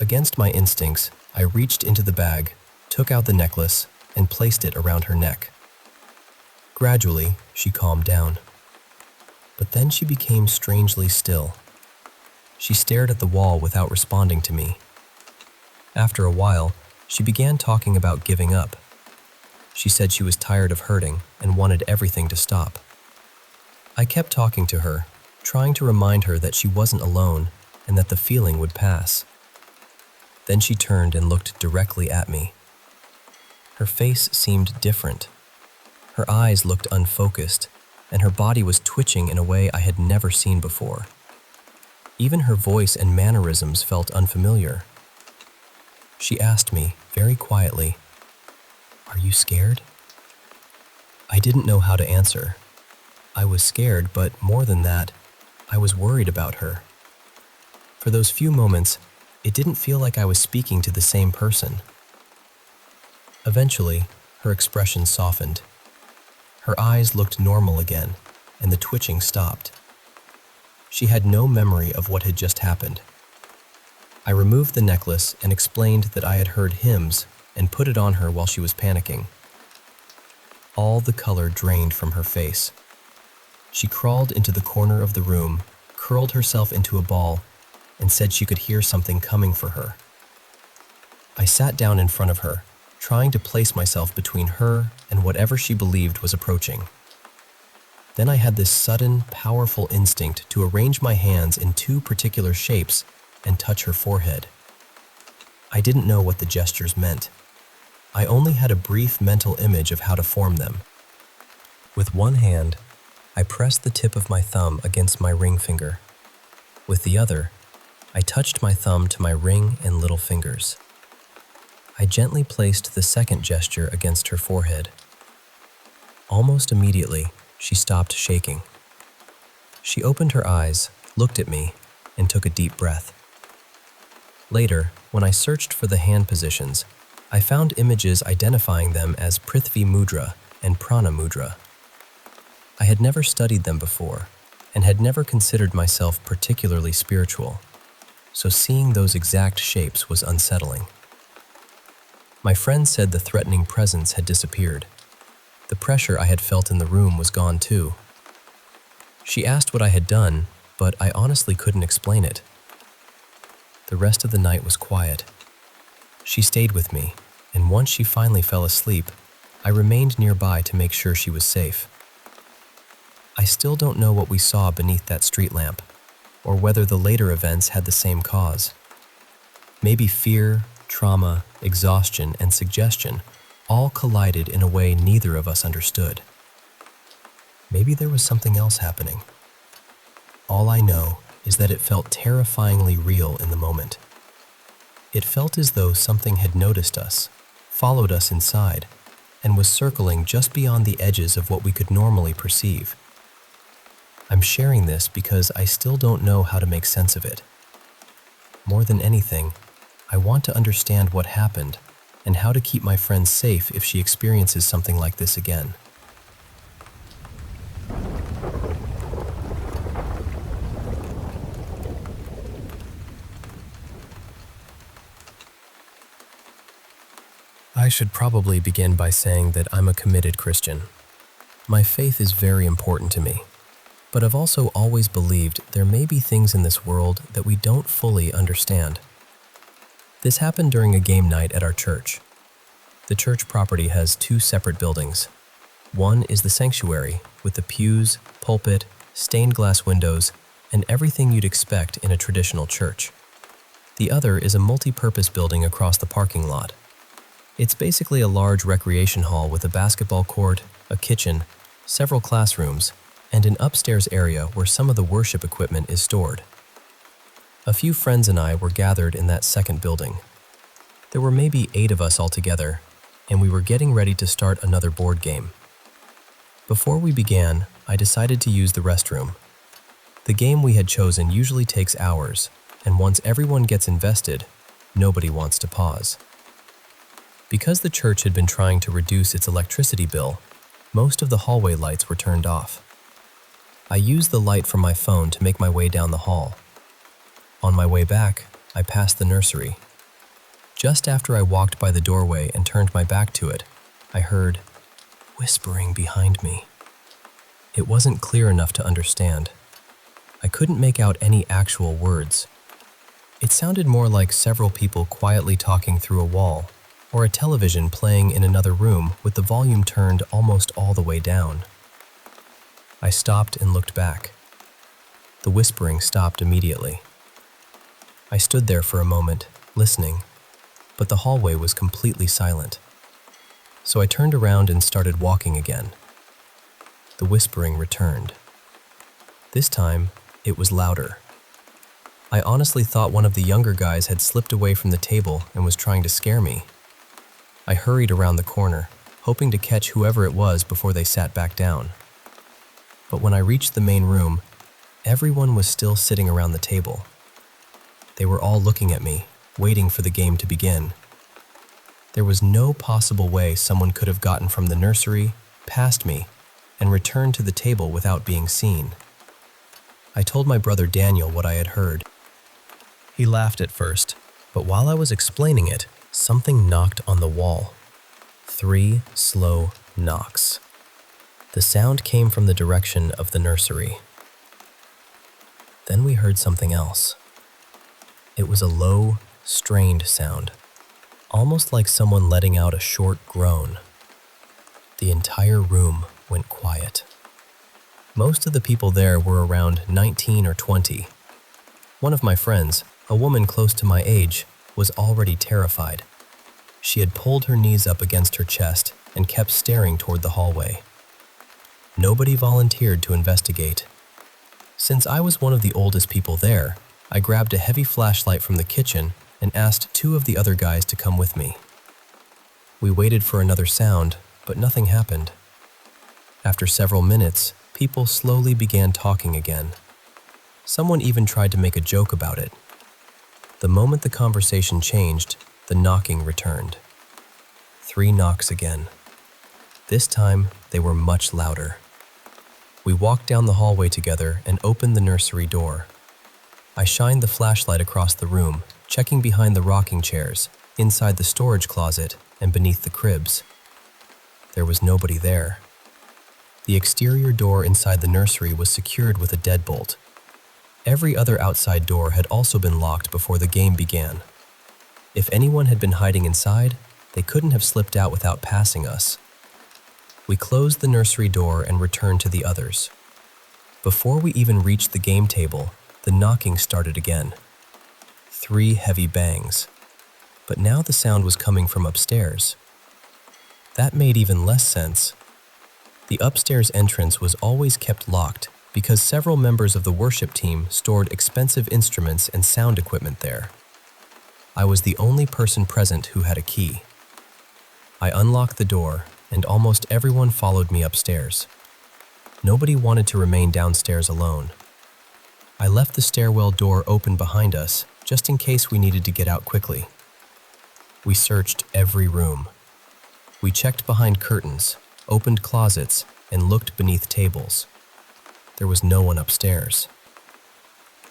Against my instincts, I reached into the bag, took out the necklace, and placed it around her neck. Gradually, she calmed down. But then she became strangely still. She stared at the wall without responding to me. After a while, she began talking about giving up. She said she was tired of hurting and wanted everything to stop. I kept talking to her, trying to remind her that she wasn't alone and that the feeling would pass. Then she turned and looked directly at me. Her face seemed different. Her eyes looked unfocused, and her body was twitching in a way I had never seen before. Even her voice and mannerisms felt unfamiliar. She asked me, very quietly, "Are you scared?" I didn't know how to answer. I was scared, but more than that, I was worried about her. For those few moments, it didn't feel like I was speaking to the same person. Eventually, her expression softened. Her eyes looked normal again, and the twitching stopped. She had no memory of what had just happened. I removed the necklace and explained that I had heard hymns and put it on her while she was panicking. All the color drained from her face. She crawled into the corner of the room, curled herself into a ball, and said she could hear something coming for her. I sat down in front of her, trying to place myself between her and whatever she believed was approaching. Then I had this sudden, powerful instinct to arrange my hands in two particular shapes and touch her forehead. I didn't know what the gestures meant. I only had a brief mental image of how to form them. With one hand, I pressed the tip of my thumb against my ring finger. With the other, I touched my thumb to my ring and little fingers. I gently placed the second gesture against her forehead. Almost immediately, she stopped shaking. She opened her eyes, looked at me, and took a deep breath. Later, when I searched for the hand positions, I found images identifying them as Prithvi Mudra and Prana Mudra. I had never studied them before, and had never considered myself particularly spiritual, so seeing those exact shapes was unsettling. My friend said the threatening presence had disappeared. The pressure I had felt in the room was gone too. She asked what I had done, but I honestly couldn't explain it. The rest of the night was quiet. She stayed with me, and once she finally fell asleep, I remained nearby to make sure she was safe. I still don't know what we saw beneath that street lamp, or whether the later events had the same cause. Maybe fear, trauma, exhaustion, and suggestion all collided in a way neither of us understood. Maybe there was something else happening. All I know is that it felt terrifyingly real in the moment. It felt as though something had noticed us, followed us inside, and was circling just beyond the edges of what we could normally perceive. I'm sharing this because I still don't know how to make sense of it. More than anything, I want to understand what happened and how to keep my friend safe if she experiences something like this again. I should probably begin by saying that I'm a committed Christian. My faith is very important to me, but I've also always believed there may be things in this world that we don't fully understand. This happened during a game night at our church. The church property has two separate buildings. One is the sanctuary, with the pews, pulpit, stained glass windows, and everything you'd expect in a traditional church. The other is a multi-purpose building across the parking lot. It's basically a large recreation hall with a basketball court, a kitchen, several classrooms, and an upstairs area where some of the worship equipment is stored. A few friends and I were gathered in that second building. There were maybe 8 of us altogether, and we were getting ready to start another board game. Before we began, I decided to use the restroom. The game we had chosen usually takes hours, and once everyone gets invested, nobody wants to pause. Because the church had been trying to reduce its electricity bill, most of the hallway lights were turned off. I used the light from my phone to make my way down the hall. On my way back, I passed the nursery. Just after I walked by the doorway and turned my back to it, I heard whispering behind me. It wasn't clear enough to understand. I couldn't make out any actual words. It sounded more like several people quietly talking through a wall, or a television playing in another room with the volume turned almost all the way down. I stopped and looked back. The whispering stopped immediately. I stood there for a moment, listening, but the hallway was completely silent. So I turned around and started walking again. The whispering returned. This time, it was louder. I honestly thought one of the younger guys had slipped away from the table and was trying to scare me. I hurried around the corner, hoping to catch whoever it was before they sat back down. But when I reached the main room, everyone was still sitting around the table. They were all looking at me, waiting for the game to begin. There was no possible way someone could have gotten from the nursery, past me, and returned to the table without being seen. I told my brother Daniel what I had heard. He laughed at first, but while I was explaining it, something knocked on the wall. 3 slow knocks. The sound came from the direction of the nursery. Then we heard something else. It was a low, strained sound, almost like someone letting out a short groan. The entire room went quiet. Most of the people there were around 19 or 20. One of my friends, a woman close to my age, was already terrified. She had pulled her knees up against her chest and kept staring toward the hallway. Nobody volunteered to investigate. Since I was one of the oldest people there, I grabbed a heavy flashlight from the kitchen and asked 2 of the other guys to come with me. We waited for another sound, but nothing happened. After several minutes, people slowly began talking again. Someone even tried to make a joke about it. The moment the conversation changed, the knocking returned. 3 knocks again. This time, they were much louder. We walked down the hallway together and opened the nursery door. I shined the flashlight across the room, checking behind the rocking chairs, inside the storage closet, and beneath the cribs. There was nobody there. The exterior door inside the nursery was secured with a deadbolt. Every other outside door had also been locked before the game began. If anyone had been hiding inside, they couldn't have slipped out without passing us. We closed the nursery door and returned to the others. Before we even reached the game table, the knocking started again. 3 heavy bangs. But now the sound was coming from upstairs. That made even less sense. The upstairs entrance was always kept locked because several members of the worship team stored expensive instruments and sound equipment there. I was the only person present who had a key. I unlocked the door, and almost everyone followed me upstairs. Nobody wanted to remain downstairs alone. I left the stairwell door open behind us, just in case we needed to get out quickly. We searched every room. We checked behind curtains, opened closets, and looked beneath tables. There was no one upstairs.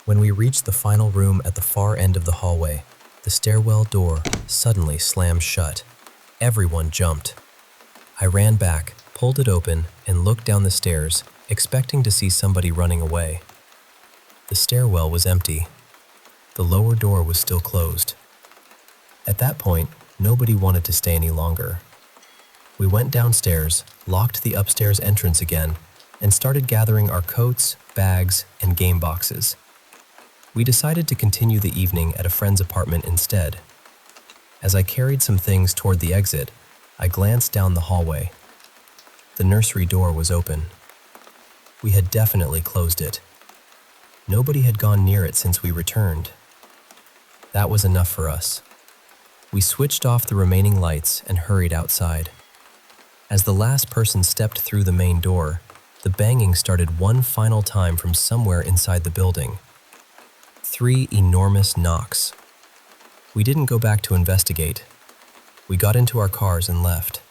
When we reached the final room at the far end of the hallway, the stairwell door suddenly slammed shut. Everyone jumped. I ran back, pulled it open, and looked down the stairs, expecting to see somebody running away. The stairwell was empty. The lower door was still closed. At that point, nobody wanted to stay any longer. We went downstairs, locked the upstairs entrance again, and started gathering our coats, bags, and game boxes. We decided to continue the evening at a friend's apartment instead. As I carried some things toward the exit, I glanced down the hallway. The nursery door was open. We had definitely closed it. Nobody had gone near it since we returned. That was enough for us. We switched off the remaining lights and hurried outside. As the last person stepped through the main door, the banging started one final time from somewhere inside the building. 3 enormous knocks. We didn't go back to investigate. We got into our cars and left.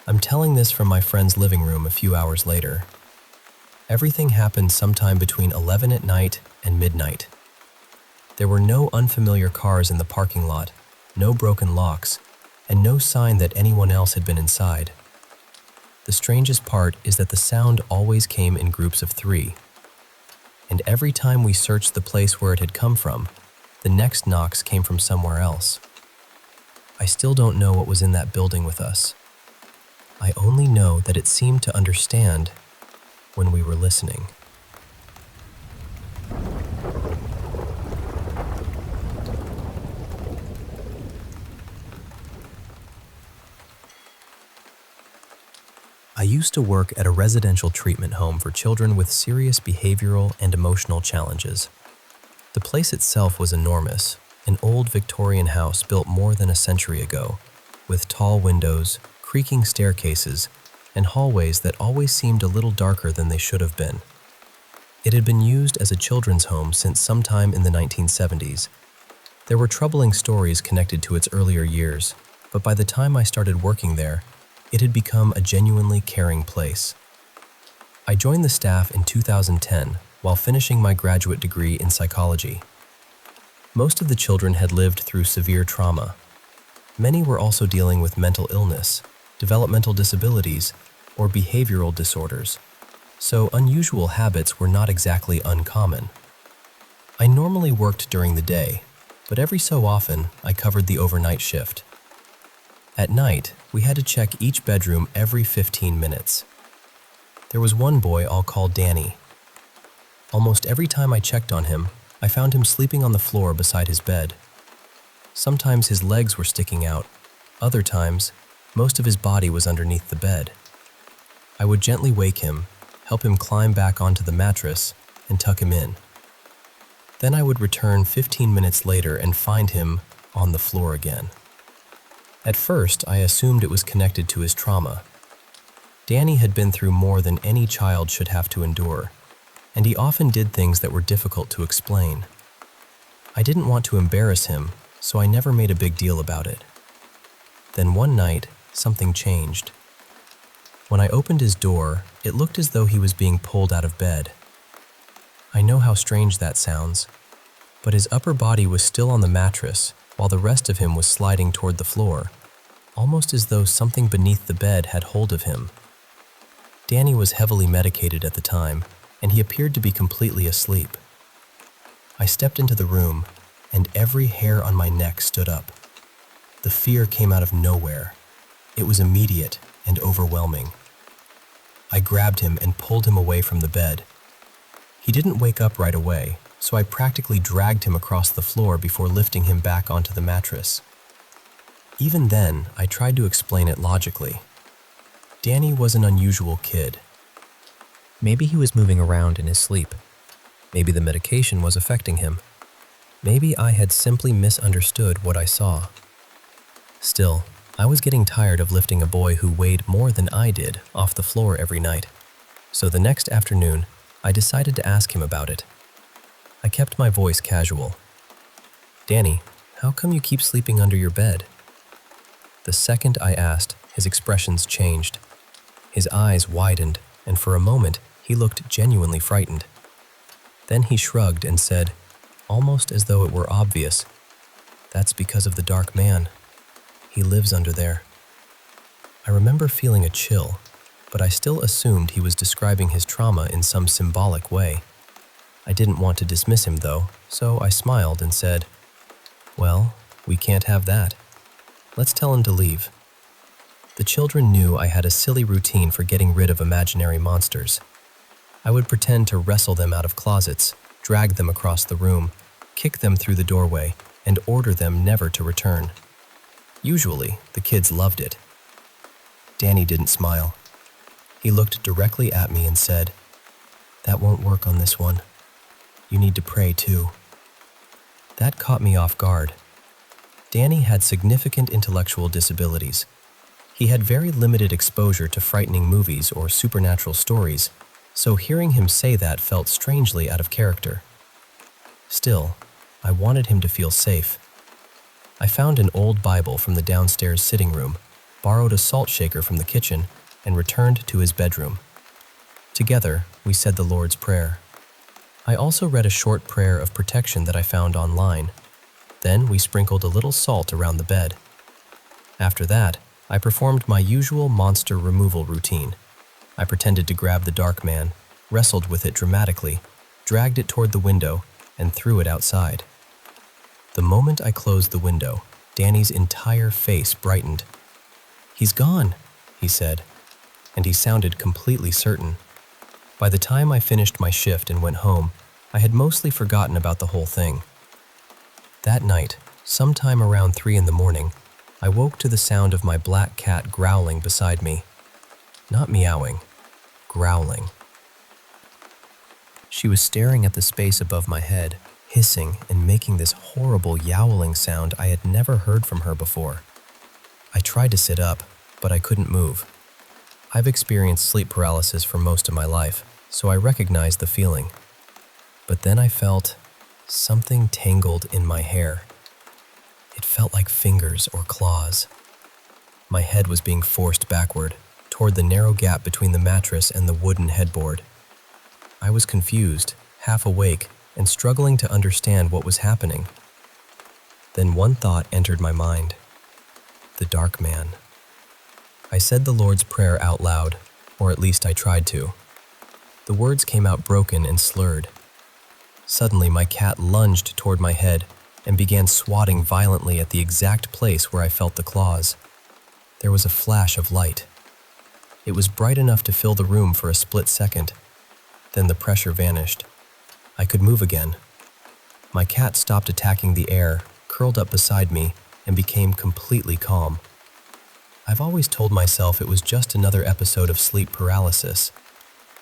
I'm telling this from my friend's living room a few hours later. Everything happened sometime between 11 at night and midnight. There were no unfamiliar cars in the parking lot, no broken locks, and no sign that anyone else had been inside. The strangest part is that the sound always came in groups of 3. And every time we searched the place where it had come from, the next knocks came from somewhere else. I still don't know what was in that building with us. I only know that it seemed to understand when we were listening. I used to work at a residential treatment home for children with serious behavioral and emotional challenges. The place itself was enormous, an old Victorian house built more than a century ago, with tall windows, creaking staircases, and hallways that always seemed a little darker than they should have been. It had been used as a children's home since sometime in the 1970s. There were troubling stories connected to its earlier years, but by the time I started working there, it had become a genuinely caring place. I joined the staff in 2010 while finishing my graduate degree in psychology. Most of the children had lived through severe trauma. Many were also dealing with mental illness, developmental disabilities, or behavioral disorders, so unusual habits were not exactly uncommon. I normally worked during the day, but every so often I covered the overnight shift. At night, we had to check each bedroom every 15 minutes. There was one boy I'll call Danny. Almost every time I checked on him, I found him sleeping on the floor beside his bed. Sometimes his legs were sticking out. Other times, most of his body was underneath the bed. I would gently wake him, help him climb back onto the mattress, and tuck him in. Then I would return 15 minutes later and find him on the floor again. At first, I assumed it was connected to his trauma. Danny had been through more than any child should have to endure, and he often did things that were difficult to explain. I didn't want to embarrass him, so I never made a big deal about it. Then one night, something changed. When I opened his door, it looked as though he was being pulled out of bed. I know how strange that sounds, but his upper body was still on the mattress while the rest of him was sliding toward the floor, almost as though something beneath the bed had hold of him. Danny was heavily medicated at the time, and he appeared to be completely asleep. I stepped into the room, and every hair on my neck stood up. The fear came out of nowhere. It was immediate and overwhelming. I grabbed him and pulled him away from the bed. He didn't wake up right away, so I practically dragged him across the floor before lifting him back onto the mattress. Even then, I tried to explain it logically. Danny was an unusual kid. Maybe he was moving around in his sleep. Maybe the medication was affecting him. Maybe I had simply misunderstood what I saw. Still, I was getting tired of lifting a boy who weighed more than I did off the floor every night. So the next afternoon, I decided to ask him about it. I kept my voice casual. "Danny, how come you keep sleeping under your bed?" The second I asked, his expressions changed. His eyes widened, and for a moment, he looked genuinely frightened. Then he shrugged and said, almost as though it were obvious, "That's because of the dark man. He lives under there." I remember feeling a chill, but I still assumed he was describing his trauma in some symbolic way. I didn't want to dismiss him, though, so I smiled and said, "Well, we can't have that. Let's tell him to leave." The children knew I had a silly routine for getting rid of imaginary monsters. I would pretend to wrestle them out of closets, drag them across the room, kick them through the doorway, and order them never to return. Usually, the kids loved it. Danny didn't smile. He looked directly at me and said, "That won't work on this one. You need to pray too." That caught me off guard. Danny had significant intellectual disabilities. He had very limited exposure to frightening movies or supernatural stories, so hearing him say that felt strangely out of character. Still, I wanted him to feel safe. I found an old Bible from the downstairs sitting room, borrowed a salt shaker from the kitchen, and returned to his bedroom. Together, we said the Lord's Prayer. I also read a short prayer of protection that I found online. Then we sprinkled a little salt around the bed. After that, I performed my usual monster removal routine. I pretended to grab the dark man, wrestled with it dramatically, dragged it toward the window, and threw it outside. The moment I closed the window, Danny's entire face brightened. "He's gone," he said, and he sounded completely certain. By the time I finished my shift and went home, I had mostly forgotten about the whole thing. That night, sometime around 3 in the morning, I woke to the sound of my black cat growling beside me. Not meowing, growling. She was staring at the space above my head, hissing and making this horrible yowling sound I had never heard from her before. I tried to sit up, but I couldn't move. I've experienced sleep paralysis for most of my life, so I recognized the feeling. But then I felt something tangled in my hair. It felt like fingers or claws. My head was being forced backward, toward the narrow gap between the mattress and the wooden headboard. I was confused, half awake, and struggling to understand what was happening. Then one thought entered my mind. The dark man. I said the Lord's Prayer out loud, or at least I tried to. The words came out broken and slurred. Suddenly, my cat lunged toward my head and began swatting violently at the exact place where I felt the claws. There was a flash of light. It was bright enough to fill the room for a split second. Then the pressure vanished. I could move again. My cat stopped attacking the air, curled up beside me, and became completely calm. I've always told myself it was just another episode of sleep paralysis.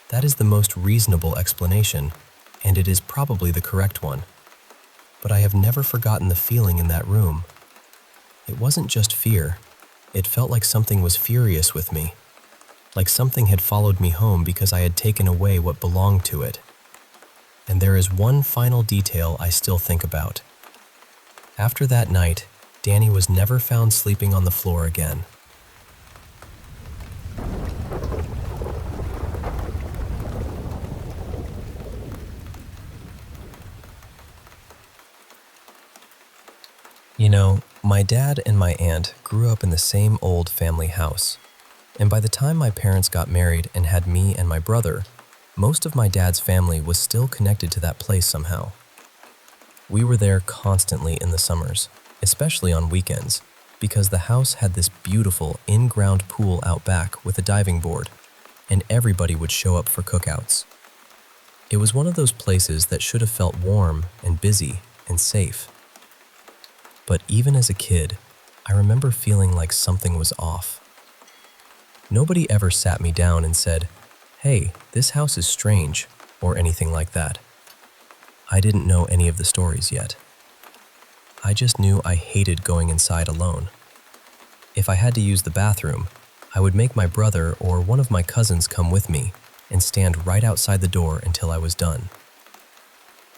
That is the most reasonable explanation, and it is probably the correct one. But I have never forgotten the feeling in that room. It wasn't just fear. It felt like something was furious with me, like something had followed me home because I had taken away what belonged to it. And there is one final detail I still think about. After that night, Danny was never found sleeping on the floor again. You know, my dad and my aunt grew up in the same old family house. And by the time my parents got married and had me and my brother, most of my dad's family was still connected to that place somehow. We were there constantly in the summers, especially on weekends, because the house had this beautiful in-ground pool out back with a diving board, and everybody would show up for cookouts. It was one of those places that should have felt warm and busy and safe. But even as a kid, I remember feeling like something was off. Nobody ever sat me down and said, "Hey, this house is strange," or anything like that. I didn't know any of the stories yet. I just knew I hated going inside alone. If I had to use the bathroom, I would make my brother or one of my cousins come with me and stand right outside the door until I was done.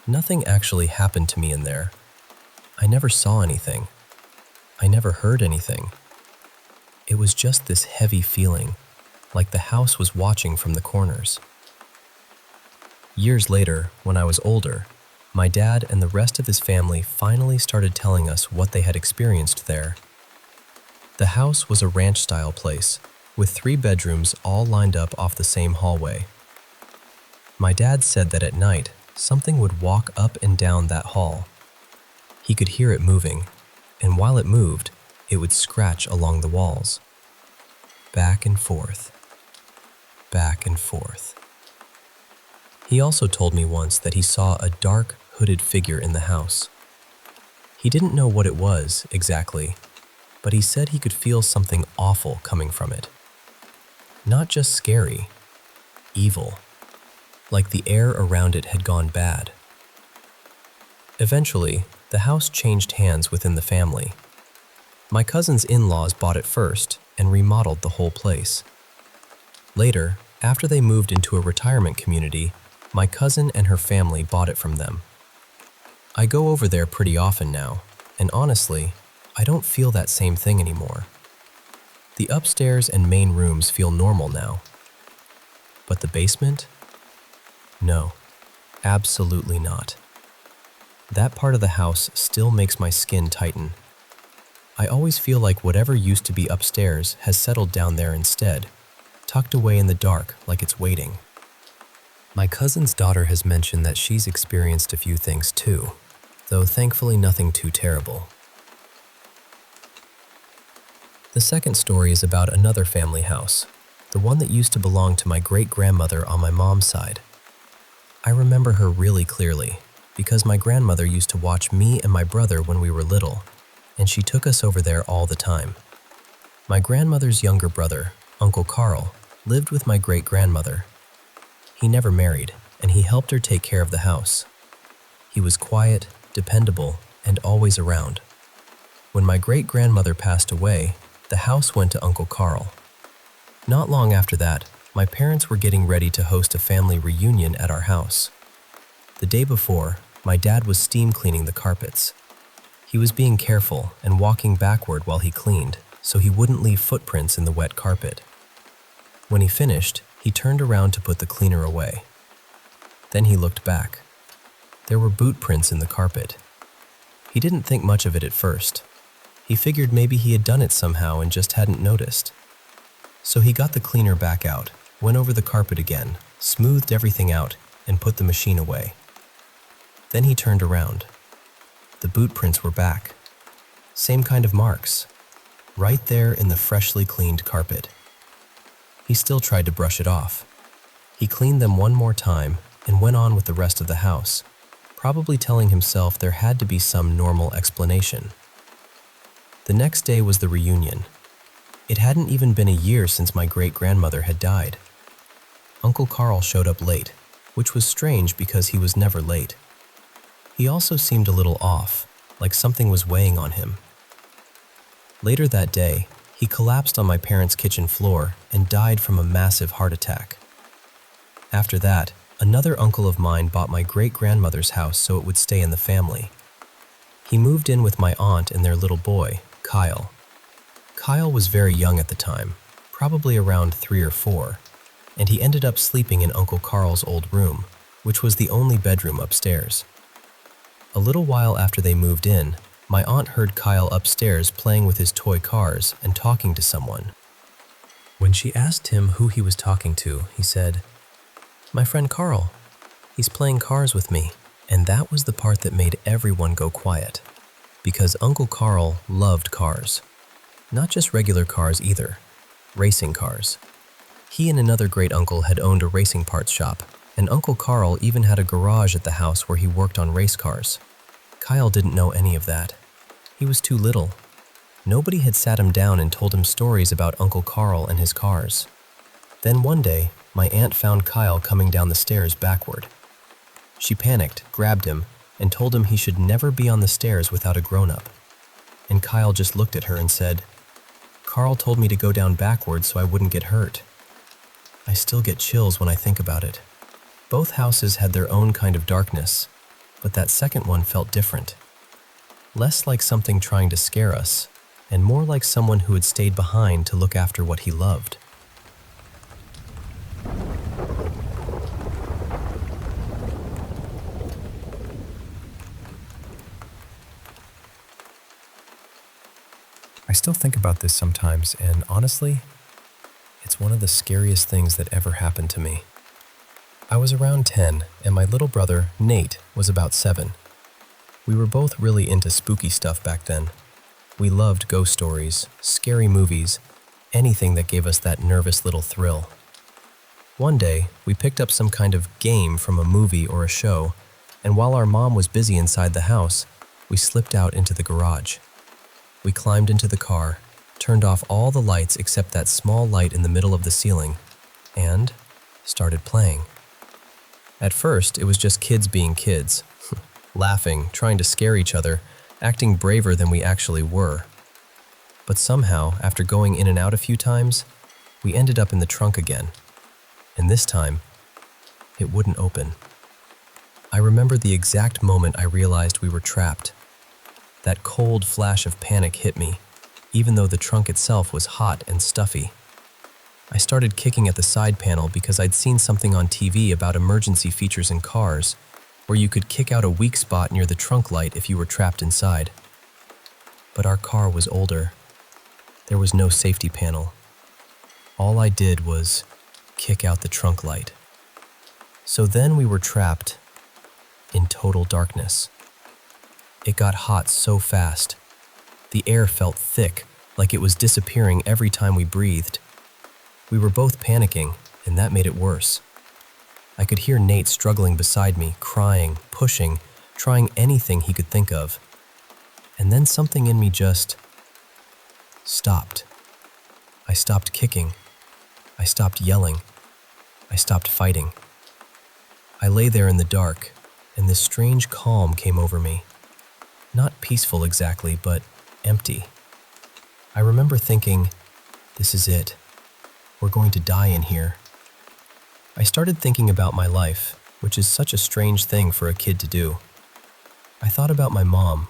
Nothing actually happened to me in there. I never saw anything. I never heard anything. It was just this heavy feeling, like the house was watching from the corners. Years later, when I was older, my dad and the rest of his family finally started telling us what they had experienced there. The house was a ranch-style place, with 3 bedrooms all lined up off the same hallway. My dad said that at night, something would walk up and down that hall. He could hear it moving, and while it moved, it would scratch along the walls. Back and forth. Back and forth. He also told me once that he saw a dark, hooded figure in the house. He didn't know what it was exactly, but he said he could feel something awful coming from it. Not just scary, evil, like the air around it had gone bad. Eventually, the house changed hands within the family. My cousin's in-laws bought it first and remodeled the whole place. Later, after they moved into a retirement community, my cousin and her family bought it from them. I go over there pretty often now, and honestly, I don't feel that same thing anymore. The upstairs and main rooms feel normal now. But the basement? No, absolutely not. That part of the house still makes my skin tighten. I always feel like whatever used to be upstairs has settled down there instead, tucked away in the dark like it's waiting. My cousin's daughter has mentioned that she's experienced a few things too, though thankfully nothing too terrible. The second story is about another family house, the one that used to belong to my great-grandmother on my mom's side. I remember her really clearly, because my grandmother used to watch me and my brother when we were little, and she took us over there all the time. My grandmother's younger brother, Uncle Carl, lived with my great-grandmother. He never married, and he helped her take care of the house. He was quiet, dependable, and always around. When my great-grandmother passed away, the house went to Uncle Carl. Not long after that, my parents were getting ready to host a family reunion at our house. The day before, my dad was steam cleaning the carpets. He was being careful and walking backward while he cleaned, so he wouldn't leave footprints in the wet carpet. When he finished, he turned around to put the cleaner away. Then he looked back. There were boot prints in the carpet. He didn't think much of it at first. He figured maybe he had done it somehow and just hadn't noticed. So he got the cleaner back out, went over the carpet again, smoothed everything out, and put the machine away. Then he turned around. The boot prints were back. Same kind of marks, right there in the freshly cleaned carpet. He still tried to brush it off. He cleaned them one more time and went on with the rest of the house, probably telling himself there had to be some normal explanation. The next day was the reunion. It hadn't even been a year since my great-grandmother had died. Uncle Carl showed up late, which was strange because he was never late. He also seemed a little off, like something was weighing on him. Later that day, he collapsed on my parents' kitchen floor and died from a massive heart attack. After that, another uncle of mine bought my great-grandmother's house so it would stay in the family. He moved in with my aunt and their little boy, Kyle. Kyle was very young at the time, probably around 3 or 4, and he ended up sleeping in Uncle Carl's old room, which was the only bedroom upstairs. A little while after they moved in, my aunt heard Kyle upstairs playing with his toy cars and talking to someone. When she asked him who he was talking to, he said, "My friend Carl. He's playing cars with me." And that was the part that made everyone go quiet, because Uncle Carl loved cars. Not just regular cars either, racing cars. He and another great uncle had owned a racing parts shop, and Uncle Carl even had a garage at the house where he worked on race cars. Kyle didn't know any of that. He was too little. Nobody had sat him down and told him stories about Uncle Carl and his cars. Then one day, my aunt found Kyle coming down the stairs backward. She panicked, grabbed him, and told him he should never be on the stairs without a grown-up. And Kyle just looked at her and said, "Carl told me to go down backwards so I wouldn't get hurt." I still get chills when I think about it. Both houses had their own kind of darkness, but that second one felt different. Less like something trying to scare us, and more like someone who had stayed behind to look after what he loved. I still think about this sometimes, and honestly, it's one of the scariest things that ever happened to me. I was around 10, and my little brother, Nate, was about 7. We were both really into spooky stuff back then. We loved ghost stories, scary movies, anything that gave us that nervous little thrill. One day, we picked up some kind of game from a movie or a show, and while our mom was busy inside the house, we slipped out into the garage. We climbed into the car, turned off all the lights except that small light in the middle of the ceiling, and started playing. At first, it was just kids being kids, laughing, trying to scare each other, acting braver than we actually were. But somehow, after going in and out a few times, we ended up in the trunk again. And this time, it wouldn't open. I remember the exact moment I realized we were trapped. That cold flash of panic hit me, even though the trunk itself was hot and stuffy. I started kicking at the side panel because I'd seen something on TV about emergency features in cars, where you could kick out a weak spot near the trunk light if you were trapped inside. But our car was older. There was no safety panel. All I did was kick out the trunk light. So then we were trapped in total darkness. It got hot so fast. The air felt thick, like it was disappearing every time we breathed. We were both panicking, and that made it worse. I could hear Nate struggling beside me, crying, pushing, trying anything he could think of. And then something in me just stopped. I stopped kicking. I stopped yelling. I stopped fighting. I lay there in the dark, and this strange calm came over me. Not peaceful exactly, but empty. I remember thinking, this is it. We're going to die in here. I started thinking about my life, which is such a strange thing for a kid to do. I thought about my mom,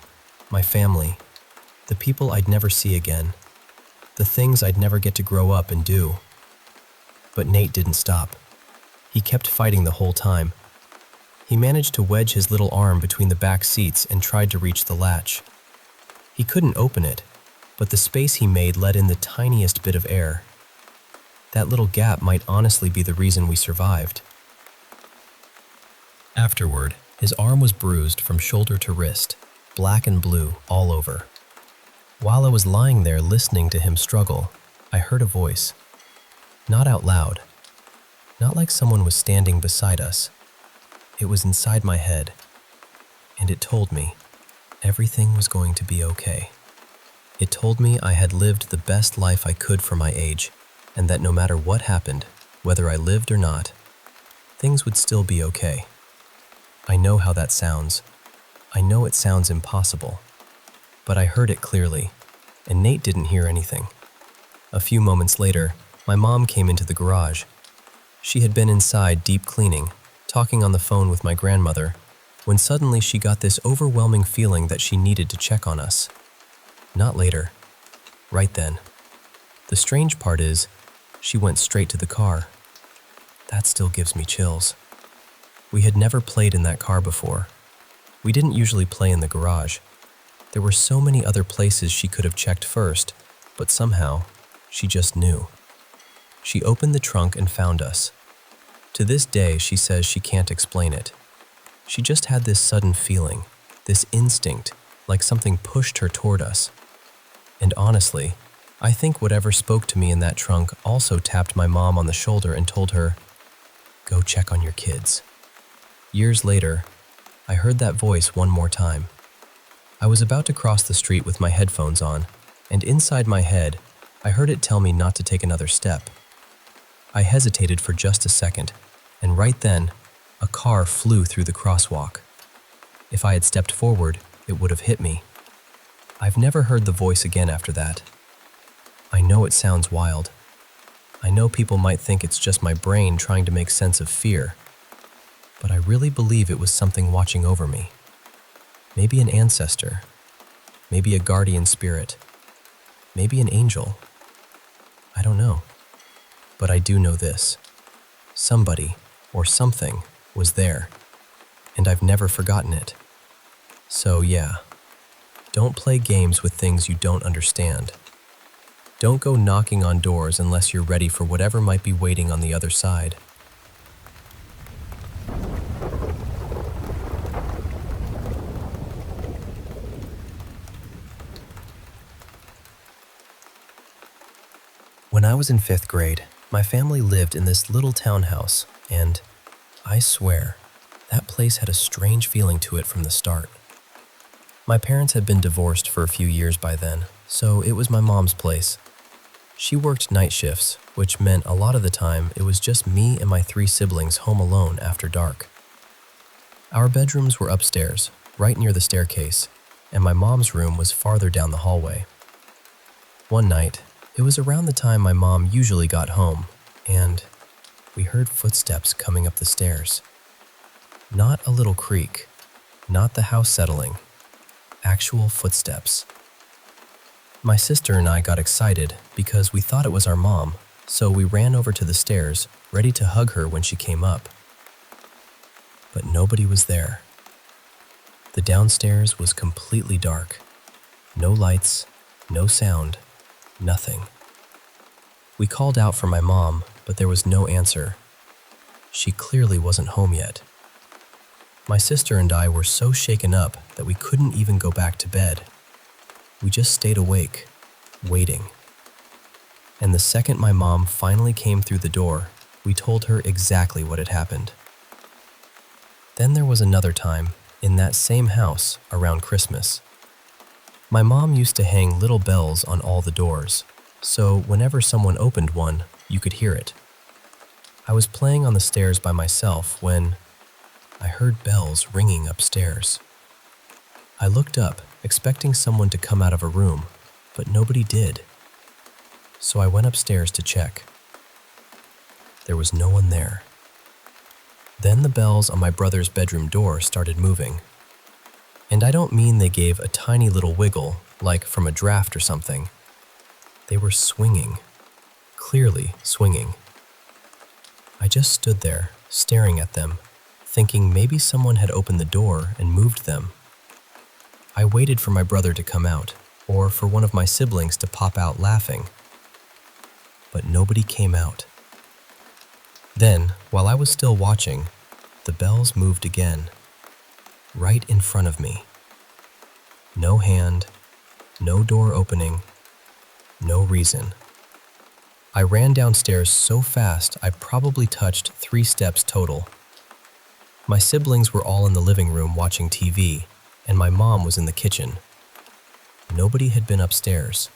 my family, the people I'd never see again, the things I'd never get to grow up and do. But Nate didn't stop. He kept fighting the whole time. He managed to wedge his little arm between the back seats and tried to reach the latch. He couldn't open it, but the space he made let in the tiniest bit of air. That little gap might honestly be the reason we survived. Afterward, his arm was bruised from shoulder to wrist, black and blue all over. While I was lying there listening to him struggle, I heard a voice. Not out loud. Not like someone was standing beside us. It was inside my head, and it told me everything was going to be okay. It told me I had lived the best life I could for my age, and that no matter what happened, whether I lived or not, things would still be okay. I know how that sounds. I know it sounds impossible. But I heard it clearly, and Nate didn't hear anything. A few moments later, my mom came into the garage. She had been inside deep cleaning, talking on the phone with my grandmother, when suddenly she got this overwhelming feeling that she needed to check on us. Not later. Right then. The strange part is, she went straight to the car. That still gives me chills. We had never played in that car before. We didn't usually play in the garage. There were so many other places she could have checked first, but somehow, she just knew. She opened the trunk and found us. To this day, she says she can't explain it. She just had this sudden feeling, this instinct, like something pushed her toward us. And honestly, I think whatever spoke to me in that trunk also tapped my mom on the shoulder and told her, "Go check on your kids." Years later, I heard that voice one more time. I was about to cross the street with my headphones on, and inside my head, I heard it tell me not to take another step. I hesitated for just a second, and right then, a car flew through the crosswalk. If I had stepped forward, it would have hit me. I've never heard the voice again after that. I know it sounds wild. I know people might think it's just my brain trying to make sense of fear, but I really believe it was something watching over me. Maybe an ancestor, maybe a guardian spirit, maybe an angel. I don't know. But I do know this. Somebody or something was there, and I've never forgotten it. So yeah, don't play games with things you don't understand. Don't go knocking on doors unless you're ready for whatever might be waiting on the other side. When I was in 5th grade, my family lived in this little townhouse, and I swear, that place had a strange feeling to it from the start. My parents had been divorced for a few years by then, so it was my mom's place. She worked night shifts, which meant a lot of the time it was just me and my 3 siblings home alone after dark. Our bedrooms were upstairs, right near the staircase, and my mom's room was farther down the hallway. One night, it was around the time my mom usually got home, and we heard footsteps coming up the stairs. Not a little creak, not the house settling, actual footsteps. My sister and I got excited because we thought it was our mom, so we ran over to the stairs, ready to hug her when she came up. But nobody was there. The downstairs was completely dark. No lights, no sound, nothing. We called out for my mom, but there was no answer. She clearly wasn't home yet. My sister and I were so shaken up that we couldn't even go back to bed. We just stayed awake, waiting. And the second my mom finally came through the door, we told her exactly what had happened. Then there was another time, in that same house, around Christmas. My mom used to hang little bells on all the doors, so whenever someone opened one, you could hear it. I was playing on the stairs by myself when I heard bells ringing upstairs. I looked up, expecting someone to come out of a room, but nobody did. so I went upstairs to check. There was no one there. Then the bells on my brother's bedroom door started moving. And I don't mean they gave a tiny little wiggle, like from a draft or something. They were swinging, clearly swinging. I just stood there, staring at them, thinking maybe someone had opened the door and moved them. I waited for my brother to come out, or for one of my siblings to pop out laughing. But nobody came out. Then, while I was still watching, the bells moved again, right in front of me. No hand, no door opening, no reason. I ran downstairs so fast I probably touched 3 steps total. My siblings were all in the living room watching TV, and my mom was in the kitchen. Nobody had been upstairs.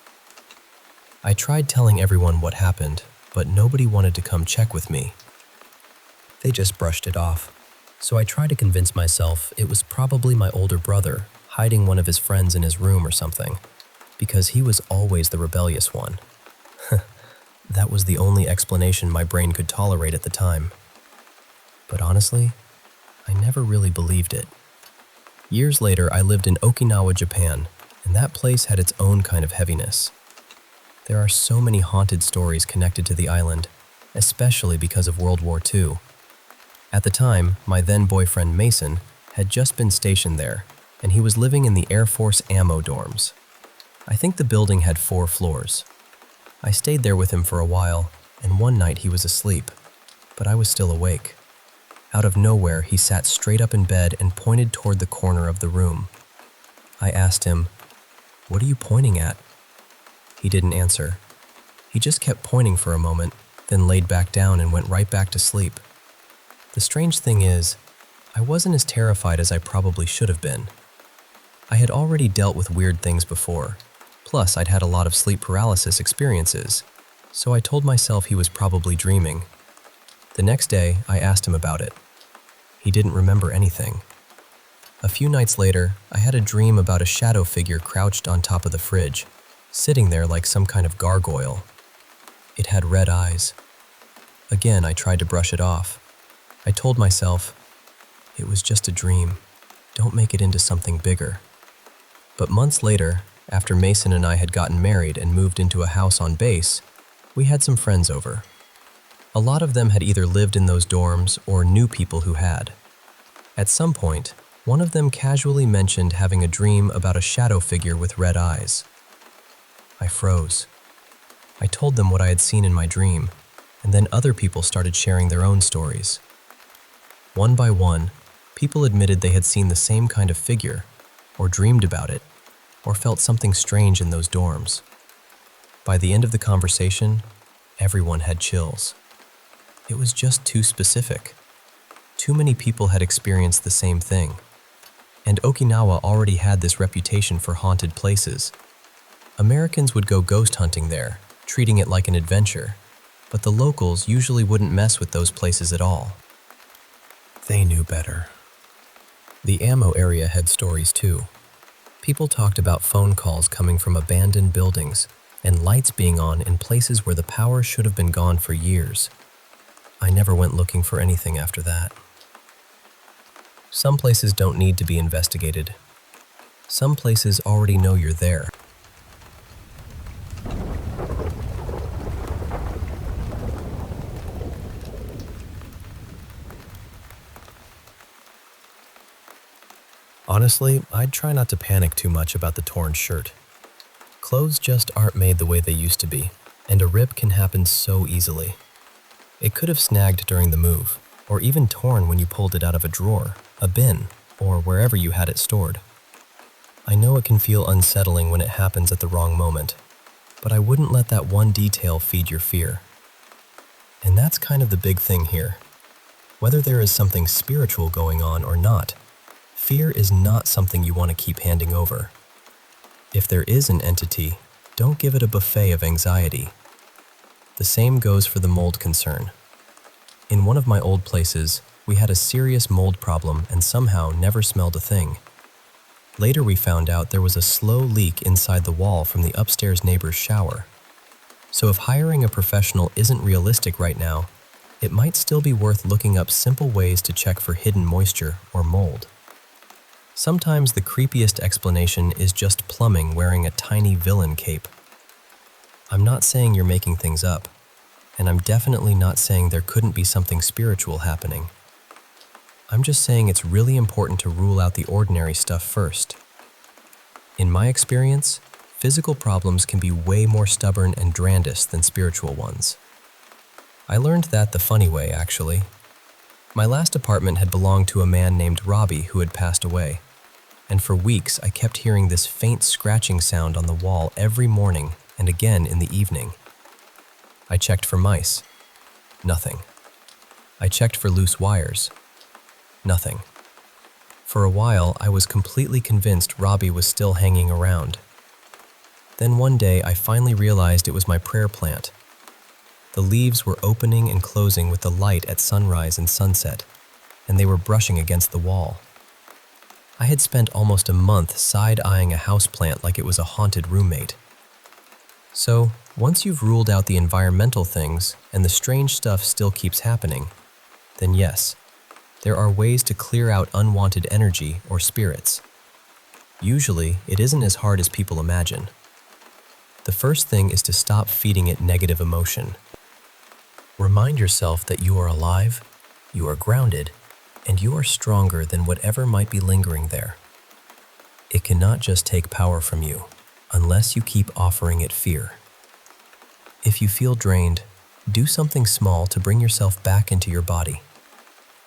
I tried telling everyone what happened, but nobody wanted to come check with me. They just brushed it off. So I tried to convince myself it was probably my older brother hiding one of his friends in his room or something, because he was always the rebellious one. That was the only explanation my brain could tolerate at the time. But honestly, I never really believed it. Years later, I lived in Okinawa, Japan, and that place had its own kind of heaviness. There are so many haunted stories connected to the island, especially because of World War II. At the time, my then-boyfriend Mason had just been stationed there, and he was living in the Air Force ammo dorms. I think the building had 4 floors. I stayed there with him for a while, and one night he was asleep, but I was still awake. Out of nowhere, he sat straight up in bed and pointed toward the corner of the room. I asked him, "What are you pointing at?" He didn't answer. He just kept pointing for a moment, then laid back down and went right back to sleep. The strange thing is, I wasn't as terrified as I probably should have been. I had already dealt with weird things before, plus I'd had a lot of sleep paralysis experiences, so I told myself he was probably dreaming. The next day, I asked him about it. He didn't remember anything. A few nights later, I had a dream about a shadow figure crouched on top of the fridge, sitting there like some kind of gargoyle. It had red eyes. Again, I tried to brush it off. I told myself, it was just a dream. Don't make it into something bigger. But months later, after Mason and I had gotten married and moved into a house on base, we had some friends over. A lot of them had either lived in those dorms or knew people who had. At some point, one of them casually mentioned having a dream about a shadow figure with red eyes. I froze. I told them what I had seen in my dream, and then other people started sharing their own stories. One by one, people admitted they had seen the same kind of figure, or dreamed about it, or felt something strange in those dorms. By the end of the conversation, everyone had chills. It was just too specific. Too many people had experienced the same thing. And Okinawa already had this reputation for haunted places. Americans would go ghost hunting there, treating it like an adventure, but the locals usually wouldn't mess with those places at all. They knew better. The ammo area had stories too. People talked about phone calls coming from abandoned buildings and lights being on in places where the power should have been gone for years. I never went looking for anything after that. Some places don't need to be investigated. Some places already know you're there. Honestly, I'd try not to panic too much about the torn shirt. Clothes just aren't made the way they used to be, and a rip can happen so easily. It could have snagged during the move, or even torn when you pulled it out of a drawer, a bin, or wherever you had it stored. I know it can feel unsettling when it happens at the wrong moment, but I wouldn't let that one detail feed your fear. And that's kind of the big thing here. Whether there is something spiritual going on or not, fear is not something you want to keep handing over. If there is an entity, don't give it a buffet of anxiety. The same goes for the mold concern. In one of my old places, we had a serious mold problem and somehow never smelled a thing. Later we found out there was a slow leak inside the wall from the upstairs neighbor's shower. So if hiring a professional isn't realistic right now, it might still be worth looking up simple ways to check for hidden moisture or mold. Sometimes the creepiest explanation is just plumbing wearing a tiny villain cape. I'm not saying you're making things up, and I'm definitely not saying there couldn't be something spiritual happening. I'm just saying it's really important to rule out the ordinary stuff first. In my experience, physical problems can be way more stubborn and Drandis than spiritual ones. I learned that the funny way, actually. My last apartment had belonged to a man named Robbie who had passed away, and for weeks I kept hearing this faint scratching sound on the wall every morning and again in the evening. I checked for mice. Nothing. I checked for loose wires. Nothing. For a while, I was completely convinced Robbie was still hanging around. Then one day, I finally realized it was my prayer plant. The leaves were opening and closing with the light at sunrise and sunset, and they were brushing against the wall. I had spent almost a month side-eyeing a houseplant like it was a haunted roommate. So, once you've ruled out the environmental things and the strange stuff still keeps happening, then yes, there are ways to clear out unwanted energy or spirits. Usually, it isn't as hard as people imagine. The first thing is to stop feeding it negative emotion. Remind yourself that you are alive, you are grounded, and you are stronger than whatever might be lingering there. It cannot just take power from you, unless you keep offering it fear. If you feel drained, do something small to bring yourself back into your body.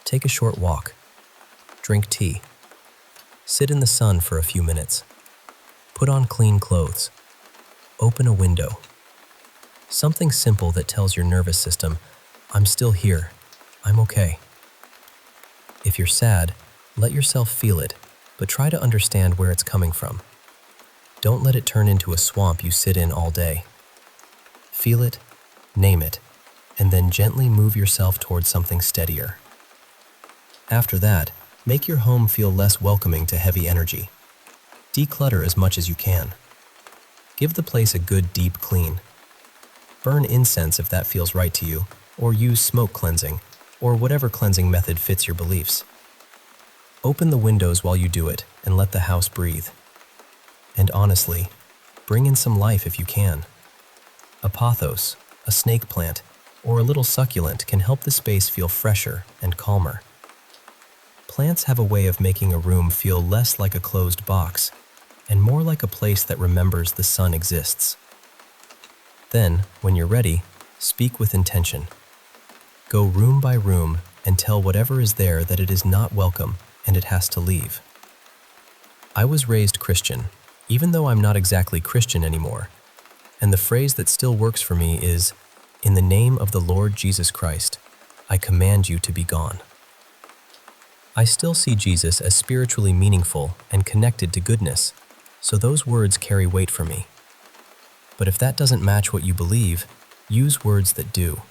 Take a short walk. Drink tea. Sit in the sun for a few minutes. Put on clean clothes. Open a window. Something simple that tells your nervous system, I'm still here, I'm okay. If you're sad, let yourself feel it, but try to understand where it's coming from. Don't let it turn into a swamp you sit in all day. Feel it, name it, and then gently move yourself towards something steadier. After that, make your home feel less welcoming to heavy energy. Declutter as much as you can. Give the place a good deep clean. Burn incense if that feels right to you, or use smoke cleansing, or whatever cleansing method fits your beliefs. Open the windows while you do it and let the house breathe. And honestly, bring in some life if you can. A pothos, a snake plant, or a little succulent can help the space feel fresher and calmer. Plants have a way of making a room feel less like a closed box and more like a place that remembers the sun exists. Then, when you're ready, speak with intention. Go room by room and tell whatever is there that it is not welcome and it has to leave. I was raised Christian, even though I'm not exactly Christian anymore, and the phrase that still works for me is, "In the name of the Lord Jesus Christ, I command you to be gone." I still see Jesus as spiritually meaningful and connected to goodness, so those words carry weight for me. But if that doesn't match what you believe, use words that do.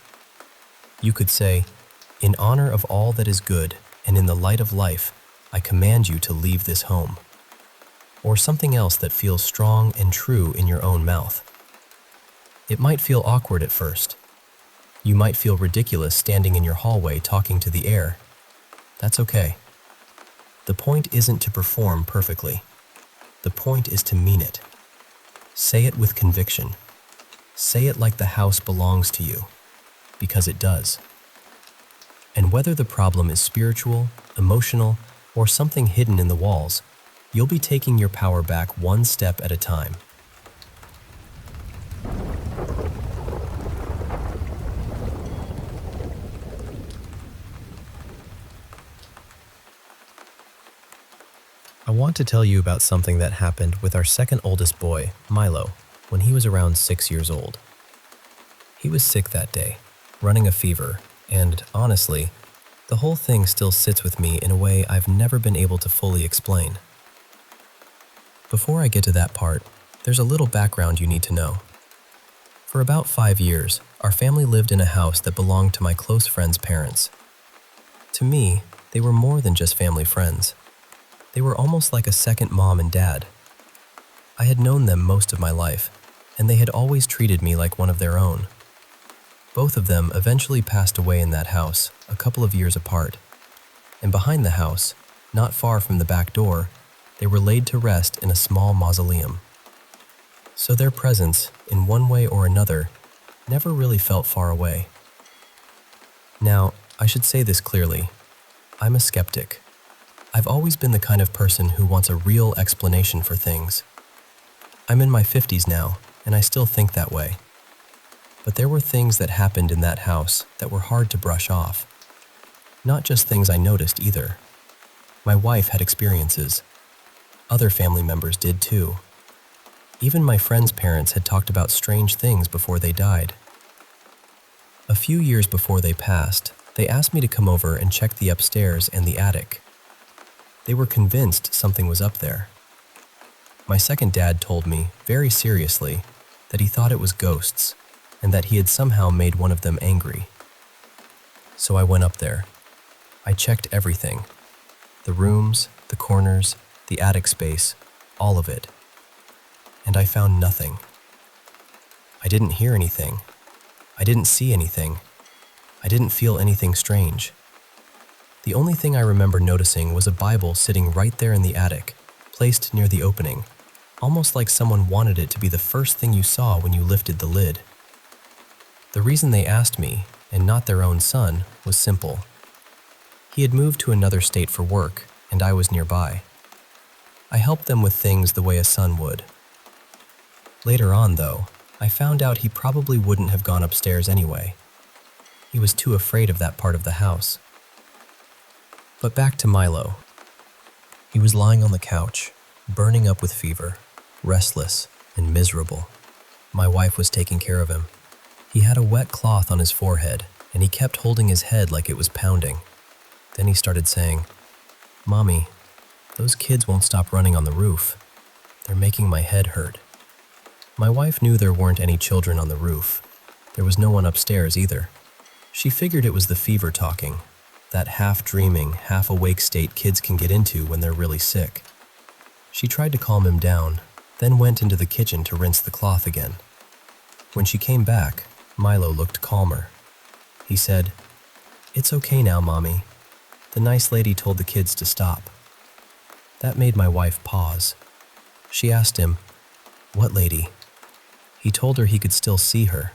You could say, "In honor of all that is good and in the light of life, I command you to leave this home." Or something else that feels strong and true in your own mouth. It might feel awkward at first. You might feel ridiculous standing in your hallway talking to the air. That's okay. The point isn't to perform perfectly. The point is to mean it. Say it with conviction. Say it like the house belongs to you, because it does. And whether the problem is spiritual, emotional, or something hidden in the walls, you'll be taking your power back one step at a time. I want to tell you about something that happened with our second oldest boy, Milo, when he was around 6 years old. He was sick that day, running a fever, and honestly, the whole thing still sits with me in a way I've never been able to fully explain. Before I get to that part, there's a little background you need to know. For about 5 years, our family lived in a house that belonged to my close friend's parents. To me, they were more than just family friends. They were almost like a second mom and dad. I had known them most of my life, and they had always treated me like one of their own. Both of them eventually passed away in that house, a couple of years apart. And behind the house, not far from the back door, they were laid to rest in a small mausoleum. So their presence, in one way or another, never really felt far away. Now, I should say this clearly. I'm a skeptic. I've always been the kind of person who wants a real explanation for things. I'm in my 50s now, and I still think that way. But there were things that happened in that house that were hard to brush off. Not just things I noticed either. My wife had experiences. Other family members did too. Even my friends' parents had talked about strange things before they died. A few years before they passed, they asked me to come over and check the upstairs and the attic. They were convinced something was up there. My second dad told me, very seriously, that he thought it was ghosts, and that he had somehow made one of them angry. So I went up there. I checked everything. The rooms, the corners, the attic space, all of it. And I found nothing. I didn't hear anything. I didn't see anything. I didn't feel anything strange. The only thing I remember noticing was a Bible sitting right there in the attic, placed near the opening, almost like someone wanted it to be the first thing you saw when you lifted the lid. The reason they asked me, and not their own son, was simple. He had moved to another state for work, and I was nearby. I helped them with things the way a son would. Later on, though, I found out he probably wouldn't have gone upstairs anyway. He was too afraid of that part of the house. But back to Milo. He was lying on the couch, burning up with fever, restless and miserable. My wife was taking care of him. He had a wet cloth on his forehead, and he kept holding his head like it was pounding. Then he started saying, "Mommy, those kids won't stop running on the roof. They're making my head hurt." My wife knew there weren't any children on the roof. There was no one upstairs either. She figured it was the fever talking, that half-dreaming, half-awake state kids can get into when they're really sick. She tried to calm him down, then went into the kitchen to rinse the cloth again. When she came back, Milo looked calmer. He said, "It's okay now, Mommy. The nice lady told the kids to stop." That made my wife pause. She asked him, "What lady?" He told her he could still see her.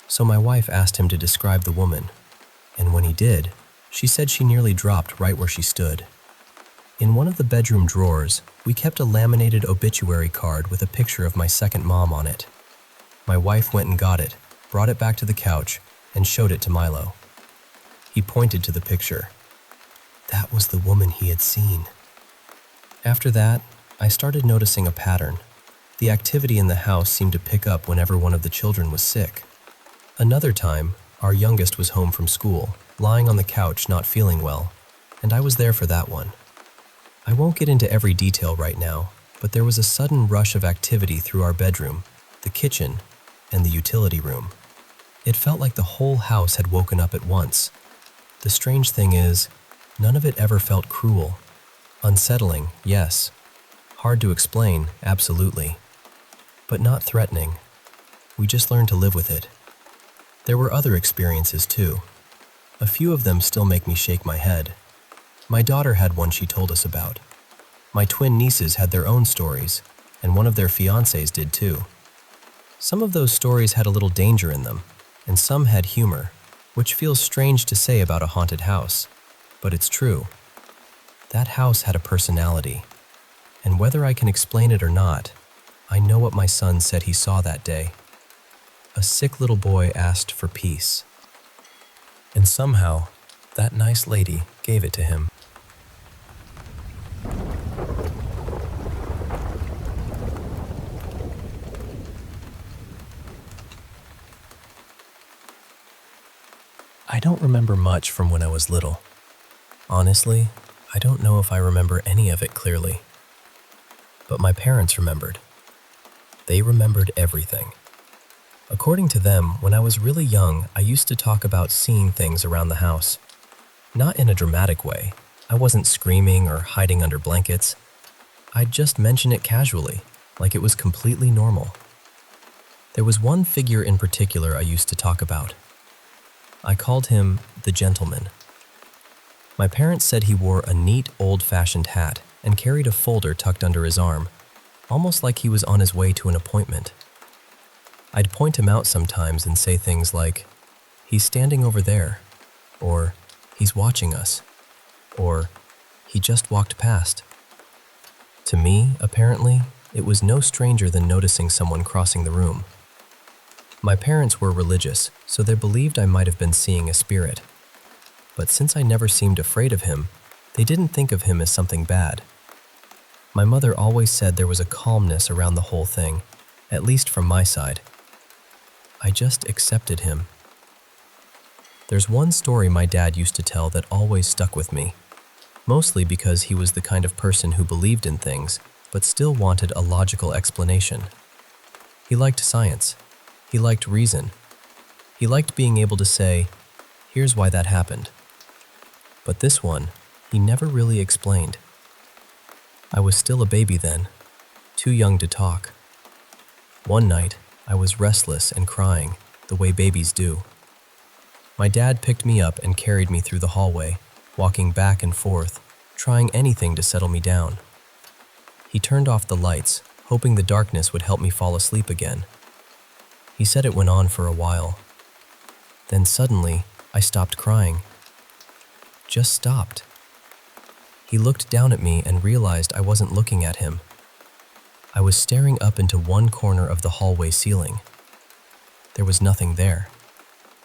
So my wife asked him to describe the woman, and when he did, she said she nearly dropped right where she stood. In one of the bedroom drawers, we kept a laminated obituary card with a picture of my second mom on it. My wife went and got it, brought it back to the couch, and showed it to Milo. He pointed to the picture. That was the woman he had seen. After that, I started noticing a pattern. The activity in the house seemed to pick up whenever one of the children was sick. Another time, our youngest was home from school, lying on the couch not feeling well, and I was there for that one. I won't get into every detail right now, but there was a sudden rush of activity through our bedroom, the kitchen, and the utility room. It felt like the whole house had woken up at once. The strange thing is, none of it ever felt cruel. Unsettling, yes. Hard to explain, absolutely. But not threatening. We just learned to live with it. There were other experiences too. A few of them still make me shake my head. My daughter had one she told us about. My twin nieces had their own stories, and one of their fiancés did too. Some of those stories had a little danger in them, and some had humor, which feels strange to say about a haunted house, but it's true. That house had a personality, and whether I can explain it or not, I know what my son said he saw that day. A sick little boy asked for peace. And somehow, that nice lady gave it to him. I don't remember much from when I was little. Honestly, I don't know if I remember any of it clearly. But my parents remembered. They remembered everything. According to them, when I was really young, I used to talk about seeing things around the house. Not in a dramatic way. I wasn't screaming or hiding under blankets. I'd just mention it casually, like it was completely normal. There was one figure in particular I used to talk about. I called him the gentleman. My parents said he wore a neat, old-fashioned hat and carried a folder tucked under his arm, almost like he was on his way to an appointment. I'd point him out sometimes and say things like, "He's standing over there," or "He's watching us," or "He just walked past." To me, apparently, it was no stranger than noticing someone crossing the room. My parents were religious, so they believed I might have been seeing a spirit. But since I never seemed afraid of him, they didn't think of him as something bad. My mother always said there was a calmness around the whole thing, at least from my side. I just accepted him. There's one story my dad used to tell that always stuck with me, mostly because he was the kind of person who believed in things, but still wanted a logical explanation. He liked science. He liked reason. He liked being able to say, "Here's why that happened." But this one, he never really explained. I was still a baby then, too young to talk. One night, I was restless and crying, the way babies do. My dad picked me up and carried me through the hallway, walking back and forth, trying anything to settle me down. He turned off the lights, hoping the darkness would help me fall asleep again. He said it went on for a while. Then suddenly, I stopped crying. Just stopped. He looked down at me and realized I wasn't looking at him. I was staring up into one corner of the hallway ceiling. There was nothing there,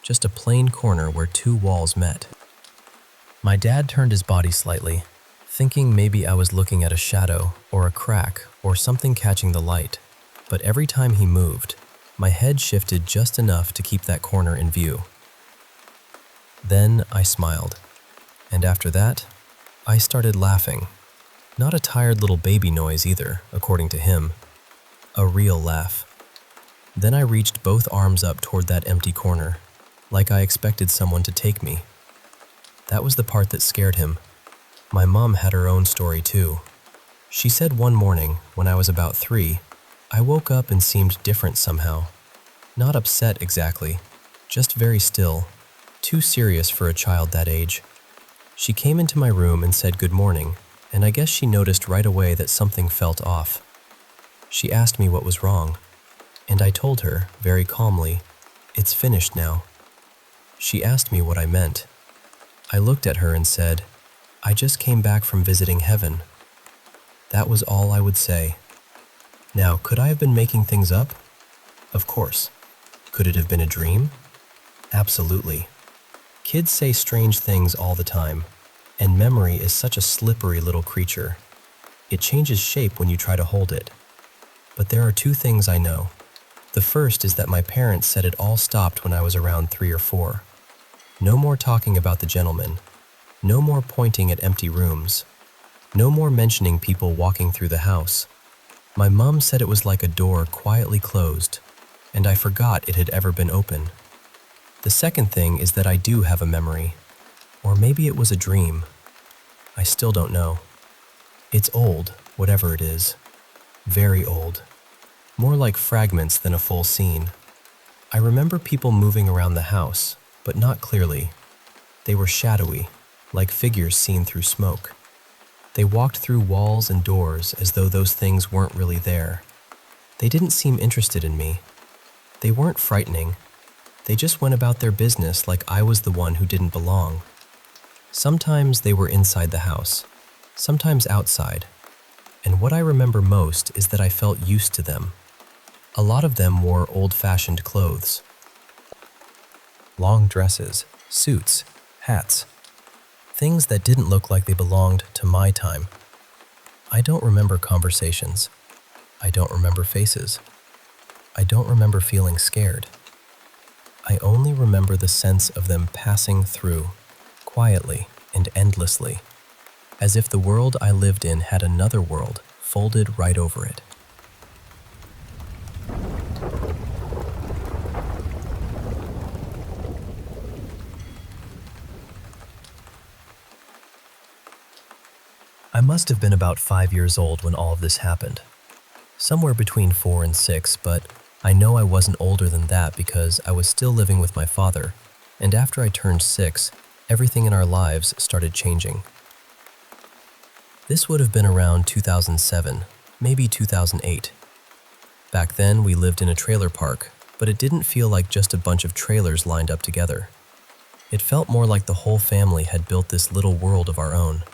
just a plain corner where two walls met. My dad turned his body slightly, thinking maybe I was looking at a shadow or a crack or something catching the light, but every time he moved, my head shifted just enough to keep that corner in view. Then I smiled, and after that, I started laughing. Not a tired little baby noise either, according to him. A real laugh. Then I reached both arms up toward that empty corner, like I expected someone to take me. That was the part that scared him. My mom had her own story too. She said one morning, when I was about 3, I woke up and seemed different somehow. Not upset exactly, just very still, too serious for a child that age. She came into my room and said good morning, and I guess she noticed right away that something felt off. She asked me what was wrong, and I told her, very calmly, "It's finished now." She asked me what I meant. I looked at her and said, "I just came back from visiting heaven." That was all I would say. Now, could I have been making things up? Of course. Could it have been a dream? Absolutely. Kids say strange things all the time, and memory is such a slippery little creature. It changes shape when you try to hold it. But there are two things I know. The first is that my parents said it all stopped when I was around 3 or 4. No more talking about the gentleman. No more pointing at empty rooms. No more mentioning people walking through the house. My mom said it was like a door quietly closed, and I forgot it had ever been open. The second thing is that I do have a memory. Or maybe it was a dream. I still don't know. It's old, whatever it is. Very old. More like fragments than a full scene. I remember people moving around the house, but not clearly. They were shadowy, like figures seen through smoke. They walked through walls and doors as though those things weren't really there. They didn't seem interested in me. They weren't frightening. They just went about their business like I was the one who didn't belong. Sometimes they were inside the house, sometimes outside. And what I remember most is that I felt used to them. A lot of them wore old-fashioned clothes. Long dresses, suits, hats. Things that didn't look like they belonged to my time. I don't remember conversations. I don't remember faces. I don't remember feeling scared. I only remember the sense of them passing through, quietly and endlessly, as if the world I lived in had another world folded right over it. I must have been about 5 years old when all of this happened. Somewhere between 4 and 6, but I know I wasn't older than that because I was still living with my father, and after I turned 6, everything in our lives started changing. This would have been around 2007, maybe 2008. Back then, we lived in a trailer park, but it didn't feel like just a bunch of trailers lined up together. It felt more like the whole family had built this little world of our own.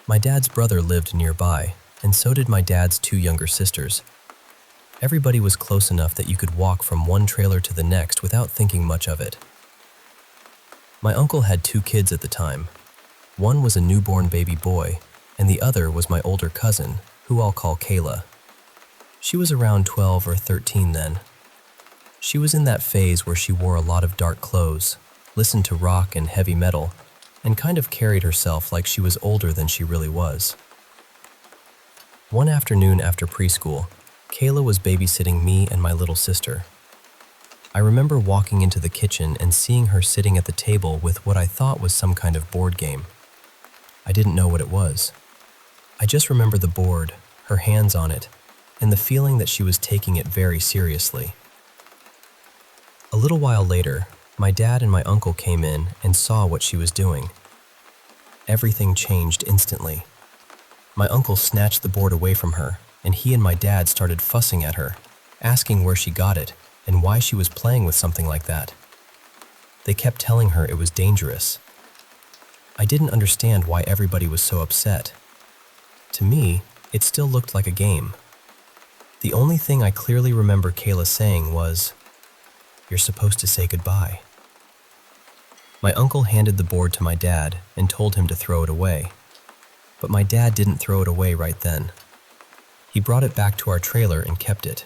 My dad's brother lived nearby, and so did my dad's 2 younger sisters. Everybody was close enough that you could walk from one trailer to the next without thinking much of it. My uncle had 2 kids at the time. One was a newborn baby boy, and the other was my older cousin, who I'll call Kayla. She was around 12 or 13 then. She was in that phase where she wore a lot of dark clothes, listened to rock and heavy metal, and kind of carried herself like she was older than she really was. One afternoon after preschool, Kayla was babysitting me and my little sister. I remember walking into the kitchen and seeing her sitting at the table with what I thought was some kind of board game. I didn't know what it was. I just remember the board, her hands on it, and the feeling that she was taking it very seriously. A little while later, my dad and my uncle came in and saw what she was doing. Everything changed instantly. My uncle snatched the board away from her, and he and my dad started fussing at her, asking where she got it and why she was playing with something like that. They kept telling her it was dangerous. I didn't understand why everybody was so upset. To me, it still looked like a game. The only thing I clearly remember Kayla saying was, "You're supposed to say goodbye." My uncle handed the board to my dad and told him to throw it away. But my dad didn't throw it away right then. He brought it back to our trailer and kept it.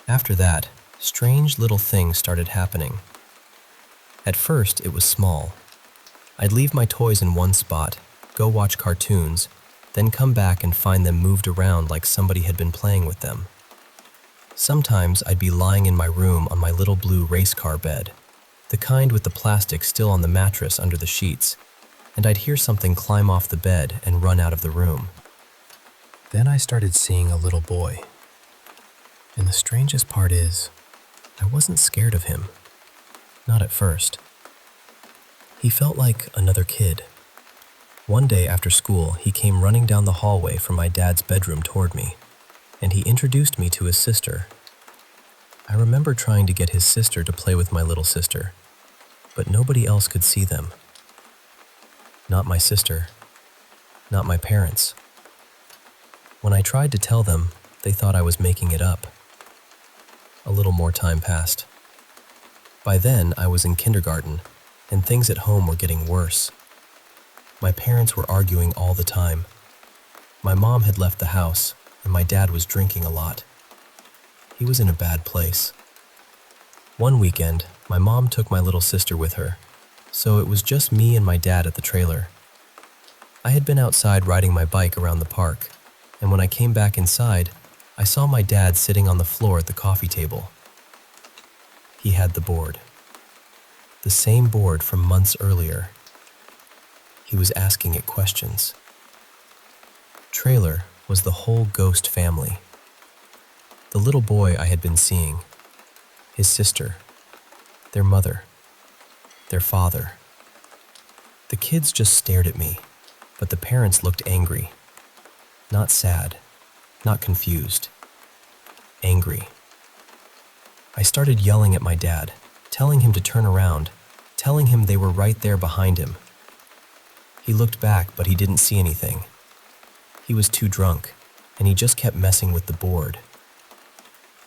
After that, strange little things started happening. At first, it was small. I'd leave my toys in one spot, go watch cartoons, then come back and find them moved around like somebody had been playing with them. Sometimes I'd be lying in my room on my little blue race car bed, the kind with the plastic still on the mattress under the sheets, and I'd hear something climb off the bed and run out of the room. Then I started seeing a little boy. And the strangest part is, I wasn't scared of him. Not at first. He felt like another kid. One day after school, he came running down the hallway from my dad's bedroom toward me, and he introduced me to his sister. I remember trying to get his sister to play with my little sister, but nobody else could see them. Not my sister, not my parents. When I tried to tell them, they thought I was making it up. A little more time passed. By then, I was in kindergarten, and things at home were getting worse. My parents were arguing all the time. My mom had left the house, and my dad was drinking a lot. He was in a bad place. One weekend, my mom took my little sister with her, so it was just me and my dad at the trailer. I had been outside riding my bike around the park, and when I came back inside, I saw my dad sitting on the floor at the coffee table. He had the board. The same board from months earlier. He was asking it questions. Trailer was the whole ghost family. The little boy I had been seeing, his sister, their mother, their father. The kids just stared at me, but the parents looked angry. Not sad, not confused. Angry. I started yelling at my dad, telling him to turn around, telling him they were right there behind him. He looked back, but he didn't see anything. He was too drunk, and he just kept messing with the board.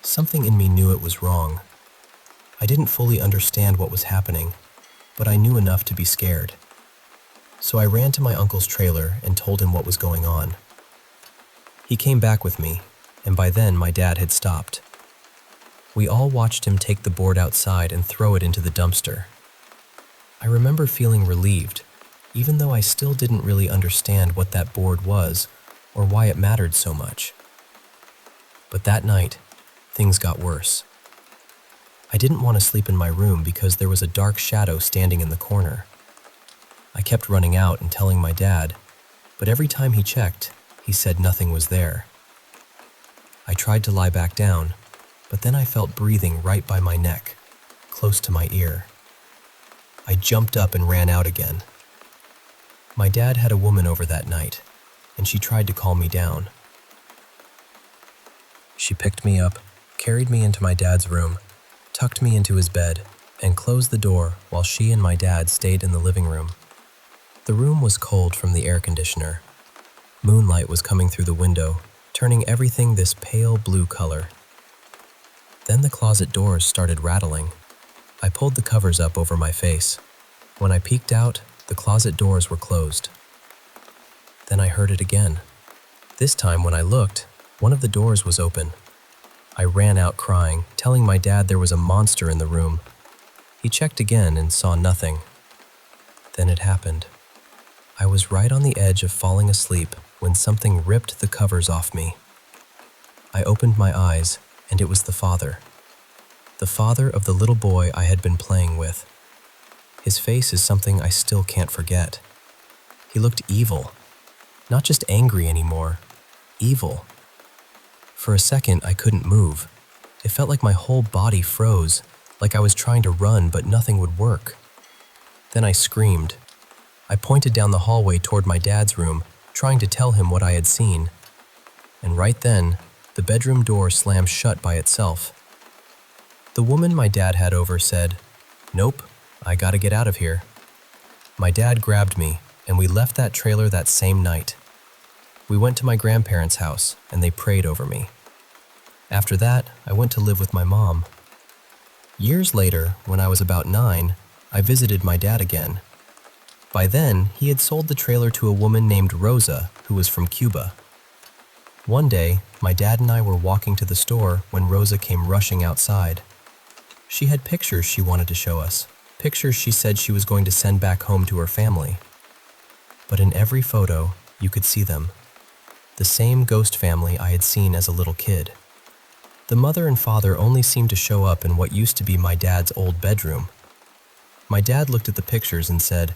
Something in me knew it was wrong. I didn't fully understand what was happening, but I knew enough to be scared. So I ran to my uncle's trailer and told him what was going on. He came back with me, and by then my dad had stopped. We all watched him take the board outside and throw it into the dumpster. I remember feeling relieved, even though I still didn't really understand what that board was or why it mattered so much. But that night, things got worse. I didn't want to sleep in my room because there was a dark shadow standing in the corner. I kept running out and telling my dad, but every time he checked, he said nothing was there. I tried to lie back down, but then I felt breathing right by my neck, close to my ear. I jumped up and ran out again. My dad had a woman over that night, and she tried to calm me down. She picked me up, carried me into my dad's room, tucked me into his bed, and closed the door while she and my dad stayed in the living room. The room was cold from the air conditioner. Moonlight was coming through the window, turning everything this pale blue color. Then the closet doors started rattling. I pulled the covers up over my face. When I peeked out, the closet doors were closed. Then I heard it again. This time when I looked, one of the doors was open. I ran out crying, telling my dad there was a monster in the room. He checked again and saw nothing. Then it happened. I was right on the edge of falling asleep when something ripped the covers off me. I opened my eyes, and it was the father. The father of the little boy I had been playing with. His face is something I still can't forget. He looked evil. Not just angry anymore. Evil. For a second, I couldn't move. It felt like my whole body froze, like I was trying to run but nothing would work. Then I screamed. I pointed down the hallway toward my dad's room, trying to tell him what I had seen. And right then, the bedroom door slammed shut by itself. The woman my dad had over said, "Nope, I gotta get out of here." My dad grabbed me, and we left that trailer that same night. We went to my grandparents' house, and they prayed over me. After that, I went to live with my mom. Years later, when I was about 9, I visited my dad again. By then, he had sold the trailer to a woman named Rosa, who was from Cuba. One day, my dad and I were walking to the store when Rosa came rushing outside. She had pictures she wanted to show us, pictures she said she was going to send back home to her family. But in every photo, you could see them. The same ghost family I had seen as a little kid. The mother and father only seemed to show up in what used to be my dad's old bedroom. My dad looked at the pictures and said,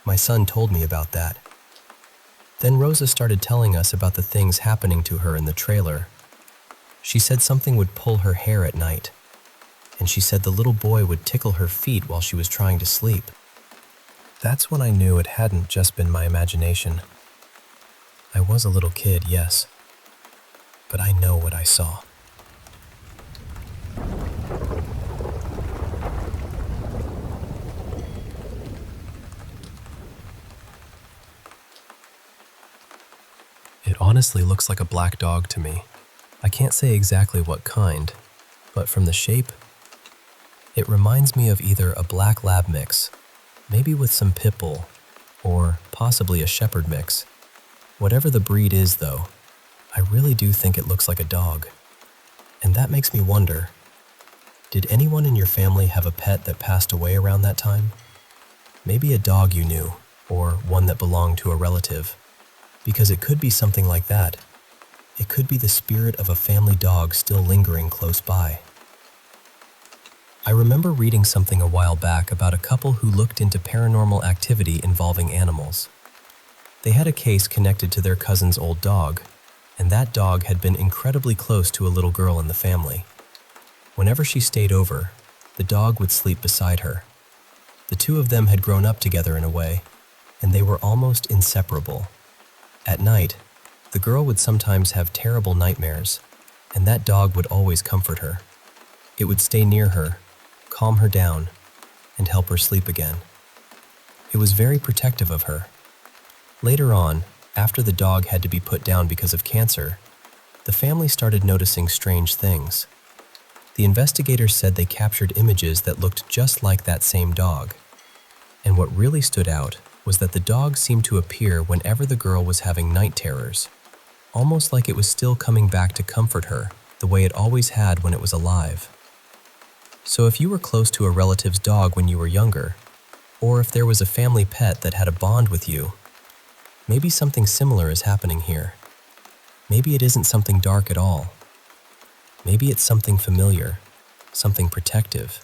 "My son told me about that." Then Rosa started telling us about the things happening to her in the trailer. She said something would pull her hair at night, and she said the little boy would tickle her feet while she was trying to sleep. That's when I knew it hadn't just been my imagination. I was a little kid, yes, but I know what I saw. It honestly looks like a black dog to me. I can't say exactly what kind, but from the shape, it reminds me of either a black lab mix, maybe with some pit bull, or possibly a shepherd mix. Whatever the breed is, though, I really do think it looks like a dog. And that makes me wonder, did anyone in your family have a pet that passed away around that time? Maybe a dog you knew, or one that belonged to a relative. Because it could be something like that. It could be the spirit of a family dog still lingering close by. I remember reading something a while back about a couple who looked into paranormal activity involving animals. They had a case connected to their cousin's old dog, and that dog had been incredibly close to a little girl in the family. Whenever she stayed over, the dog would sleep beside her. The two of them had grown up together in a way, and they were almost inseparable. At night, the girl would sometimes have terrible nightmares, and that dog would always comfort her. It would stay near her, calm her down, and help her sleep again. It was very protective of her. Later on, after the dog had to be put down because of cancer, the family started noticing strange things. The investigators said they captured images that looked just like that same dog. And what really stood out was that the dog seemed to appear whenever the girl was having night terrors, almost like it was still coming back to comfort her the way it always had when it was alive. So if you were close to a relative's dog when you were younger, or if there was a family pet that had a bond with you, maybe something similar is happening here. Maybe it isn't something dark at all. Maybe it's something familiar, something protective.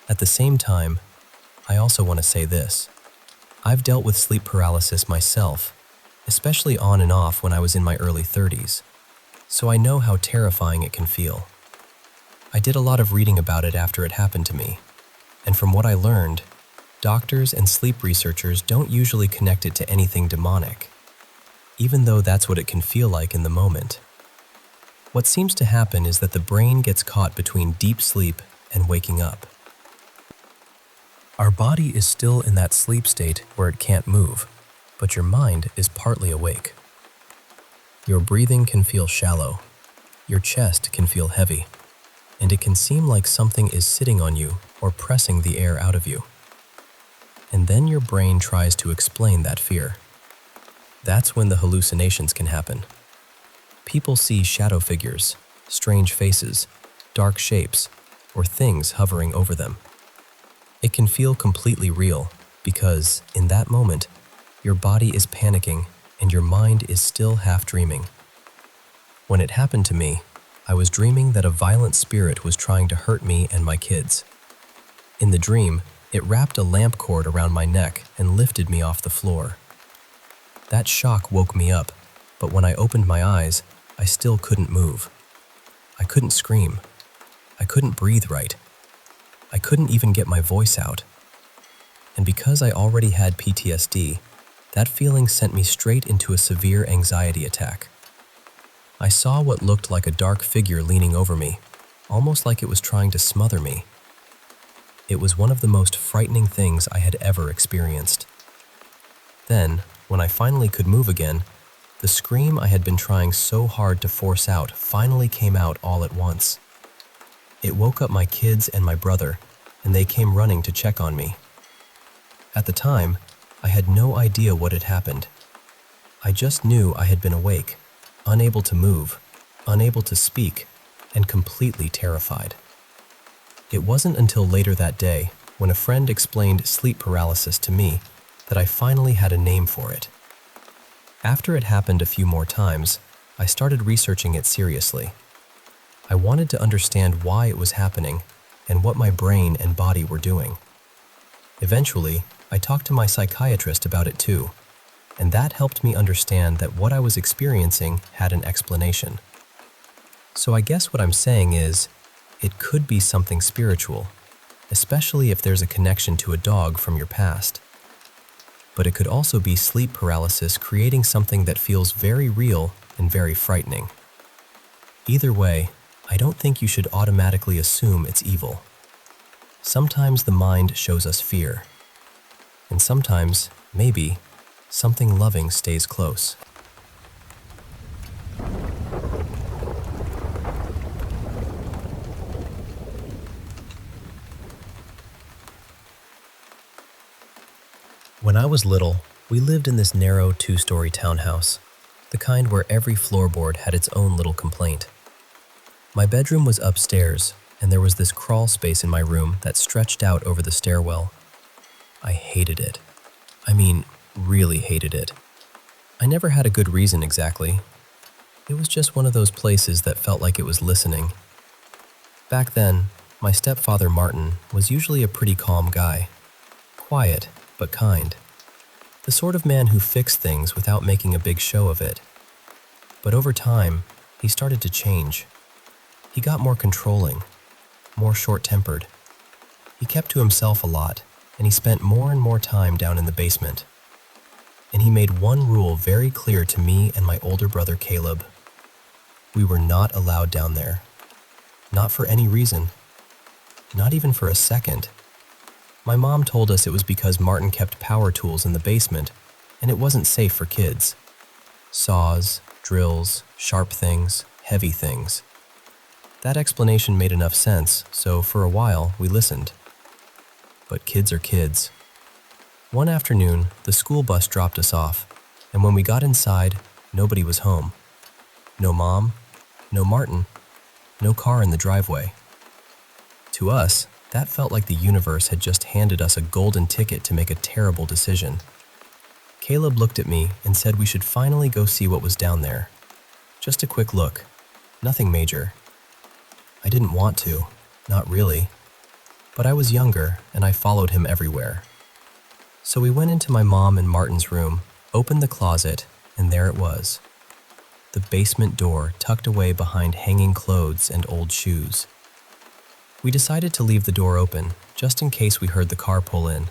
At the same time, I also want to say this. I've dealt with sleep paralysis myself, especially on and off when I was in my early 30s, so I know how terrifying it can feel. I did a lot of reading about it after it happened to me, and from what I learned, doctors and sleep researchers don't usually connect it to anything demonic, even though that's what it can feel like in the moment. What seems to happen is that the brain gets caught between deep sleep and waking up. Our body is still in that sleep state where it can't move, but your mind is partly awake. Your breathing can feel shallow, your chest can feel heavy, and it can seem like something is sitting on you or pressing the air out of you. And then your brain tries to explain that fear. That's when the hallucinations can happen. People see shadow figures, strange faces, dark shapes, or things hovering over them. It can feel completely real because, in that moment, your body is panicking and your mind is still half dreaming. When it happened to me, I was dreaming that a violent spirit was trying to hurt me and my kids. In the dream, it wrapped a lamp cord around my neck and lifted me off the floor. That shock woke me up, but when I opened my eyes, I still couldn't move. I couldn't scream. I couldn't breathe right. I couldn't even get my voice out. And because I already had PTSD, that feeling sent me straight into a severe anxiety attack. I saw what looked like a dark figure leaning over me, almost like it was trying to smother me. It was one of the most frightening things I had ever experienced. Then, when I finally could move again, the scream I had been trying so hard to force out finally came out all at once. It woke up my kids and my brother, and they came running to check on me. At the time, I had no idea what had happened. I just knew I had been awake, unable to move, unable to speak, and completely terrified. It wasn't until later that day, when a friend explained sleep paralysis to me, that I finally had a name for it. After it happened a few more times, I started researching it seriously. I wanted to understand why it was happening and what my brain and body were doing. Eventually, I talked to my psychiatrist about it too, and that helped me understand that what I was experiencing had an explanation. So I guess what I'm saying is, it could be something spiritual, especially if there's a connection to a dog from your past. But it could also be sleep paralysis creating something that feels very real and very frightening. Either way, I don't think you should automatically assume it's evil. Sometimes the mind shows us fear, and sometimes, maybe, something loving stays close. When I was little, we lived in this narrow two-story townhouse, the kind where every floorboard had its own little complaint. My bedroom was upstairs, and there was this crawl space in my room that stretched out over the stairwell. I hated it. I mean, really hated it. I never had a good reason exactly. It was just one of those places that felt like it was listening. Back then, my stepfather Martin was usually a pretty calm guy. Quiet, but kind. The sort of man who fixed things without making a big show of it. But over time, he started to change. He got more controlling, more short-tempered. He kept to himself a lot, and he spent more and more time down in the basement. And he made one rule very clear to me and my older brother Caleb. We were not allowed down there. Not for any reason. Not even for a second. My mom told us it was because Martin kept power tools in the basement, and it wasn't safe for kids. Saws, drills, sharp things, heavy things. That explanation made enough sense, so for a while we listened. But kids are kids. One afternoon, the school bus dropped us off, and when we got inside, nobody was home. No mom, no Martin, no car in the driveway. To us, that felt like the universe had just handed us a golden ticket to make a terrible decision. Caleb looked at me and said we should finally go see what was down there. Just a quick look, nothing major. I didn't want to, not really. But I was younger and I followed him everywhere. So we went into my mom and Martin's room, opened the closet, and there it was. The basement door tucked away behind hanging clothes and old shoes. We decided to leave the door open, just in case we heard the car pull in.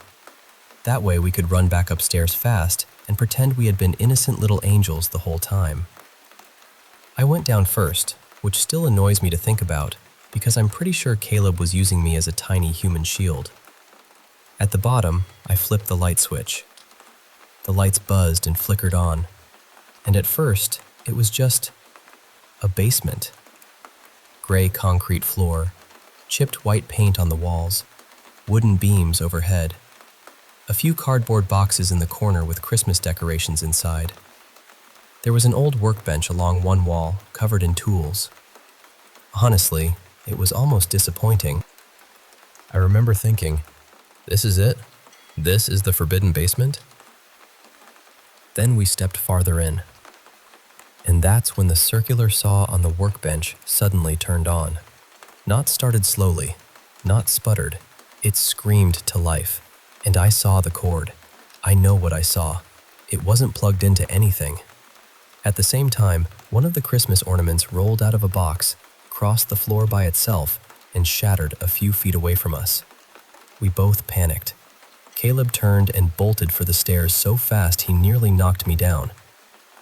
That way we could run back upstairs fast and pretend we had been innocent little angels the whole time. I went down first, which still annoys me to think about, because I'm pretty sure Caleb was using me as a tiny human shield. At the bottom, I flipped the light switch. The lights buzzed and flickered on, and at first, it was just a basement. Gray concrete floor, chipped white paint on the walls, wooden beams overhead, a few cardboard boxes in the corner with Christmas decorations inside. There was an old workbench along one wall, covered in tools. Honestly, it was almost disappointing. I remember thinking, this is it? This is the forbidden basement? Then we stepped farther in. And that's when the circular saw on the workbench suddenly turned on. Not started slowly, not sputtered. It screamed to life. And I saw the cord. I know what I saw. It wasn't plugged into anything. At the same time, one of the Christmas ornaments rolled out of a box, crossed the floor by itself, and shattered a few feet away from us. We both panicked. Caleb turned and bolted for the stairs so fast he nearly knocked me down.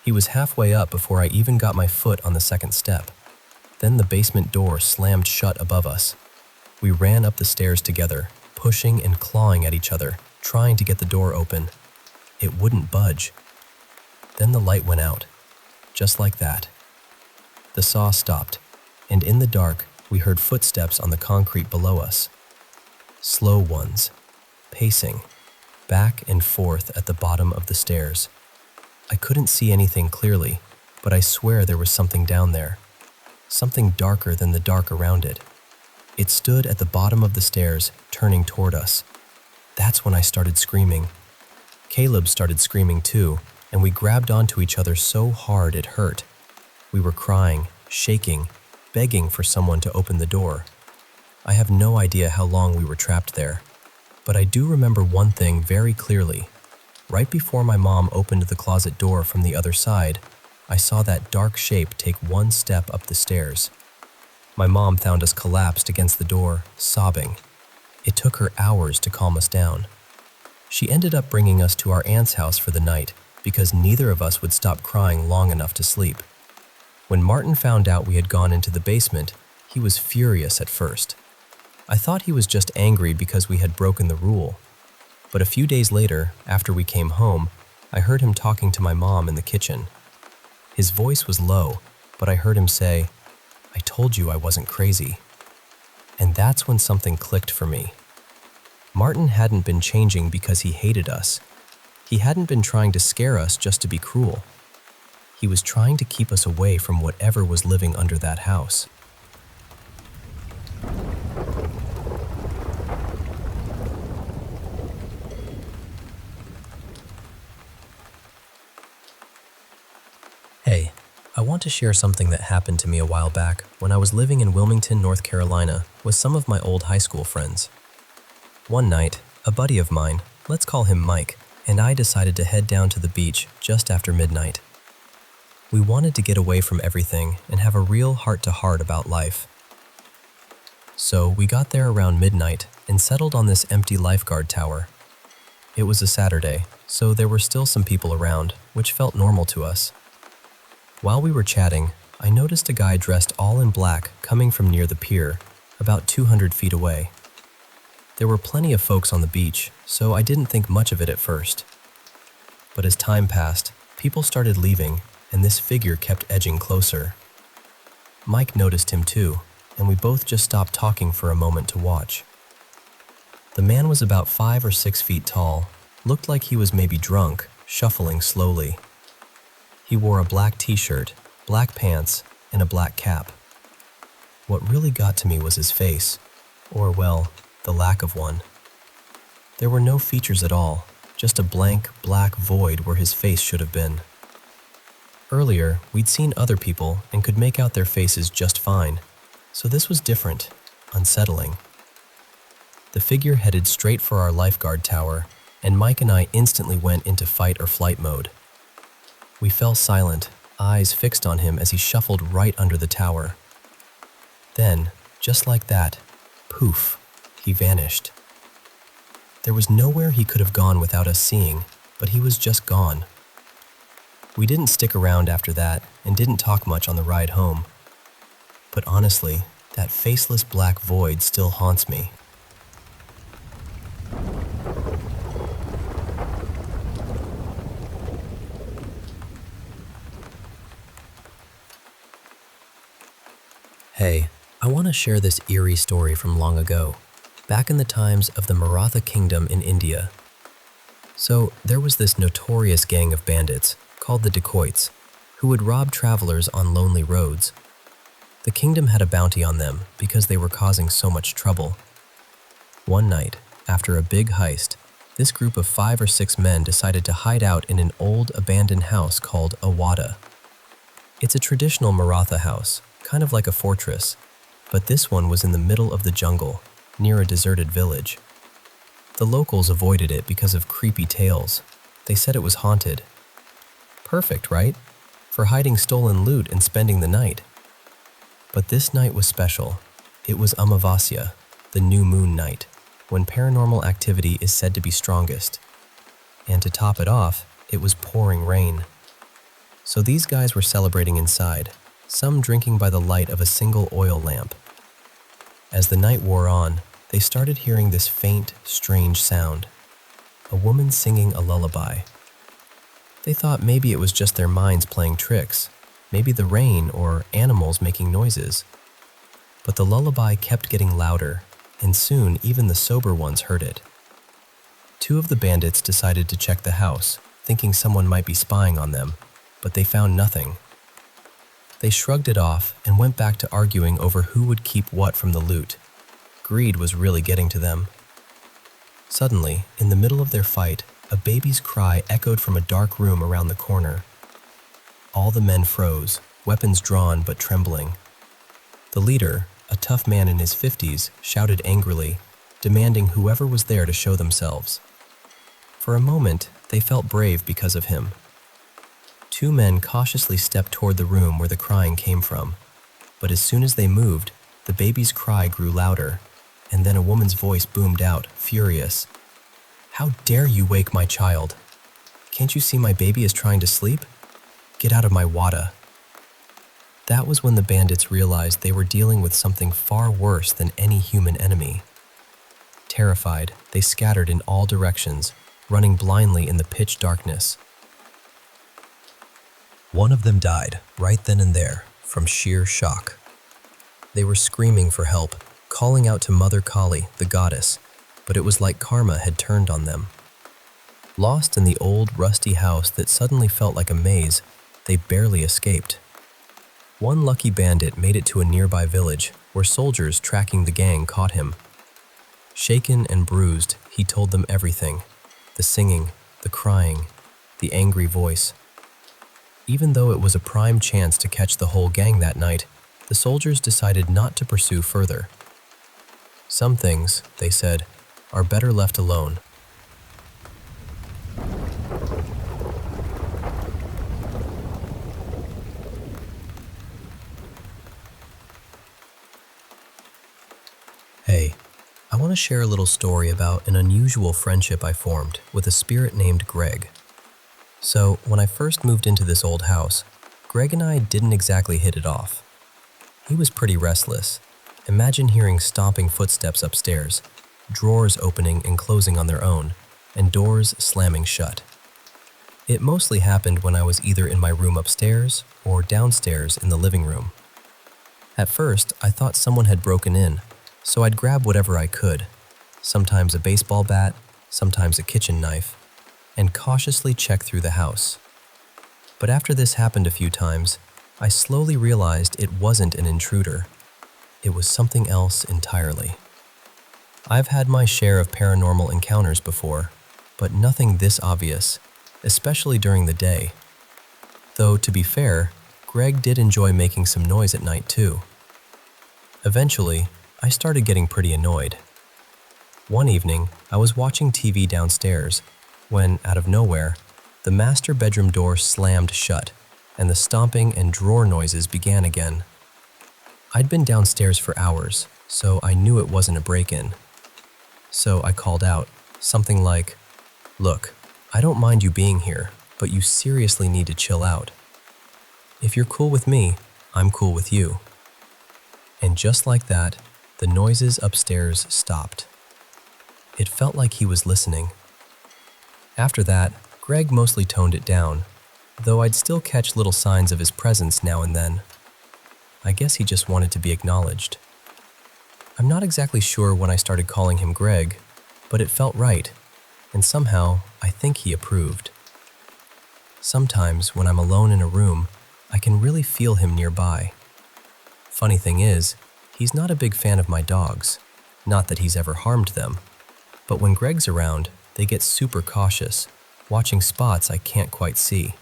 He was halfway up before I even got my foot on the second step. Then the basement door slammed shut above us. We ran up the stairs together, pushing and clawing at each other, trying to get the door open. It wouldn't budge. Then the light went out, just like that. The saw stopped, and in the dark, we heard footsteps on the concrete below us. Slow ones, pacing, back and forth at the bottom of the stairs. I couldn't see anything clearly, but I swear there was something down there. Something darker than the dark around it. It stood at the bottom of the stairs, turning toward us. That's when I started screaming. Caleb started screaming too, and we grabbed onto each other so hard it hurt. We were crying, shaking, begging for someone to open the door. I have no idea how long we were trapped there, but I do remember one thing very clearly. Right before my mom opened the closet door from the other side, I saw that dark shape take one step up the stairs. My mom found us collapsed against the door, sobbing. It took her hours to calm us down. She ended up bringing us to our aunt's house for the night because neither of us would stop crying long enough to sleep. When Martin found out we had gone into the basement, he was furious at first. I thought he was just angry because we had broken the rule. But a few days later, after we came home, I heard him talking to my mom in the kitchen. His voice was low, but I heard him say, "I told you I wasn't crazy." And that's when something clicked for me. Martin hadn't been changing because he hated us. He hadn't been trying to scare us just to be cruel. He was trying to keep us away from whatever was living under that house. Hey, I want to share something that happened to me a while back when I was living in Wilmington, North Carolina with some of my old high school friends. One night, a buddy of mine, let's call him Mike, and I decided to head down to the beach just after midnight. We wanted to get away from everything and have a real heart-to-heart about life. So we got there around midnight and settled on this empty lifeguard tower. It was a Saturday, so there were still some people around, which felt normal to us. While we were chatting, I noticed a guy dressed all in black coming from near the pier, about 200 feet away. There were plenty of folks on the beach, so I didn't think much of it at first. But as time passed, people started leaving, and this figure kept edging closer. Mike noticed him too, and we both just stopped talking for a moment to watch. The man was about 5 or 6 feet tall, looked like he was maybe drunk, shuffling slowly. He wore a black t-shirt, black pants, and a black cap. What really got to me was his face, or well, the lack of one. There were no features at all, just a blank, black void where his face should have been. Earlier, we'd seen other people and could make out their faces just fine, so this was different, unsettling. The figure headed straight for our lifeguard tower, and Mike and I instantly went into fight or flight mode. We fell silent, eyes fixed on him as he shuffled right under the tower. Then, just like that, poof, he vanished. There was nowhere he could have gone without us seeing, but he was just gone. We didn't stick around after that and didn't talk much on the ride home. But honestly, that faceless black void still haunts me. Hey, I want to share this eerie story from long ago, back in the times of the Maratha Kingdom in India. So, there was this notorious gang of bandits, called the dacoits, who would rob travelers on lonely roads. The kingdom had a bounty on them because they were causing so much trouble. One night, after a big heist, this group of 5 or 6 men decided to hide out in an old abandoned house called a wada. It's a traditional Maratha house, kind of like a fortress, but this one was in the middle of the jungle, near a deserted village. The locals avoided it because of creepy tales. They said it was haunted. Perfect, right? For hiding stolen loot and spending the night. But this night was special. It was Amavasya, the new moon night, when paranormal activity is said to be strongest. And to top it off, it was pouring rain. So these guys were celebrating inside, some drinking by the light of a single oil lamp. As the night wore on, they started hearing this faint, strange sound. A woman singing a lullaby. They thought maybe it was just their minds playing tricks, maybe the rain or animals making noises. But the lullaby kept getting louder, and soon even the sober ones heard it. 2 of the bandits decided to check the house, thinking someone might be spying on them, but they found nothing. They shrugged it off and went back to arguing over who would keep what from the loot. Greed was really getting to them. Suddenly, in the middle of their fight, a baby's cry echoed from a dark room around the corner. All the men froze, weapons drawn but trembling. The leader, a tough man in his 50s, shouted angrily, demanding whoever was there to show themselves. For a moment, they felt brave because of him. 2 men cautiously stepped toward the room where the crying came from, but as soon as they moved, the baby's cry grew louder, and then a woman's voice boomed out, furious. "How dare you wake my child? Can't you see my baby is trying to sleep? Get out of my wada." That was when the bandits realized they were dealing with something far worse than any human enemy. Terrified, they scattered in all directions, running blindly in the pitch darkness. One of them died, right then and there, from sheer shock. They were screaming for help, calling out to Mother Kali, the goddess, but it was like karma had turned on them. Lost in the old, rusty house that suddenly felt like a maze, they barely escaped. One lucky bandit made it to a nearby village, where soldiers tracking the gang caught him. Shaken and bruised, he told them everything: the singing, the crying, the angry voice. Even though it was a prime chance to catch the whole gang that night, the soldiers decided not to pursue further. Some things, they said, are better left alone. Hey, I want to share a little story about an unusual friendship I formed with a spirit named Greg. So, when I first moved into this old house, Greg and I didn't exactly hit it off. He was pretty restless. Imagine hearing stomping footsteps upstairs, drawers opening and closing on their own, and doors slamming shut. It mostly happened when I was either in my room upstairs or downstairs in the living room. At first, I thought someone had broken in, so I'd grab whatever I could, sometimes a baseball bat, sometimes a kitchen knife, and cautiously check through the house. But after this happened a few times, I slowly realized it wasn't an intruder. It was something else entirely. I've had my share of paranormal encounters before, but nothing this obvious, especially during the day. Though, to be fair, Greg did enjoy making some noise at night too. Eventually, I started getting pretty annoyed. One evening, I was watching TV downstairs when, out of nowhere, the master bedroom door slammed shut, and the stomping and drawer noises began again. I'd been downstairs for hours, so I knew it wasn't a break-in. So I called out, something like, "Look, I don't mind you being here, but you seriously need to chill out. If you're cool with me, I'm cool with you." And just like that, the noises upstairs stopped. It felt like he was listening. After that, Greg mostly toned it down, though I'd still catch little signs of his presence now and then. I guess he just wanted to be acknowledged. I'm not exactly sure when I started calling him Greg, but it felt right, and somehow I think he approved. Sometimes when I'm alone in a room, I can really feel him nearby. Funny thing is, he's not a big fan of my dogs. Not that he's ever harmed them. But when Greg's around, they get super cautious, watching spots I can't quite see.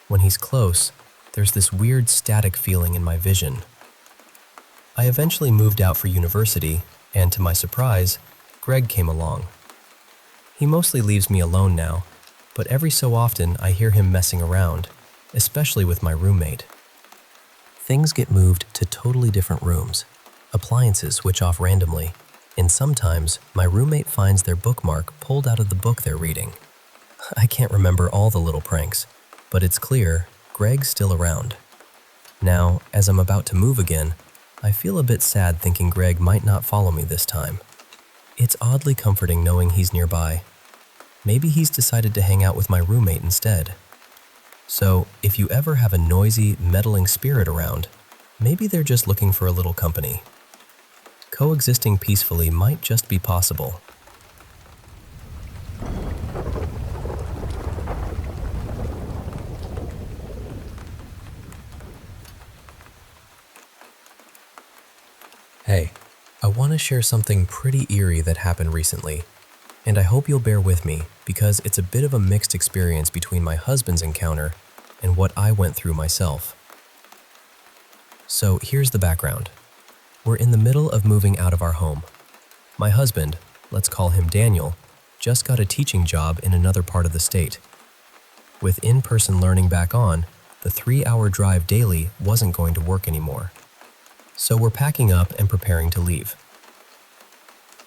When he's close, there's this weird static feeling in my vision. I eventually moved out for university, and to my surprise, Greg came along. He mostly leaves me alone now, but every so often I hear him messing around, especially with my roommate. Things get moved to totally different rooms. Appliances switch off randomly, and sometimes my roommate finds their bookmark pulled out of the book they're reading. I can't remember all the little pranks, but it's clear Greg's still around. Now, as I'm about to move again, I feel a bit sad thinking Greg might not follow me this time. It's oddly comforting knowing he's nearby. Maybe he's decided to hang out with my roommate instead. So, if you ever have a noisy, meddling spirit around, maybe they're just looking for a little company. Coexisting peacefully might just be possible. Hey, I want to share something pretty eerie that happened recently, and I hope you'll bear with me because it's a bit of a mixed experience between my husband's encounter and what I went through myself. So here's the background. We're in the middle of moving out of our home. My husband, let's call him Daniel, just got a teaching job in another part of the state. With in-person learning back on, the 3-hour drive daily wasn't going to work anymore. So we're packing up and preparing to leave.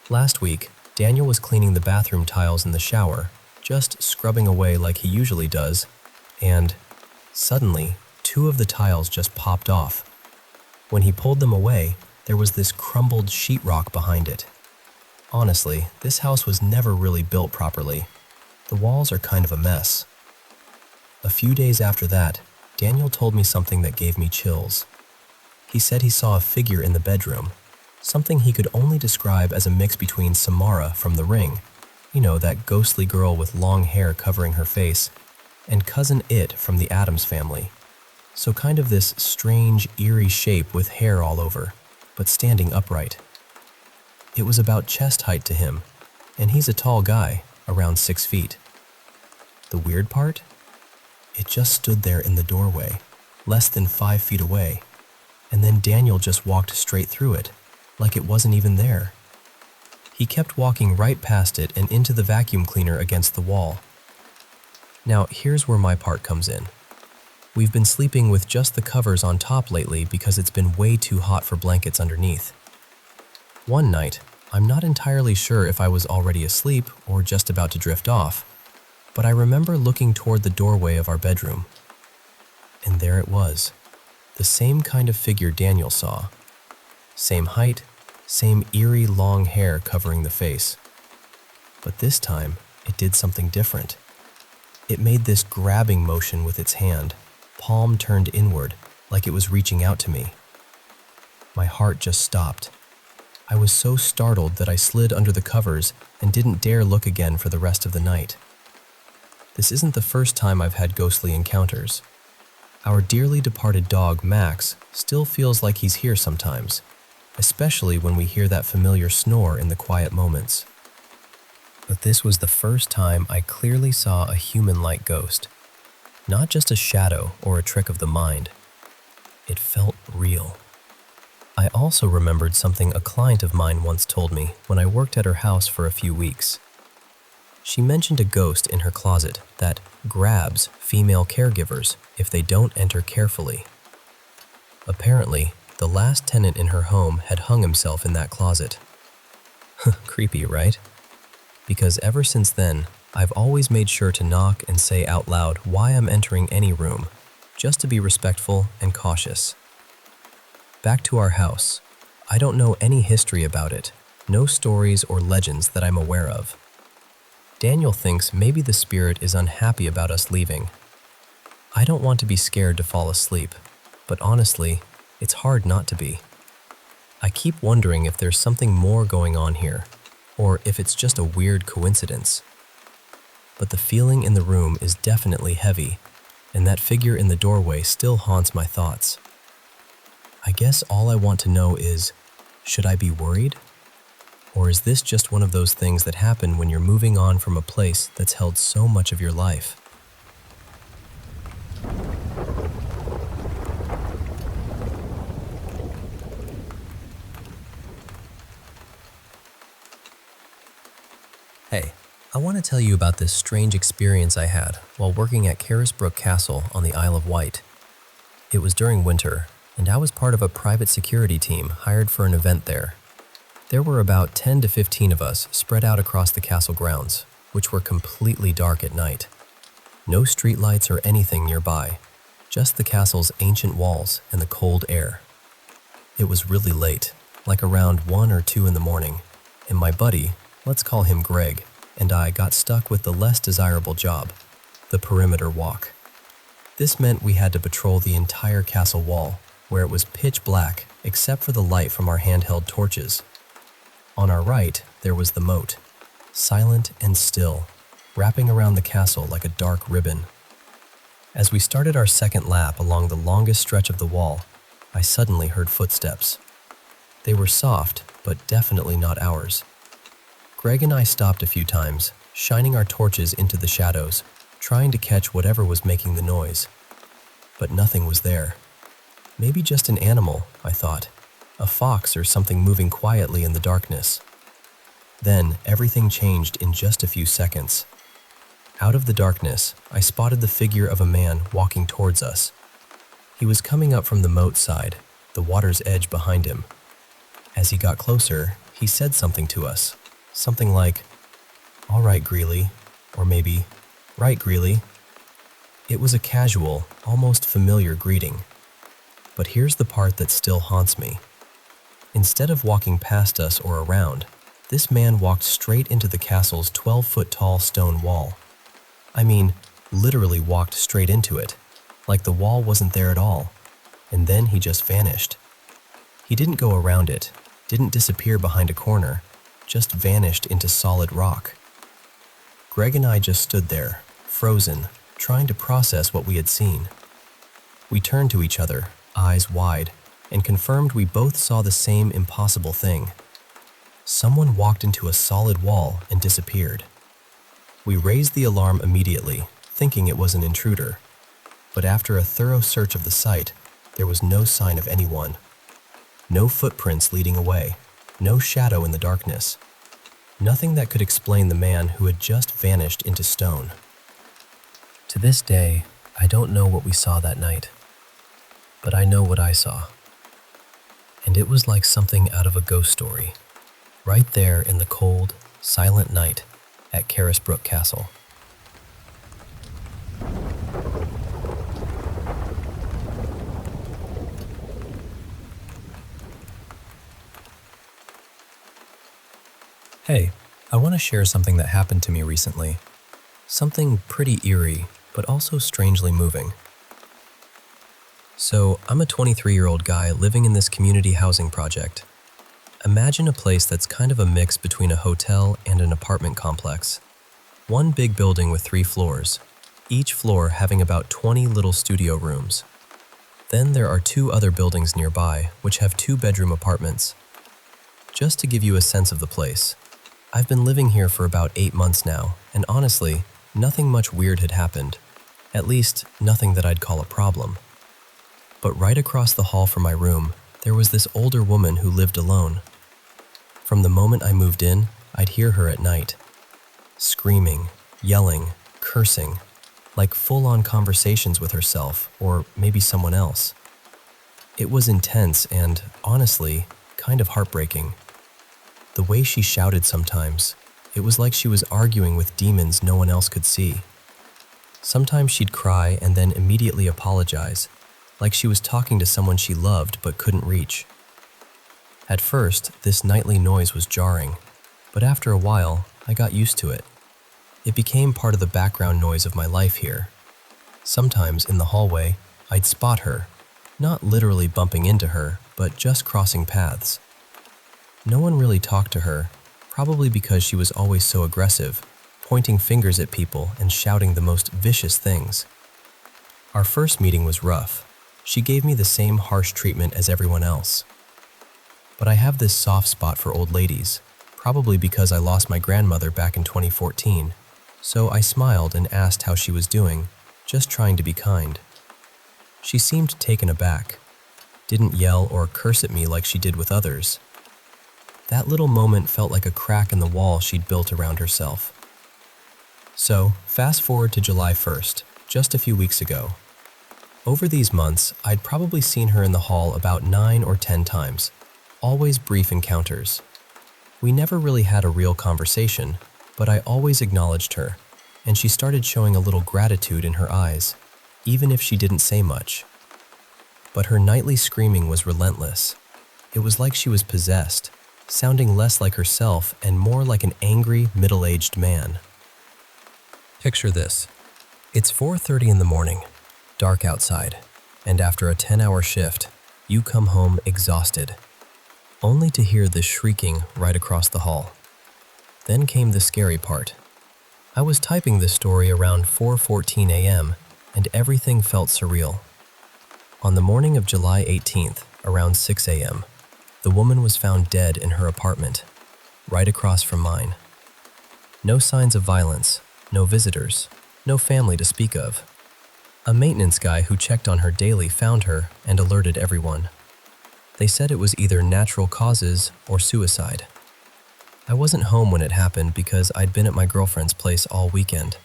Last week, Daniel was cleaning the bathroom tiles in the shower, just scrubbing away like he usually does, and suddenly, 2 of the tiles just popped off. When he pulled them away, there was this crumbled sheetrock behind it. Honestly, this house was never really built properly. The walls are kind of a mess. A few days after that, Daniel told me something that gave me chills. He said he saw a figure in the bedroom, something he could only describe as a mix between Samara from The Ring, you know, that ghostly girl with long hair covering her face, and Cousin It from the Addams Family. So kind of this strange, eerie shape with hair all over, but standing upright. It was about chest height to him, and he's a tall guy, around 6 feet. The weird part? It just stood there in the doorway, less than 5 feet away, and then Daniel just walked straight through it, like it wasn't even there. He kept walking right past it and into the vacuum cleaner against the wall. Now, here's where my part comes in. We've been sleeping with just the covers on top lately because it's been way too hot for blankets underneath. One night, I'm not entirely sure if I was already asleep or just about to drift off, but I remember looking toward the doorway of our bedroom. And there it was, the same kind of figure Daniel saw. Same height, same eerie long hair covering the face. But this time, it did something different. It made this grabbing motion with its hand, palm turned inward, like it was reaching out to me. My heart just stopped. I was so startled that I slid under the covers and didn't dare look again for the rest of the night. This isn't the first time I've had ghostly encounters. Our dearly departed dog, Max, still feels like he's here sometimes, especially when we hear that familiar snore in the quiet moments. But this was the first time I clearly saw a human-like ghost. Not just a shadow or a trick of the mind. It felt real. I also remembered something a client of mine once told me when I worked at her house for a few weeks. She mentioned a ghost in her closet that grabs female caregivers if they don't enter carefully. Apparently, the last tenant in her home had hung himself in that closet. Creepy, right? Because ever since then, I've always made sure to knock and say out loud why I'm entering any room, just to be respectful and cautious. Back to our house. I don't know any history about it, no stories or legends that I'm aware of. Daniel thinks maybe the spirit is unhappy about us leaving. I don't want to be scared to fall asleep, but honestly, it's hard not to be. I keep wondering if there's something more going on here, or if it's just a weird coincidence. But the feeling in the room is definitely heavy, and that figure in the doorway still haunts my thoughts. I guess all I want to know is, should I be worried? Or is this just one of those things that happen when you're moving on from a place that's held so much of your life? Hey, I want to tell you about this strange experience I had while working at Carisbrooke Castle on the Isle of Wight. It was during winter, and I was part of a private security team hired for an event there. There were about 10 to 15 of us spread out across the castle grounds, which were completely dark at night. No streetlights or anything nearby, just the castle's ancient walls and the cold air. It was really late, like around 1 or 2 in the morning, and my buddy, let's call him Greg, and I got stuck with the less desirable job, the perimeter walk. This meant we had to patrol the entire castle wall, where it was pitch black except for the light from our handheld torches. On our right, there was the moat, silent and still, wrapping around the castle like a dark ribbon. As we started our second lap along the longest stretch of the wall, I suddenly heard footsteps. They were soft, but definitely not ours. Greg and I stopped a few times, shining our torches into the shadows, trying to catch whatever was making the noise. But nothing was there. Maybe just an animal, I thought. A fox or something moving quietly in the darkness. Then, everything changed in just a few seconds. Out of the darkness, I spotted the figure of a man walking towards us. He was coming up from the moat side, the water's edge behind him. As he got closer, he said something to us. Something like, "All right, Greeley," or maybe, "Right, Greeley." It was a casual, almost familiar greeting. But here's the part that still haunts me. Instead of walking past us or around, this man walked straight into the castle's 12-foot-tall stone wall. I mean, literally walked straight into it, like the wall wasn't there at all, and then he just vanished. He didn't go around it, didn't disappear behind a corner, just vanished into solid rock. Greg and I just stood there, frozen, trying to process what we had seen. We turned to each other, eyes wide, and confirmed we both saw the same impossible thing. Someone walked into a solid wall and disappeared. We raised the alarm immediately, thinking it was an intruder. But after a thorough search of the site, there was no sign of anyone. No footprints leading away, no shadow in the darkness. Nothing that could explain the man who had just vanished into stone. To this day, I don't know what we saw that night, but I know what I saw. And it was like something out of a ghost story, right there in the cold, silent night at Carisbrooke Castle. Hey, I want to share something that happened to me recently. Something pretty eerie, but also strangely moving. So, I'm a 23-year-old guy living in this community housing project. Imagine a place that's kind of a mix between a hotel and an apartment complex. One big building with 3 floors, each floor having about 20 little studio rooms. Then there are 2 other buildings nearby, which have 2-bedroom apartments. Just to give you a sense of the place, I've been living here for about 8 months now, and honestly, nothing much weird had happened. At least, nothing that I'd call a problem. But right across the hall from my room, there was this older woman who lived alone. From the moment I moved in, I'd hear her at night. Screaming, yelling, cursing, like full-on conversations with herself or maybe someone else. It was intense and, honestly, kind of heartbreaking. The way she shouted sometimes, it was like she was arguing with demons no one else could see. Sometimes she'd cry and then immediately apologize, like she was talking to someone she loved but couldn't reach. At first, this nightly noise was jarring, but after a while, I got used to it. It became part of the background noise of my life here. Sometimes in the hallway, I'd spot her, not literally bumping into her, but just crossing paths. No one really talked to her, probably because she was always so aggressive, pointing fingers at people and shouting the most vicious things. Our first meeting was rough. She gave me the same harsh treatment as everyone else. But I have this soft spot for old ladies, probably because I lost my grandmother back in 2014, so I smiled and asked how she was doing, just trying to be kind. She seemed taken aback, didn't yell or curse at me like she did with others. That little moment felt like a crack in the wall she'd built around herself. So, fast forward to July 1st, just a few weeks ago. Over these months, I'd probably seen her in the hall about 9 or 10 times, always brief encounters. We never really had a real conversation, but I always acknowledged her, and she started showing a little gratitude in her eyes, even if she didn't say much. But her nightly screaming was relentless. It was like she was possessed, sounding less like herself and more like an angry, middle-aged man. Picture this. It's 4:30 in the morning, dark outside, and after a 10-hour shift, you come home exhausted, only to hear this shrieking right across the hall. Then came the scary part. I was typing this story around 4:14 a.m., and everything felt surreal. On the morning of July 18th, around 6 a.m., the woman was found dead in her apartment, right across from mine. No signs of violence, no visitors, no family to speak of. A maintenance guy who checked on her daily found her and alerted everyone. They said it was either natural causes or suicide. I wasn't home when it happened because I'd been at my girlfriend's place all weekend.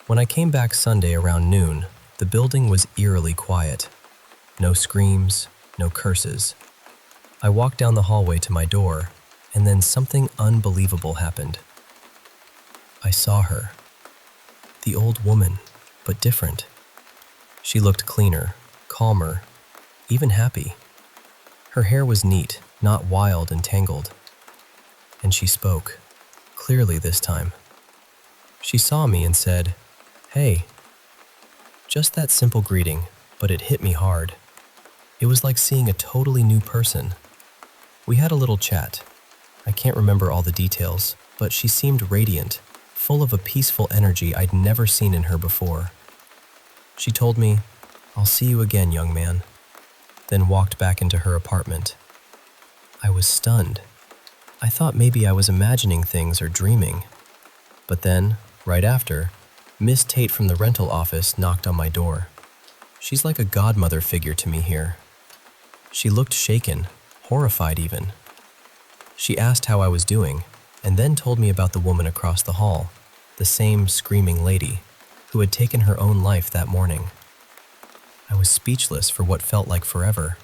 When I came back Sunday around noon, the building was eerily quiet. No screams, no curses. I walked down the hallway to my door, and then something unbelievable happened. I saw her. The old woman, but different. She looked cleaner, calmer, even happy. Her hair was neat, not wild and tangled. And she spoke, clearly this time. She saw me and said, "Hey." Just that simple greeting, but it hit me hard. It was like seeing a totally new person. We had a little chat. I can't remember all the details, but she seemed radiant, full of a peaceful energy I'd never seen in her before. She told me, "I'll see you again, young man," then walked back into her apartment. I was stunned. I thought maybe I was imagining things or dreaming. But then, right after, Miss Tate from the rental office knocked on my door. She's like a godmother figure to me here. She looked shaken, horrified even. She asked how I was doing, and then told me about the woman across the hall, the same screaming lady, who had taken her own life that morning. I was speechless for what felt like forever.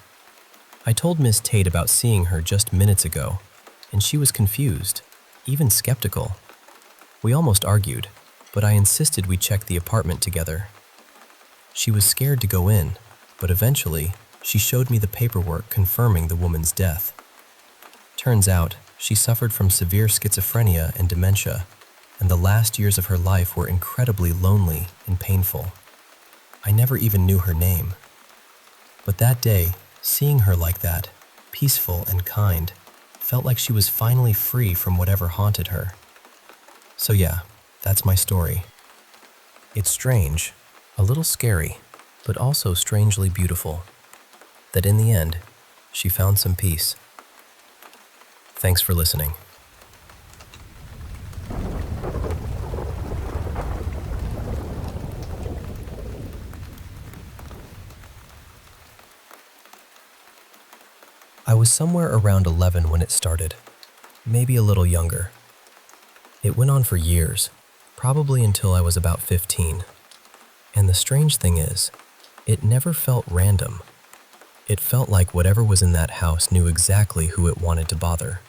I told Miss Tate about seeing her just minutes ago, and she was confused, even skeptical. We almost argued, but I insisted we check the apartment together. She was scared to go in, but eventually, she showed me the paperwork confirming the woman's death. Turns out, she suffered from severe schizophrenia and dementia, and the last years of her life were incredibly lonely and painful. I never even knew her name. But that day, seeing her like that, peaceful and kind, felt like she was finally free from whatever haunted her. So yeah, that's my story. It's strange, a little scary, but also strangely beautiful, that in the end, she found some peace. Thanks for listening. I was somewhere around 11 when it started, maybe a little younger. It went on for years, probably until I was about 15. And the strange thing is, it never felt random. It felt like whatever was in that house knew exactly who it wanted to bother.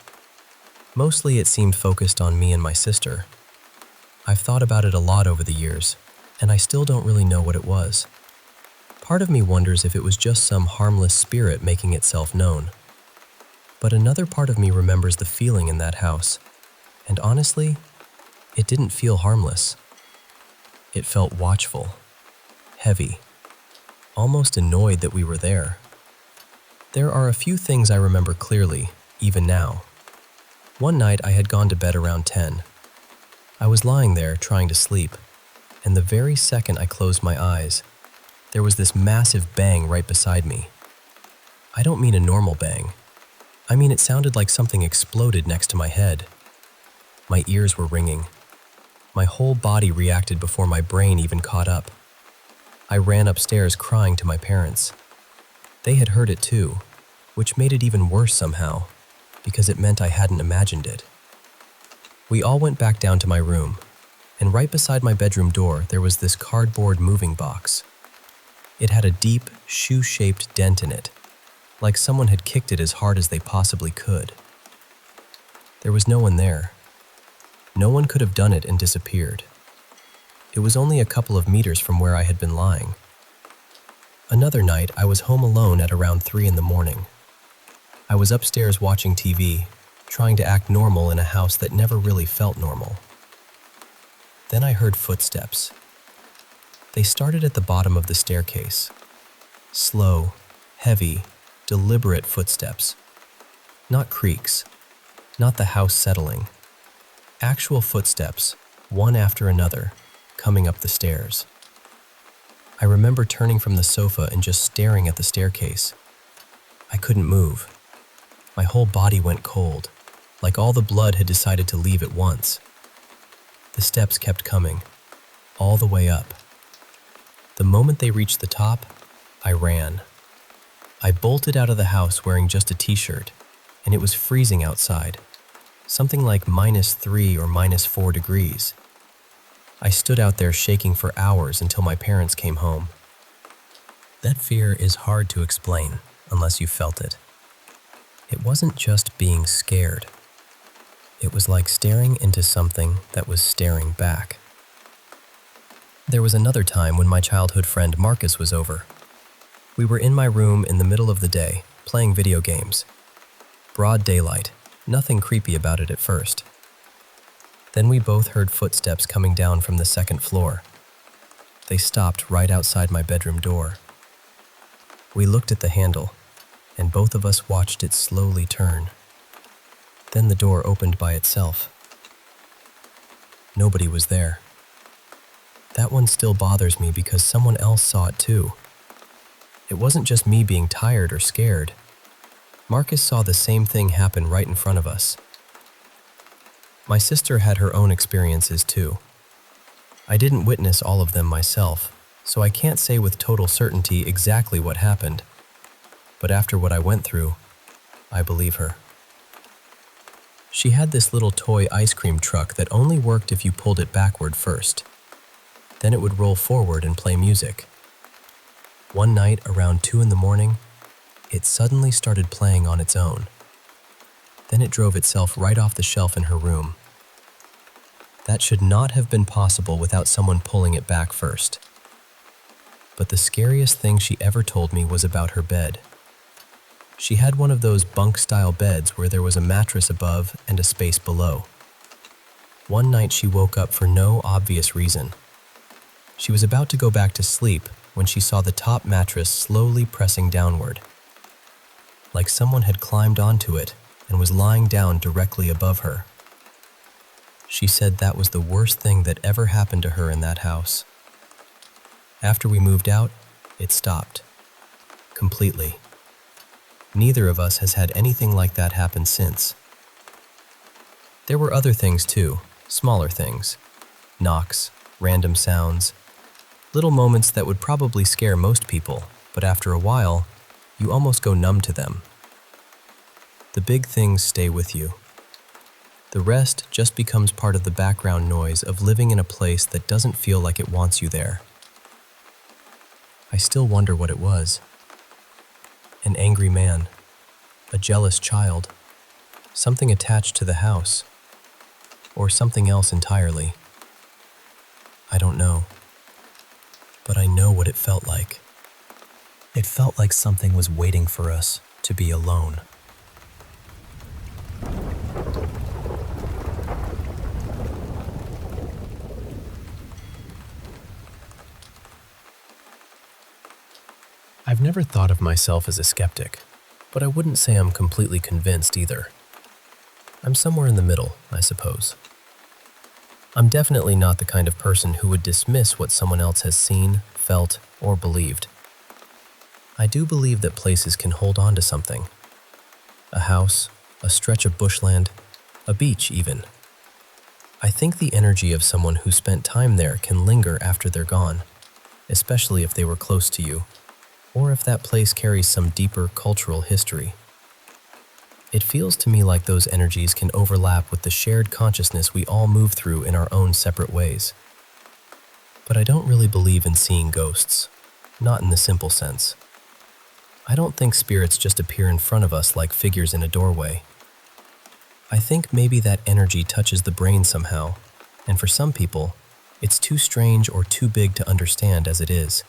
Mostly it seemed focused on me and my sister. I've thought about it a lot over the years, and I still don't really know what it was. Part of me wonders if it was just some harmless spirit making itself known. But another part of me remembers the feeling in that house, and honestly, it didn't feel harmless. It felt watchful, heavy, almost annoyed that we were there. There are a few things I remember clearly, even now. One night I had gone to bed around 10. I was lying there trying to sleep, and the very second I closed my eyes, there was this massive bang right beside me. I don't mean a normal bang. I mean it sounded like something exploded next to my head. My ears were ringing. My whole body reacted before my brain even caught up. I ran upstairs crying to my parents. They had heard it too, which made it even worse somehow, because it meant I hadn't imagined it. We all went back down to my room, and right beside my bedroom door there was this cardboard moving box. It had a deep, shoe-shaped dent in it, like someone had kicked it as hard as they possibly could. There was no one there. No one could have done it and disappeared. It was only a couple of meters from where I had been lying. Another night, I was home alone at around 3 in the morning. I was upstairs watching TV, trying to act normal in a house that never really felt normal. Then I heard footsteps. They started at the bottom of the staircase. Slow, heavy, deliberate footsteps. Not creaks, not the house settling. Actual footsteps, one after another, coming up the stairs. I remember turning from the sofa and just staring at the staircase. I couldn't move. My whole body went cold, like all the blood had decided to leave at once. The steps kept coming, all the way up. The moment they reached the top, I ran. I bolted out of the house wearing just a t-shirt, and it was freezing outside, something like -3 or -4 degrees. I stood out there shaking for hours until my parents came home. That fear is hard to explain unless you felt it. It wasn't just being scared. It was like staring into something that was staring back. There was another time when my childhood friend Marcus was over. We were in my room in the middle of the day, playing video games. Broad daylight, nothing creepy about it at first. Then we both heard footsteps coming down from the second floor. They stopped right outside my bedroom door. We looked at the handle, and both of us watched it slowly turn. Then the door opened by itself. Nobody was there. That one still bothers me because someone else saw it too. It wasn't just me being tired or scared. Marcus saw the same thing happen right in front of us. My sister had her own experiences too. I didn't witness all of them myself, so I can't say with total certainty exactly what happened. But after what I went through, I believe her. She had this little toy ice cream truck that only worked if you pulled it backward first. Then it would roll forward and play music. One night around 2 in the morning, it suddenly started playing on its own. Then it drove itself right off the shelf in her room. That should not have been possible without someone pulling it back first. But the scariest thing she ever told me was about her bed. She had one of those bunk-style beds where there was a mattress above and a space below. One night she woke up for no obvious reason. She was about to go back to sleep when she saw the top mattress slowly pressing downward, like someone had climbed onto it and was lying down directly above her. She said that was the worst thing that ever happened to her in that house. After we moved out, it stopped. Completely. Neither of us has had anything like that happen since. There were other things too, smaller things. Knocks, random sounds, little moments that would probably scare most people, but after a while, you almost go numb to them. The big things stay with you. The rest just becomes part of the background noise of living in a place that doesn't feel like it wants you there. I still wonder what it was. an angry man, a jealous child, something attached to the house, or something else entirely. I don't know, but I know what it felt like. It felt like something was waiting for us to be alone. I've never thought of myself as a skeptic, but I wouldn't say I'm completely convinced either. I'm somewhere in the middle, I suppose. I'm definitely not the kind of person who would dismiss what someone else has seen, felt, or believed. I do believe that places can hold on to something. A house, a stretch of bushland, a beach even. I think the energy of someone who spent time there can linger after they're gone, especially if they were close to you, or if that place carries some deeper cultural history. It feels to me like those energies can overlap with the shared consciousness we all move through in our own separate ways. But I don't really believe in seeing ghosts, not in the simple sense. I don't think spirits just appear in front of us like figures in a doorway. I think maybe that energy touches the brain somehow, and for some people, it's too strange or too big to understand as it is.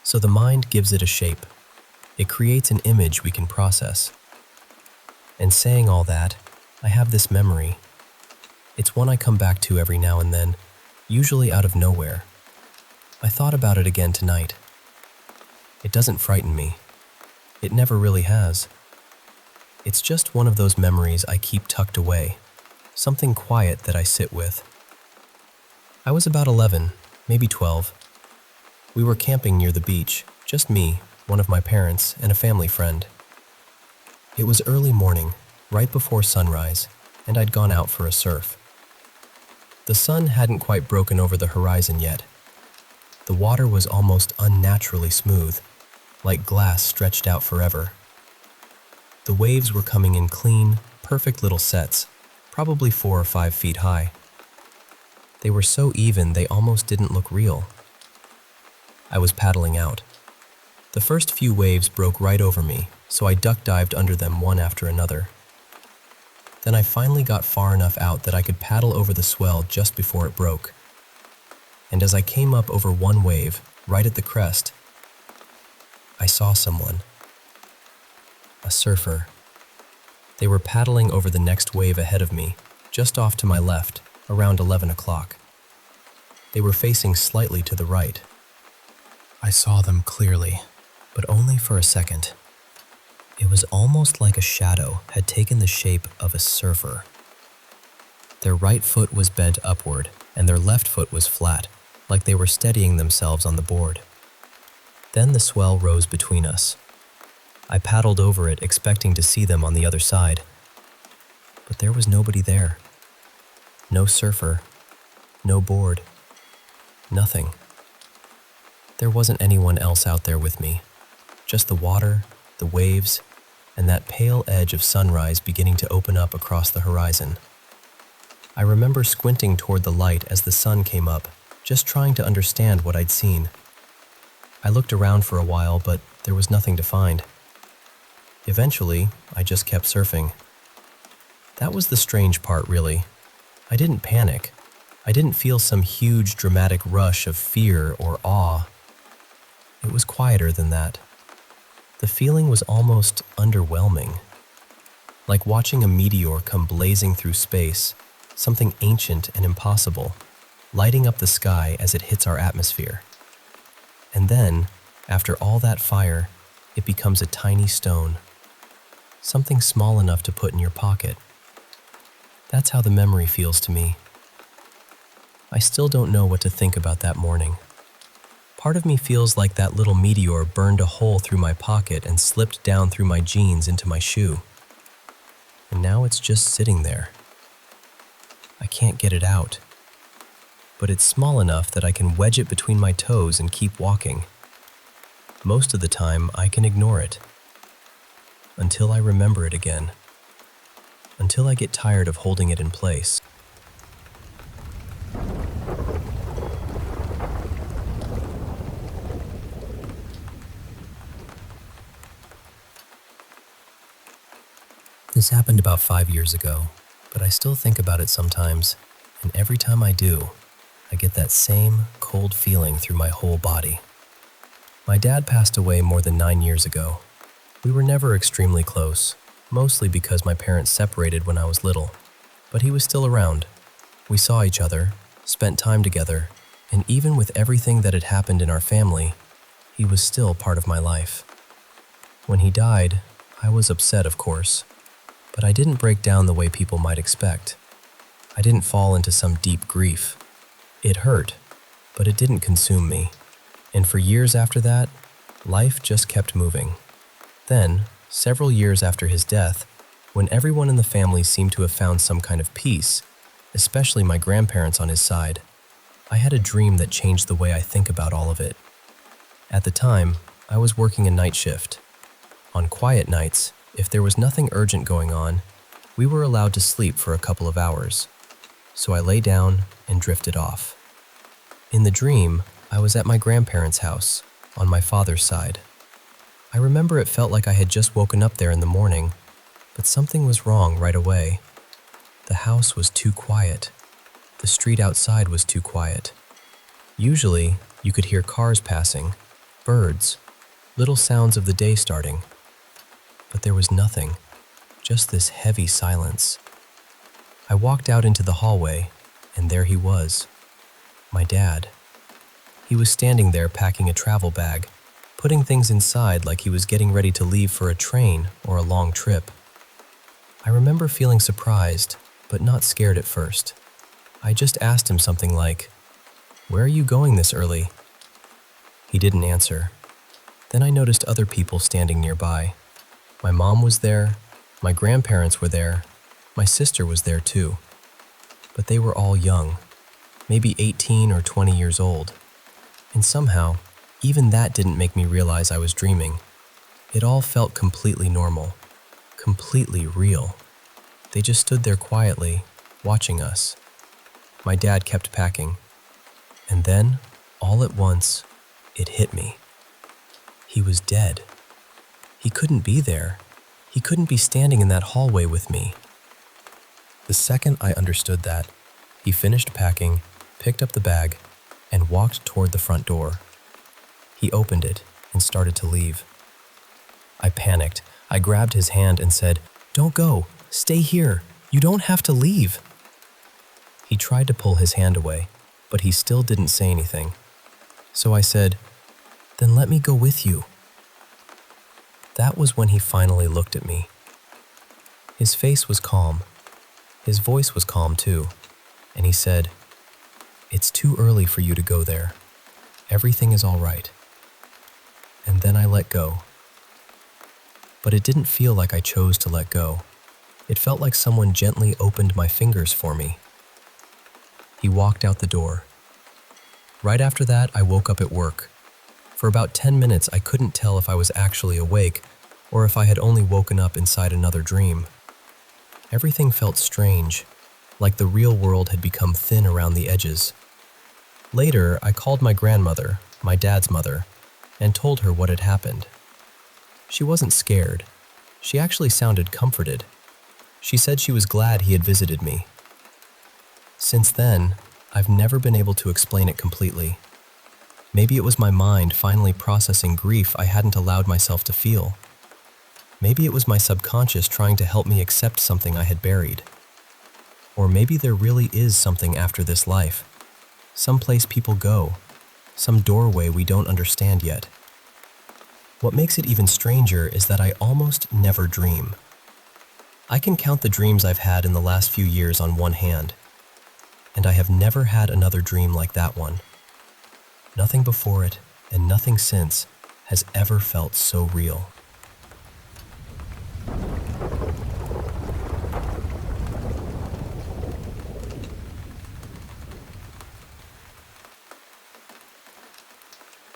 So the mind gives it a shape. It creates an image we can process. And saying all that, I have this memory. It's one I come back to every now and then, usually out of nowhere. I thought about it again tonight. It doesn't frighten me. It never really has. It's just one of those memories I keep tucked away, something quiet that I sit with. I was about 11, maybe 12. We were camping near the beach, just me, one of my parents, and a family friend. It was early morning, right before sunrise, and I'd gone out for a surf. The sun hadn't quite broken over the horizon yet. The water was almost unnaturally smooth, like glass stretched out forever. The waves were coming in clean, perfect little sets, probably 4 or 5 feet high. They were so even they almost didn't look real. I was paddling out. The first few waves broke right over me, so I duck-dived under them one after another. Then I finally got far enough out that I could paddle over the swell just before it broke. And as I came up over one wave, right at the crest, I saw someone. A surfer. They were paddling over the next wave ahead of me, just off to my left, around 11 o'clock. They were facing slightly to the right. I saw them clearly, but only for a second. It was almost like a shadow had taken the shape of a surfer. Their right foot was bent upward, and their left foot was flat, like they were steadying themselves on the board. Then the swell rose between us. I paddled over it, expecting to see them on the other side. But there was nobody there. No surfer, no board, nothing. There wasn't anyone else out there with me, just the water, the waves, and that pale edge of sunrise beginning to open up across the horizon. I remember squinting toward the light as the sun came up, just trying to understand what I'd seen. I looked around for a while, but there was nothing to find. Eventually, I just kept surfing. That was the strange part, really. I didn't panic. I didn't feel some huge dramatic rush of fear or awe. It was quieter than that. The feeling was almost underwhelming. Like watching a meteor come blazing through space, something ancient and impossible, lighting up the sky as it hits our atmosphere. And then, after all that fire, it becomes a tiny stone. Something small enough to put in your pocket. That's how the memory feels to me. I still don't know what to think about that morning. Part of me feels like that little meteor burned a hole through my pocket and slipped down through my jeans into my shoe. And now it's just sitting there. I can't get it out. But it's small enough that I can wedge it between my toes and keep walking. Most of the time, I can ignore it. Until I remember it again. Until I get tired of holding it in place. This happened about 5 years ago, but I still think about it sometimes, and every time I do, I get that same cold feeling through my whole body. My dad passed away more than 9 years ago. We were never extremely close, mostly because my parents separated when I was little, but he was still around. We saw each other, spent time together, and even with everything that had happened in our family, he was still part of my life. When he died, I was upset, of course, but I didn't break down the way people might expect. I didn't fall into some deep grief. It hurt, but it didn't consume me. And for years after that, life just kept moving. Then, several years after his death, when everyone in the family seemed to have found some kind of peace, especially my grandparents on his side, I had a dream that changed the way I think about all of it. At the time, I was working a night shift. On quiet nights, if there was nothing urgent going on, we were allowed to sleep for a couple of hours. So I lay down and drifted off. In the dream, I was at my grandparents' house, on my father's side. I remember it felt like I had just woken up there in the morning, but something was wrong right away. The house was too quiet. The street outside was too quiet. Usually, you could hear cars passing, birds, little sounds of the day starting. But there was nothing, just this heavy silence. I walked out into the hallway, and there he was, my dad. He was standing there packing a travel bag, putting things inside like he was getting ready to leave for a train or a long trip. I remember feeling surprised, but not scared at first. I just asked him something like, "Where are you going this early?" He didn't answer. Then I noticed other people standing nearby. My mom was there, my grandparents were there, my sister was there too. But they were all young, maybe 18 or 20 years old. And somehow, even that didn't make me realize I was dreaming. It all felt completely normal, completely real. They just stood there quietly, watching us. My dad kept packing. And then, all at once, it hit me. He was dead. He couldn't be there. He couldn't be standing in that hallway with me. The second I understood that, he finished packing, picked up the bag, and walked toward the front door. He opened it and started to leave. I panicked. I grabbed his hand and said, "Don't go. Stay here. You don't have to leave." He tried to pull his hand away, but he still didn't say anything. So I said, "Then let me go with you." That was when he finally looked at me. His face was calm. His voice was calm too, and he said, "It's too early for you to go there. Everything is all right." And then I let go. But it didn't feel like I chose to let go. It felt like someone gently opened my fingers for me. He walked out the door. Right after that, I woke up at work. For about 10 minutes, I couldn't tell if I was actually awake or if I had only woken up inside another dream. Everything felt strange, like the real world had become thin around the edges. Later, I called my grandmother, my dad's mother, and told her what had happened. She wasn't scared. She actually sounded comforted. She said she was glad he had visited me. Since then, I've never been able to explain it completely. Maybe it was my mind finally processing grief I hadn't allowed myself to feel. Maybe it was my subconscious trying to help me accept something I had buried. Or maybe there really is something after this life. Some place people go. Some doorway we don't understand yet. What makes it even stranger is that I almost never dream. I can count the dreams I've had in the last few years on one hand, and I have never had another dream like that one. Nothing before it, and nothing since, has ever felt so real.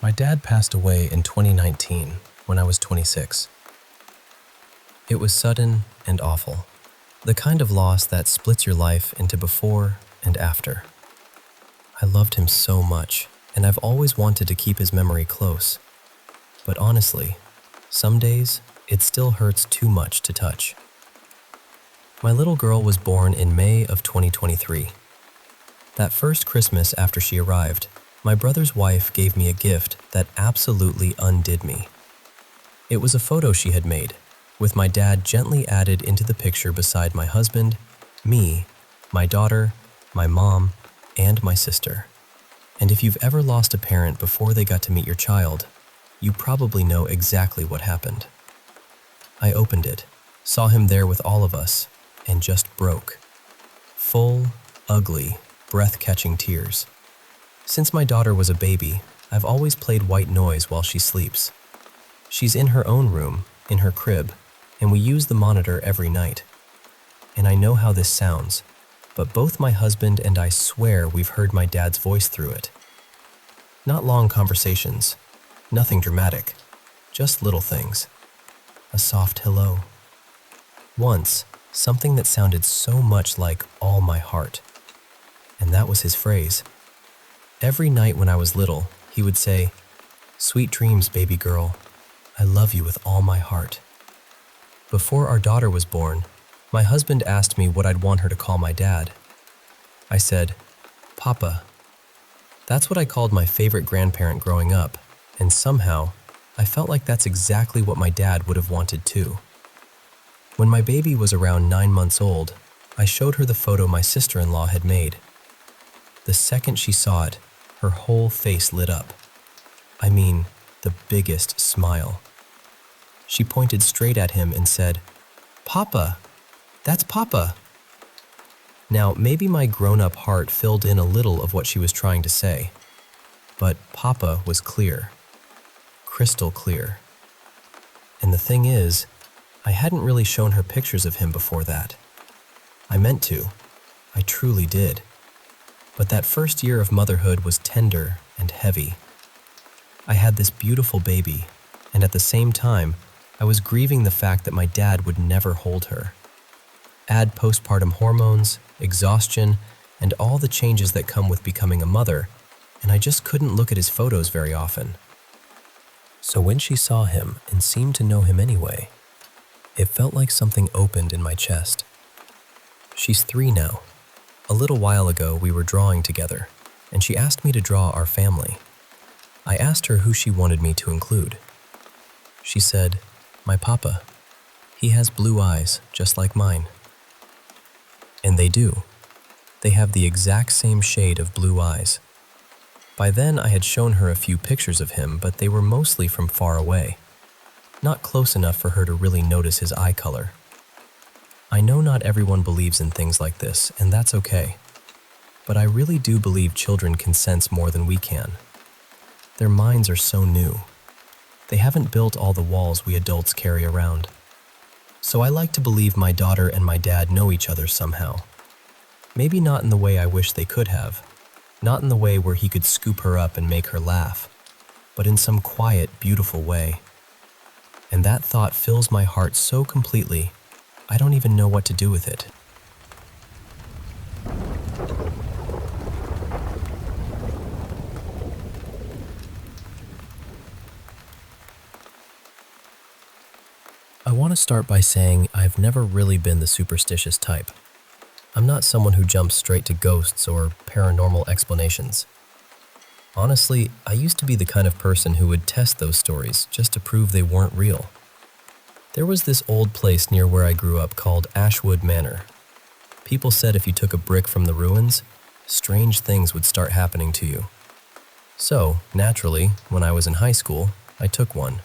My dad passed away in 2019 when I was 26. It was sudden and awful, the kind of loss that splits your life into before and after. I loved him so much, and I've always wanted to keep his memory close. But honestly, some days it still hurts too much to touch. My little girl was born in May of 2023. That first Christmas after she arrived, my brother's wife gave me a gift that absolutely undid me. It was a photo she had made, with my dad gently added into the picture beside my husband, me, my daughter, my mom, and my sister. And if you've ever lost a parent before they got to meet your child, you probably know exactly what happened. I opened it, saw him there with all of us, and just broke. Full, ugly, breath-catching tears. Since my daughter was a baby, I've always played white noise while she sleeps. She's in her own room, in her crib, and we use the monitor every night. And I know how this sounds, but both my husband and I swear we've heard my dad's voice through it. Not long conversations, nothing dramatic, just little things. A soft hello. Once, something that sounded so much like all my heart. And that was his phrase. Every night when I was little, he would say, "Sweet dreams, baby girl. I love you with all my heart." Before our daughter was born, my husband asked me what I'd want her to call my dad. I said, "Papa." That's what I called my favorite grandparent growing up, and somehow, I felt like that's exactly what my dad would have wanted too. When my baby was around 9 months old, I showed her the photo my sister-in-law had made. The second she saw it, her whole face lit up. I mean, the biggest smile. She pointed straight at him and said, "Papa, that's Papa." Now, maybe my grown-up heart filled in a little of what she was trying to say, but Papa was clear. Crystal clear. And the thing is, I hadn't really shown her pictures of him before that. I meant to. I truly did. But that first year of motherhood was tender and heavy. I had this beautiful baby, and at the same time, I was grieving the fact that my dad would never hold her. Add postpartum hormones, exhaustion, and all the changes that come with becoming a mother, and I just couldn't look at his photos very often. So when she saw him and seemed to know him anyway, it felt like something opened in my chest. She's 3 now. A little while ago, we were drawing together, and she asked me to draw our family. I asked her who she wanted me to include. She said, "My papa. He has blue eyes, just like mine." And they do. They have the exact same shade of blue eyes. By then, I had shown her a few pictures of him, but they were mostly from far away. Not close enough for her to really notice his eye color. I know not everyone believes in things like this, and that's okay. But I really do believe children can sense more than we can. Their minds are so new. They haven't built all the walls we adults carry around. So I like to believe my daughter and my dad know each other somehow. Maybe not in the way I wish they could have. Not in the way where he could scoop her up and make her laugh, but in some quiet, beautiful way. And that thought fills my heart so completely, I don't even know what to do with it. I want to start by saying I've never really been the superstitious type. I'm not someone who jumps straight to ghosts or paranormal explanations. Honestly, I used to be the kind of person who would test those stories just to prove they weren't real. There was this old place near where I grew up called Ashwood Manor. People said if you took a brick from the ruins, strange things would start happening to you. So, naturally, when I was in high school, I took one.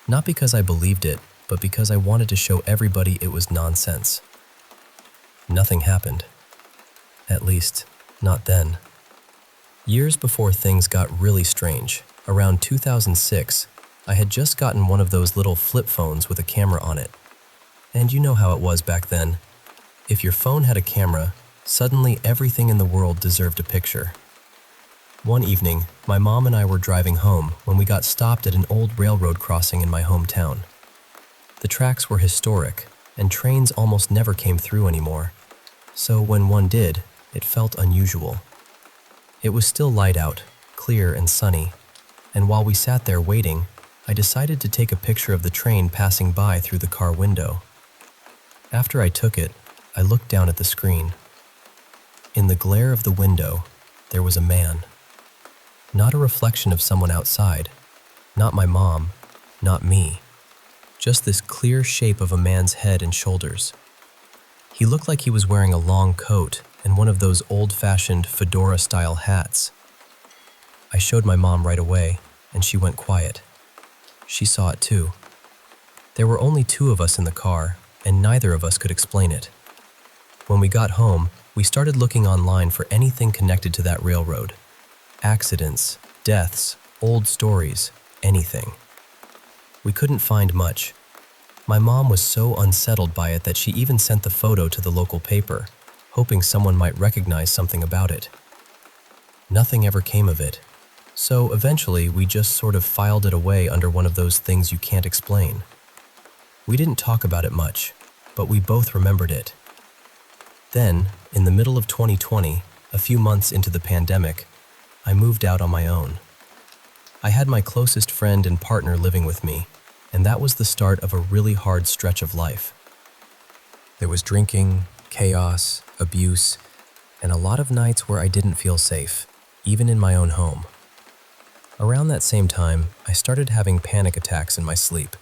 Not because I believed it, but because I wanted to show everybody it was nonsense. Nothing happened. At least, not then. Years before things got really strange, around 2006, I had just gotten one of those little flip phones with a camera on it. And you know how it was back then. If your phone had a camera, suddenly everything in the world deserved a picture. One evening, my mom and I were driving home when we got stopped at an old railroad crossing in my hometown. The tracks were historic, and trains almost never came through anymore. So when one did, it felt unusual. It was still light out, clear and sunny, and while we sat there waiting, I decided to take a picture of the train passing by through the car window. After I took it, I looked down at the screen. In the glare of the window, there was a man. Not a reflection of someone outside, not my mom, not me. Just this clear shape of a man's head and shoulders. He looked like he was wearing a long coat and one of those old-fashioned fedora-style hats. I showed my mom right away, and she went quiet. She saw it too. There were only two of us in the car, and neither of us could explain it. When we got home, we started looking online for anything connected to that railroad. Accidents, deaths, old stories, anything. We couldn't find much. My mom was so unsettled by it that she even sent the photo to the local paper, hoping someone might recognize something about it. Nothing ever came of it, so eventually we just sort of filed it away under one of those things you can't explain. We didn't talk about it much, but we both remembered it. Then, in the middle of 2020, a few months into the pandemic, I moved out on my own. I had my closest friend and partner living with me, and that was the start of a really hard stretch of life. There was drinking, chaos, abuse, and a lot of nights where I didn't feel safe, even in my own home. Around that same time, I started having panic attacks in my sleep.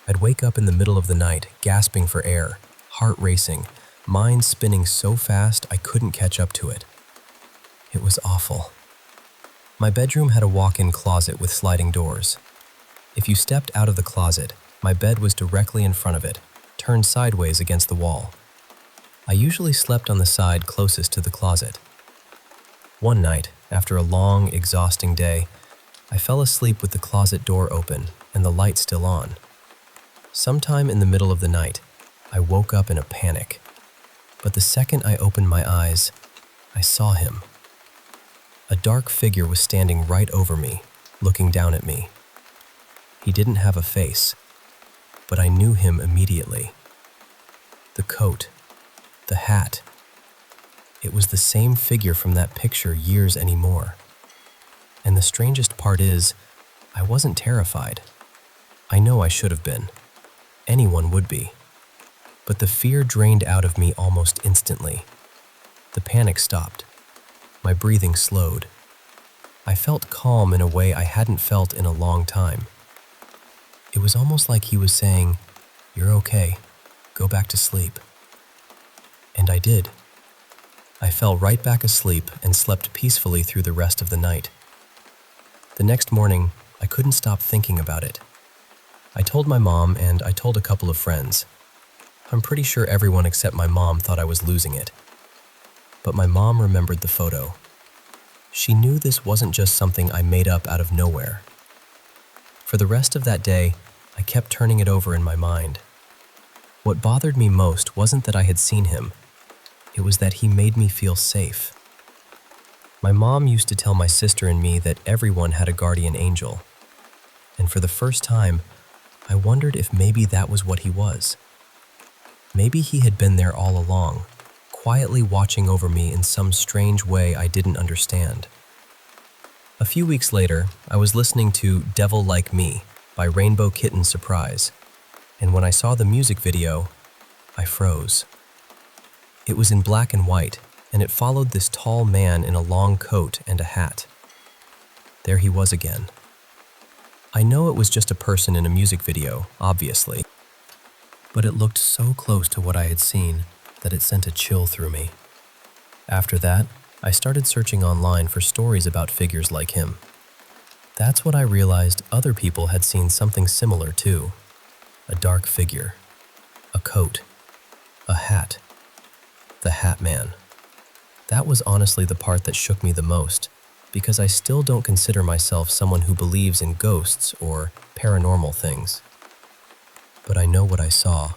I'd wake up in the middle of the night, gasping for air, heart racing, mind spinning so fast I couldn't catch up to it. It was awful. My bedroom had a walk-in closet with sliding doors. If you stepped out of the closet, my bed was directly in front of it, turned sideways against the wall. I usually slept on the side closest to the closet. One night, after a long, exhausting day, I fell asleep with the closet door open and the light still on. Sometime in the middle of the night, I woke up in a panic. But the second I opened my eyes, I saw him. A dark figure was standing right over me, looking down at me. He didn't have a face, but I knew him immediately. The coat, the hat. It was the same figure from that picture years anymore. And the strangest part is, I wasn't terrified. I know I should have been. Anyone would be. But the fear drained out of me almost instantly. The panic stopped. My breathing slowed. I felt calm in a way I hadn't felt in a long time. It was almost like he was saying, "You're okay. Go back to sleep." And I did. I fell right back asleep and slept peacefully through the rest of the night. The next morning, I couldn't stop thinking about it. I told my mom and I told a couple of friends. I'm pretty sure everyone except my mom thought I was losing it. But my mom remembered the photo. She knew this wasn't just something I made up out of nowhere. For the rest of that day, I kept turning it over in my mind. What bothered me most wasn't that I had seen him. It was that he made me feel safe. My mom used to tell my sister and me that everyone had a guardian angel. And for the first time, I wondered if maybe that was what he was. Maybe he had been there all along, quietly watching over me in some strange way I didn't understand. A few weeks later, I was listening to "Devil Like Me" by Rainbow Kitten Surprise, and when I saw the music video, I froze. It was in black and white, and it followed this tall man in a long coat and a hat. There he was again. I know it was just a person in a music video, obviously, but it looked so close to what I had seen that it sent a chill through me. After that, I started searching online for stories about figures like him. That's when I realized other people had seen something similar too. A dark figure, a coat, a hat, the Hat Man. That was honestly the part that shook me the most, because I still don't consider myself someone who believes in ghosts or paranormal things. But I know what I saw,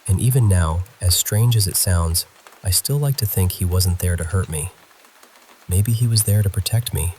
and even now, as strange as it sounds, I still like to think he wasn't there to hurt me. Maybe he was there to protect me.